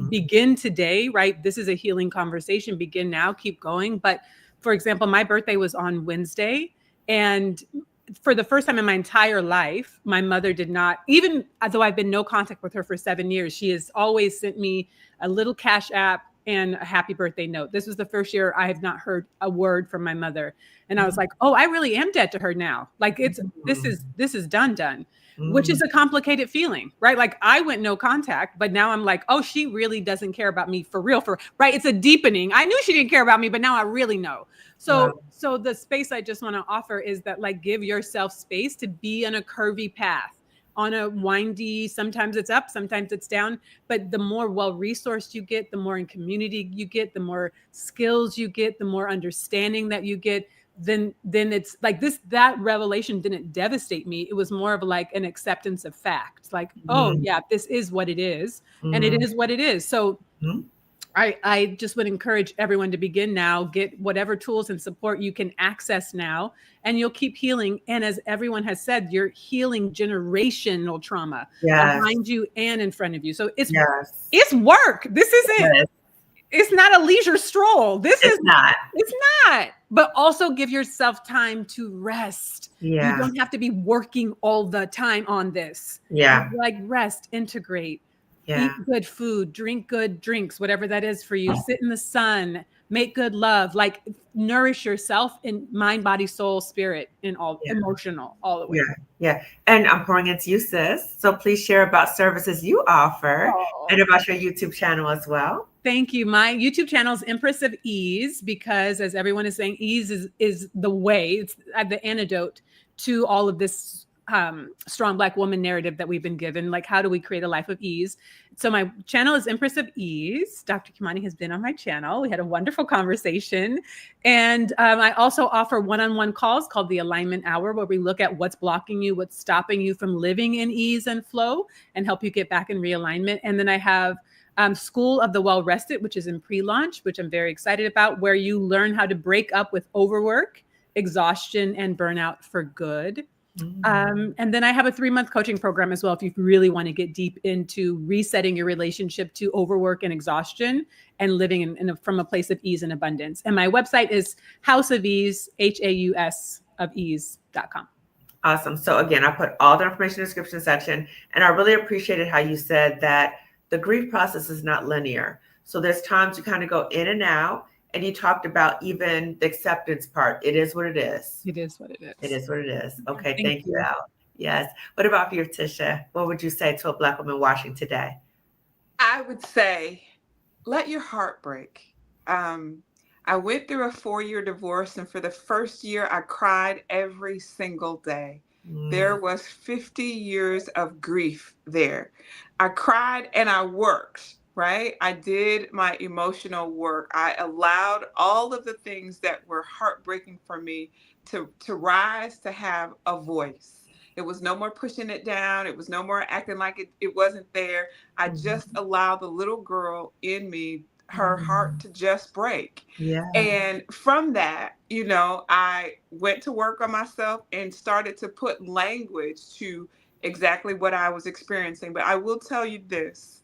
Begin today, right? This is a healing conversation. Begin now, keep going. But for example, my birthday was on Wednesday, and for the first time in my entire life, my mother did not, even though I've been no contact with her for 7 years, she has always sent me a little Cash App and a happy birthday note. This was the first year I have not heard a word from my mother. And I was like, oh, I really am dead to her now. Like this is done, which is a complicated feeling, right? Like I went no contact, but now I'm like, oh, she really doesn't care about me for real, right? It's a deepening. I knew she didn't care about me, but now I really know. So the space I just want to offer is that, like, give yourself space to be on a curvy path on a windy, sometimes it's up, sometimes it's down, but the more well-resourced you get, the more in community you get, the more skills you get, the more understanding that you get, then it's like that revelation didn't devastate me. It was more of like an acceptance of fact. Like, oh yeah, this is what it is. And it is what it is. So I just would encourage everyone to begin now, get whatever tools and support you can access now, and you'll keep healing. And as everyone has said, you're healing generational trauma behind you and in front of you. So it's work. This isn't, it's not a leisure stroll. It's not, but also give yourself time to rest. You don't have to be working all the time on this. Like rest, integrate. Eat good food, drink good drinks, whatever that is for you. Sit in the sun, make good love, like nourish yourself in mind, body, soul, spirit, and all emotional, all the way. And I'm pouring into you, sis. So please share about services you offer and about your YouTube channel as well. Thank you. My YouTube channel is Empress of Ease, because as everyone is saying, ease is the way, it's the antidote to all of this strong Black woman narrative that we've been given. Like, how do we create a life of ease? So my channel is Empress of Ease. Dr. Kimani has been on my channel. We had a wonderful conversation. And I also offer one-on-one calls called the Alignment Hour, where we look at what's blocking you, what's stopping you from living in ease and flow, and help you get back in realignment. And then I have School of the Well-Rested, which is in pre-launch, which I'm very excited about, where you learn how to break up with overwork, exhaustion, and burnout for good. And then I have a 3-month coaching program as well, if you really want to get deep into resetting your relationship to overwork and exhaustion and living from a place of ease and abundance. And my website is House of Ease, HAUS of ease.com. Awesome. So again, I put all the information in the description section, and I really appreciated how you said that the grief process is not linear. So there's times you kind of go in and out. And you talked about even the acceptance part. It is what it is. It is what it is. It is what it is. Okay, thank you, Al. Yes. What about you, Tisha? What would you say to a Black woman watching today? I would say, let your heart break. I went through a 4-year divorce, and for the first year, I cried every single day. There was 50 years of grief there. I cried and I worked. Right? I did my emotional work. I allowed all of the things that were heartbreaking for me to rise, to have a voice. It was no more pushing it down. It was no more acting like it wasn't there. I just allowed the little girl in me, her heart to just break. And from that, I went to work on myself and started to put language to exactly what I was experiencing. But I will tell you this.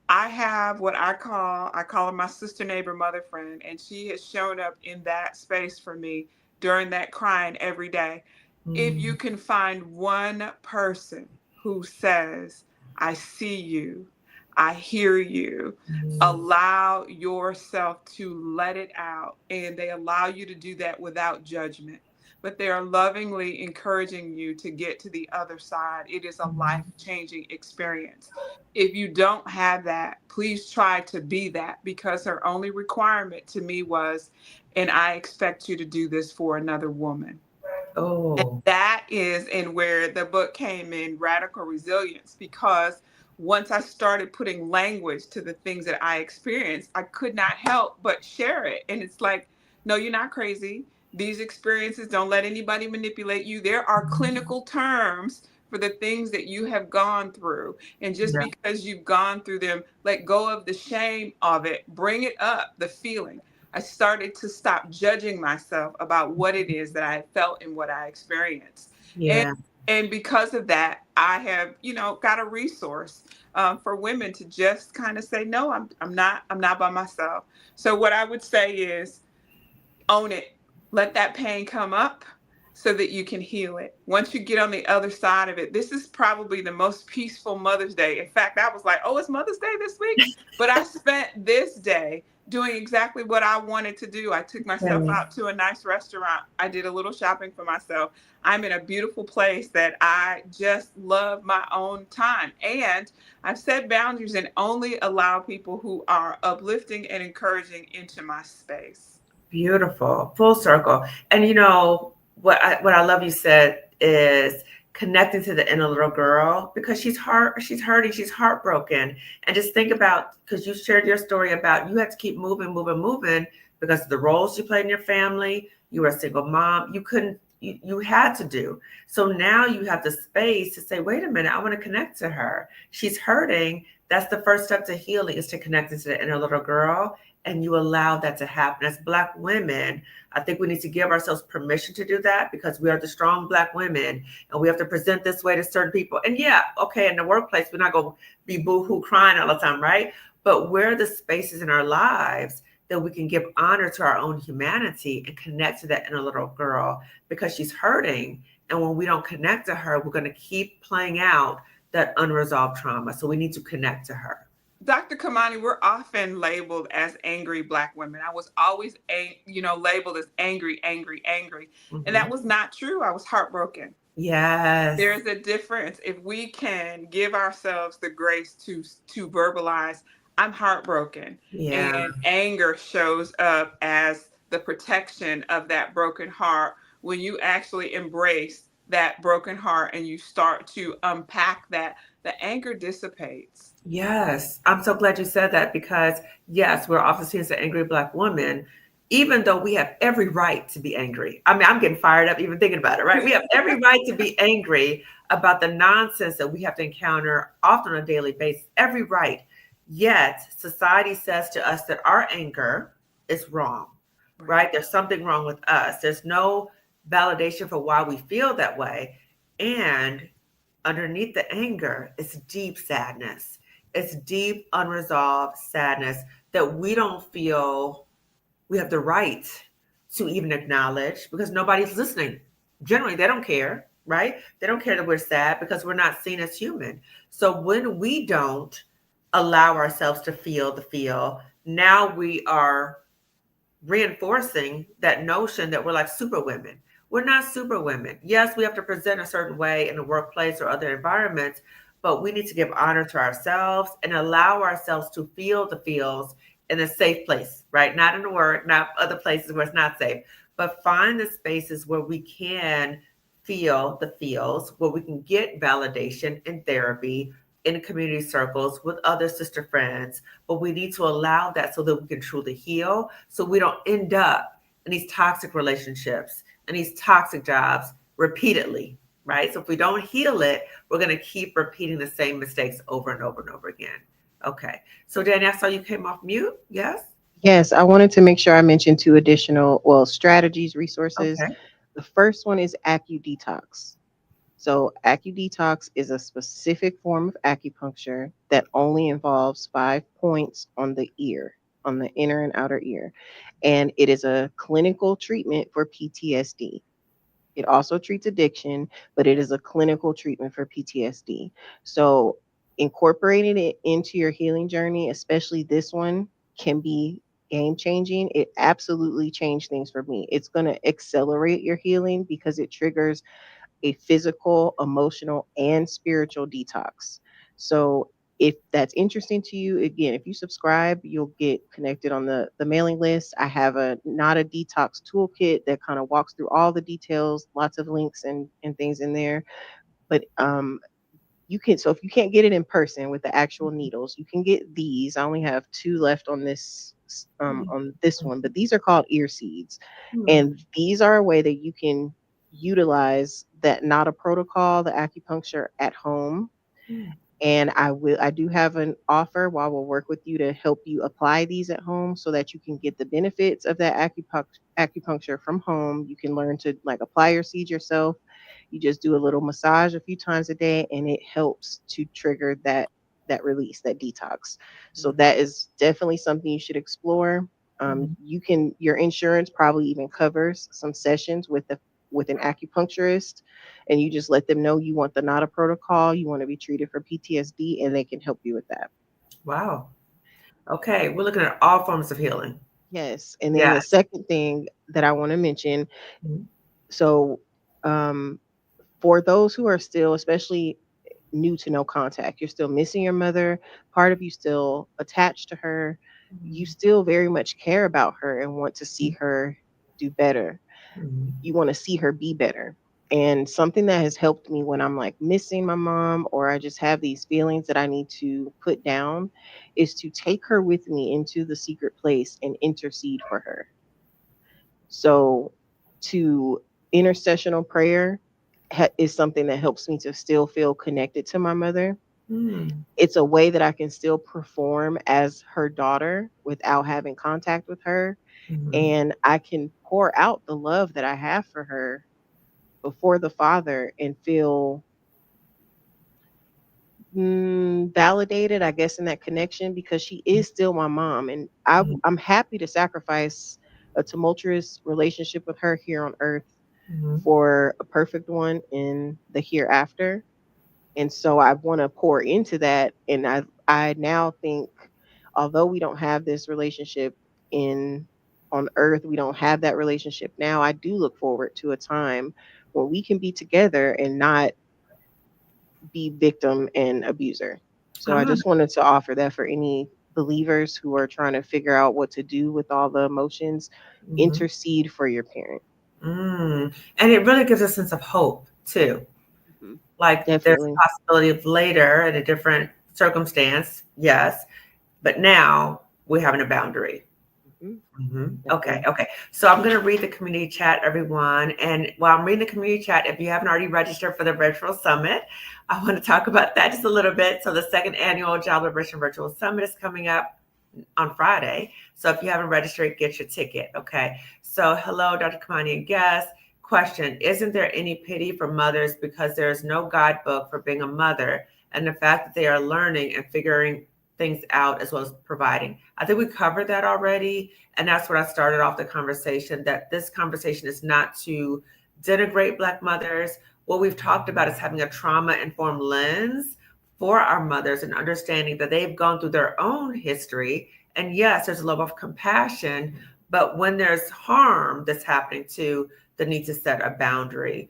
I have what I call her my sister, neighbor, mother, friend, and she has shown up in that space for me during that crying every day. If you can find one person who says, I see you, I hear you, allow yourself to let it out, and they allow you to do that without judgment. But they are lovingly encouraging you to get to the other side. It is a life-changing experience. If you don't have that, please try to be that, because her only requirement to me was, and I expect you to do this for another woman. And that is where the book came in, Radical Resilience, because once I started putting language to the things that I experienced, I could not help but share it. And it's like, no, you're not crazy. These experiences, don't let anybody manipulate you. There are clinical terms for the things that you have gone through. And just because you've gone through them, let go of the shame of it. Bring it up, the feeling. I started to stop judging myself about what it is that I felt and what I experienced. And because of that, I have, got a resource for women to just kind of say, no, I'm not by myself. So what I would say is, own it. Let that pain come up so that you can heal it. Once you get on the other side of it, this is probably the most peaceful Mother's Day. In fact, I was like, oh, it's Mother's Day this week. But I spent this day doing exactly what I wanted to do. I took myself out to a nice restaurant. I did a little shopping for myself. I'm in a beautiful place that I just love my own time. And I've set boundaries and only allow people who are uplifting and encouraging into my space. Beautiful. Full circle. And what I love you said is connecting to the inner little girl because she's hurting, she's heartbroken. And just think about, because you shared your story about you had to keep moving, moving, moving because of the roles you played in your family. You were a single mom. You couldn't, you had to do. So now you have the space to say, wait a minute, I want to connect to her. She's hurting. That's the first step to healing, is to connect to the inner little girl. And you allow that to happen. As Black women, I think we need to give ourselves permission to do that because we are the strong Black women and we have to present this way to certain people. And yeah, okay, in the workplace, we're not going to be boo-hoo crying all the time, right? But where are the spaces in our lives that we can give honor to our own humanity and connect to that inner little girl because she's hurting. And when we don't connect to her, we're going to keep playing out that unresolved trauma. So we need to connect to her. Dr. Kamani, we're often labeled as angry Black women. I was always, labeled as angry, angry, angry. And that was not true. I was heartbroken. Yes. There's a difference. If we can give ourselves the grace to verbalize, I'm heartbroken. Yeah. And anger shows up as the protection of that broken heart. When you actually embrace that broken heart and you start to unpack that, the anger dissipates. Yes. I'm so glad you said that because, yes, we're often seen as an angry Black woman, even though we have every right to be angry. I mean, I'm getting fired up even thinking about it, right? We have every right to be angry about the nonsense that we have to encounter often on a daily basis, every right. Yet society says to us that our anger is wrong, right? There's something wrong with us. There's no validation for why we feel that way. And underneath the anger is deep sadness. It's deep, unresolved sadness that we don't feel we have the right to even acknowledge because nobody's listening. Generally, they don't care, right? They don't care that we're sad because we're not seen as human. So when we don't allow ourselves to feel the feel, now we are reinforcing that notion that we're like super women. We're not super women. Yes, we have to present a certain way in the workplace or other environments, but we need to give honor to ourselves and allow ourselves to feel the feels in a safe place, right? Not in the work, not other places where it's not safe, but find the spaces where we can feel the feels, where we can get validation in therapy, in community circles with other sister friends, but we need to allow that so that we can truly heal, so we don't end up in these toxic relationships and these toxic jobs repeatedly, right? So if we don't heal it, we're going to keep repeating the same mistakes over and over and over again. Okay. So Danny, I saw you came off mute. Yes? Yes, I wanted to make sure I mentioned two additional, well, strategies, resources. Okay. The first one is AcuDetox. So AcuDetox is a specific form of acupuncture that only involves 5 points on the ear, on the inner and outer ear. And it is a clinical treatment for PTSD. It also treats addiction, but it is a clinical treatment for PTSD. So incorporating it into your healing journey, especially this one, can be game changing. It absolutely changed things for me. It's going to accelerate your healing because it triggers a physical, emotional, and spiritual detox. So if that's interesting to you, again, if you subscribe, you'll get connected on the mailing list. I have a not a detox toolkit that kind of walks through all the details, lots of links and things in there. But you can, so if you can't get it in person with the actual needles, you can get these. I only have two left on this one, but these are called ear seeds. And these are a way that you can utilize that not a protocol, the acupuncture at home. And I do have an offer while we'll work with you to help you apply these at home so that you can get the benefits of that acupuncture from home. You can learn to like apply your seeds yourself. You just do a little massage a few times a day and it helps to trigger that release, that detox. So that is definitely something you should explore. You can, your insurance probably even covers some sessions with an acupuncturist, and you just let them know you want the NADA protocol, you want to be treated for PTSD, and they can help you with that. Wow. Okay. We're looking at all forms of healing. Yes. And then Yeah. the second thing that I want to mention, so for those who are still, especially new to no contact, you're still missing your mother, part of you still attached to her, you still very much care about her and want to see her do better. You want to see her be better. And something that has helped me when I'm like missing my mom or I just have these feelings that I need to put down is to take her with me into the secret place and intercede for her. So, to intercessional prayer is something that helps me to still feel connected to my mother. Mm, It's a way that I can still perform as her daughter without having contact with her. mhm. And I can pour out the love that I have for her before the Father and feel validated, I guess, in that connection because she is still my mom. And Mhm, I'm happy to sacrifice a tumultuous relationship with her here on earth mhm. for a perfect one in the hereafter. And so I want to pour into that. And I now think, although we don't have this relationship in on earth, we don't have that relationship now. I do look forward to a time where we can be together and not be victim and abuser. So I Ah, just wanted to offer that for any believers who are trying to figure out what to do with all the emotions. mhm. Intercede for your parent. And it really gives a sense of hope too. Mhm. Like there's Definitely. a possibility of later in a different circumstance, yes, but now we're having a boundary. Mhm. Okay, Definitely. okay. So I'm going to read the community chat, everyone. And while I'm reading the community chat, if you haven't already registered for the virtual summit, I want to talk about that just a little bit. So the second annual Job Liberation Virtual Summit is coming up on Friday. So if you haven't registered, get your ticket. Okay. So hello, Dr. Kamani and guest. Question: isn't there any pity for mothers because there is no guidebook for being a mother, and the fact that they are learning and figuring things out as well as providing? I think we covered that already, and that's what I started off the conversation. That this conversation is not to denigrate Black mothers. What we've talked about is having a trauma-informed lens for our mothers and understanding that they've gone through their own history. And yes, there's a level of compassion, but when there's harm that's happening too, the need to set a boundary.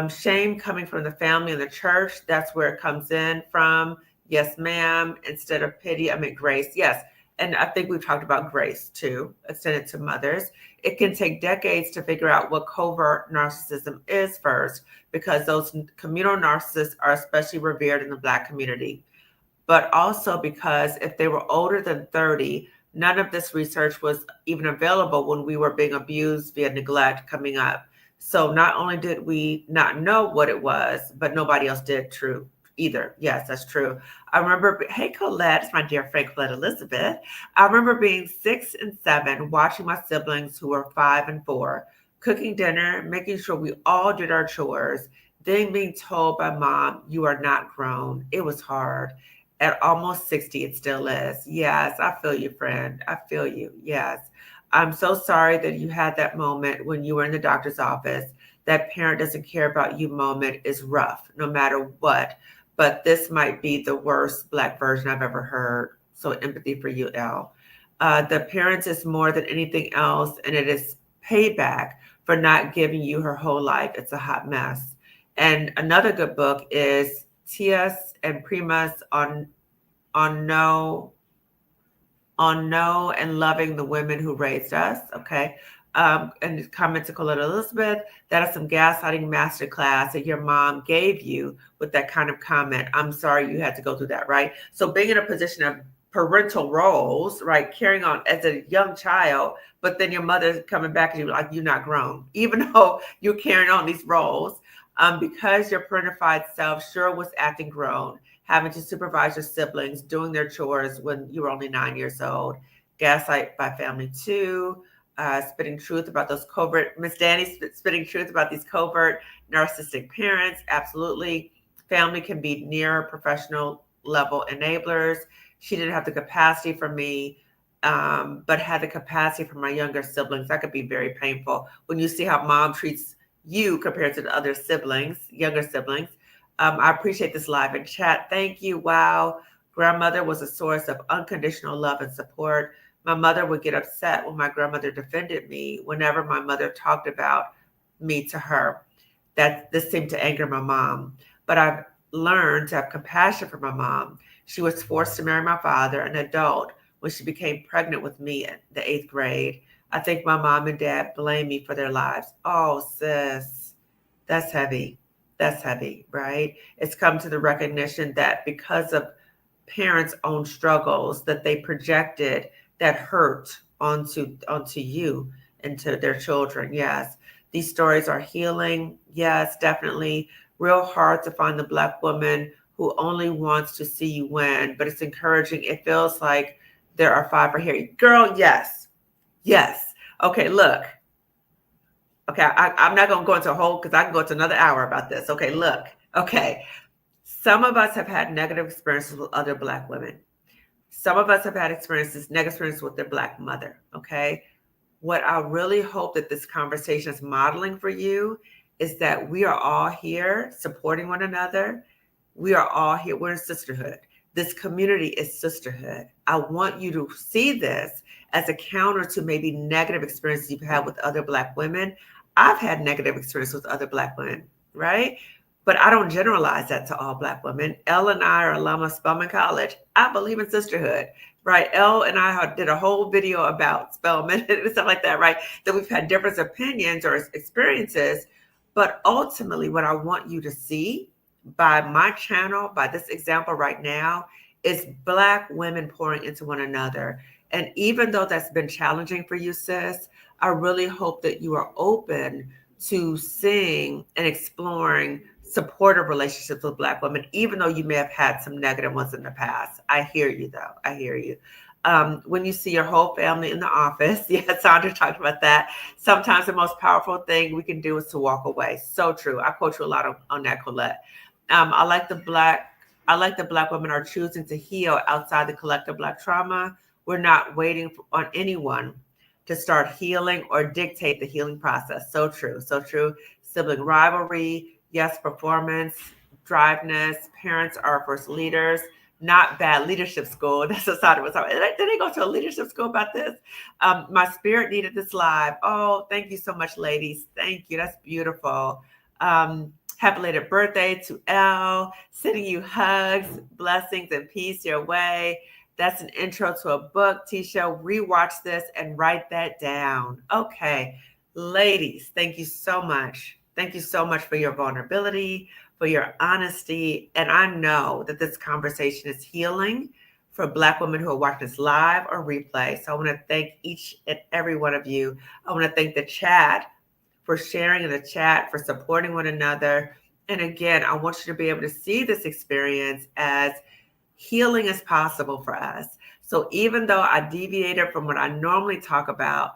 Shame coming from the family and the church, that's where it comes in from. Yes, ma'am. Instead of pity, I mean grace. Yes. And I think we've talked about grace too, extended to mothers. It can take decades to figure out what covert narcissism is first, because those communal narcissists are especially revered in the Black community. But also because if they were older than 30, none of this research was even available when we were being abused via neglect coming up. So not only did we not know what it was, but nobody else did true either. Yes, that's true. I remember, hey, Colette, it's my dear friend Colette Elizabeth. I remember being 6 and 7, watching my siblings who were 5 and 4, cooking dinner, making sure we all did our chores, then being told by mom, you are not grown. It was hard. At almost 60, it still is. Yes, I feel you, friend. I feel you. Yes. I'm so sorry that you had that moment when you were in the doctor's office. That parent doesn't care about you moment is rough, no matter what. But this might be the worst Black version I've ever heard. So empathy for you, Elle. The parents is more than anything else, and it is payback for not giving you her whole life. It's a hot mess. And another good book is Tias and Primas on no and loving the women who raised us. Okay. And comment to Coletta Elizabeth, that is some gaslighting masterclass that your mom gave you with that kind of comment. I'm sorry you had to go through that, right? So being in a position of parental roles, right, carrying on as a young child, but then your mother's coming back and you're like, you're not grown, even though you're carrying on these roles. Because your parentified self sure was acting grown, having to supervise your siblings doing their chores when you were only 9 years old. Gaslight by family too. Spitting truth about those covert, Miss Danny spitting truth about these covert narcissistic parents. Absolutely. Family can be near professional level enablers. She didn't have the capacity for me, but had the capacity for my younger siblings. That could be very painful when you see how mom treats you compared to the other siblings, younger siblings. I appreciate this live and chat. Thank you. Wow. Grandmother was a source of unconditional love and support. My mother would get upset when my grandmother defended me whenever my mother talked about me to her. That this seemed to anger my mom. But I've learned to have compassion for my mom. She was forced to marry my father, an adult, when she became pregnant with me in the 8th grade. I think my mom and dad blame me for their lives. Oh, sis, That's heavy. That's heavy, right? It's come to the recognition that because of parents' own struggles, that they projected that hurt onto you and to their children. Yes, these stories are healing. Yes, definitely. Real hard to find the Black woman who only wants to see you win, but it's encouraging. It feels like there are 5 right here. Girl, yes. Yes. Okay, look. Okay, I'm not going to go into a whole, because I can go into another hour about this. Okay, look. Okay. Some of us have had negative experiences with other Black women. Some of us have had negative experiences with their Black mother. Okay. What I really hope that this conversation is modeling for you is that we are all here supporting one another. We are all here. We're in sisterhood. This community is sisterhood. I want you to see this as a counter to maybe negative experiences you've had with other Black women. I've had negative experiences with other Black women, right? But I don't generalize that to all Black women. Elle and I are alum of Spelman College. I believe in sisterhood, right? Elle and I did a whole video about Spelman and stuff like that, right? That we've had different opinions or experiences. But ultimately, what I want you to see by my channel, by this example right now, is Black women pouring into one another. And even though that's been challenging for you, sis, I really hope that you are open to seeing and exploring supportive relationships with Black women, even though you may have had some negative ones in the past. I hear you, though. I hear you. When you see your whole family in the office, yeah, Sandra talked about that. Sometimes the most powerful thing we can do is to walk away. So true. I quote you a lot on that, Colette. I like the Black women are choosing to heal outside the collective Black trauma. We're not waiting on anyone to start healing or dictate the healing process. So true. So true. Sibling rivalry. Yes, performance, driveness. Parents are first leaders. Not bad leadership school. That's what Sandra was talking about. Did they go to a leadership school about this? My spirit needed this live. Oh, thank you so much, ladies. Thank you. That's beautiful. Happy belated birthday to Elle. Sending you hugs, blessings, and peace your way. That's an intro to a book. Tisha, rewatch this and write that down. Okay, ladies, thank you so much. Thank you so much for your vulnerability, for your honesty. And I know that this conversation is healing for Black women who are watching this live or replay. So I want to thank each and every one of you. I want to thank the chat for sharing in the chat, for supporting one another. And again, I want you to be able to see this experience as healing is possible for us. So even though I deviated from what I normally talk about,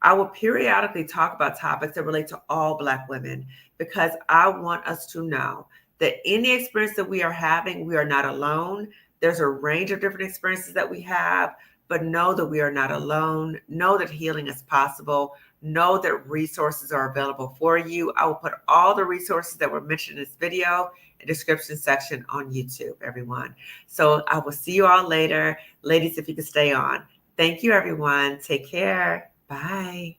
I will periodically talk about topics that relate to all Black women, because I want us to know that any experience that we are having, we are not alone. There's a range of different experiences that we have, but know that we are not alone. Know that healing is possible. Know that resources are available for you. I will put all the resources that were mentioned in this video in the description section on YouTube, everyone. So I will see you all later. Ladies, if you could stay on. Thank you, everyone. Take care. Bye.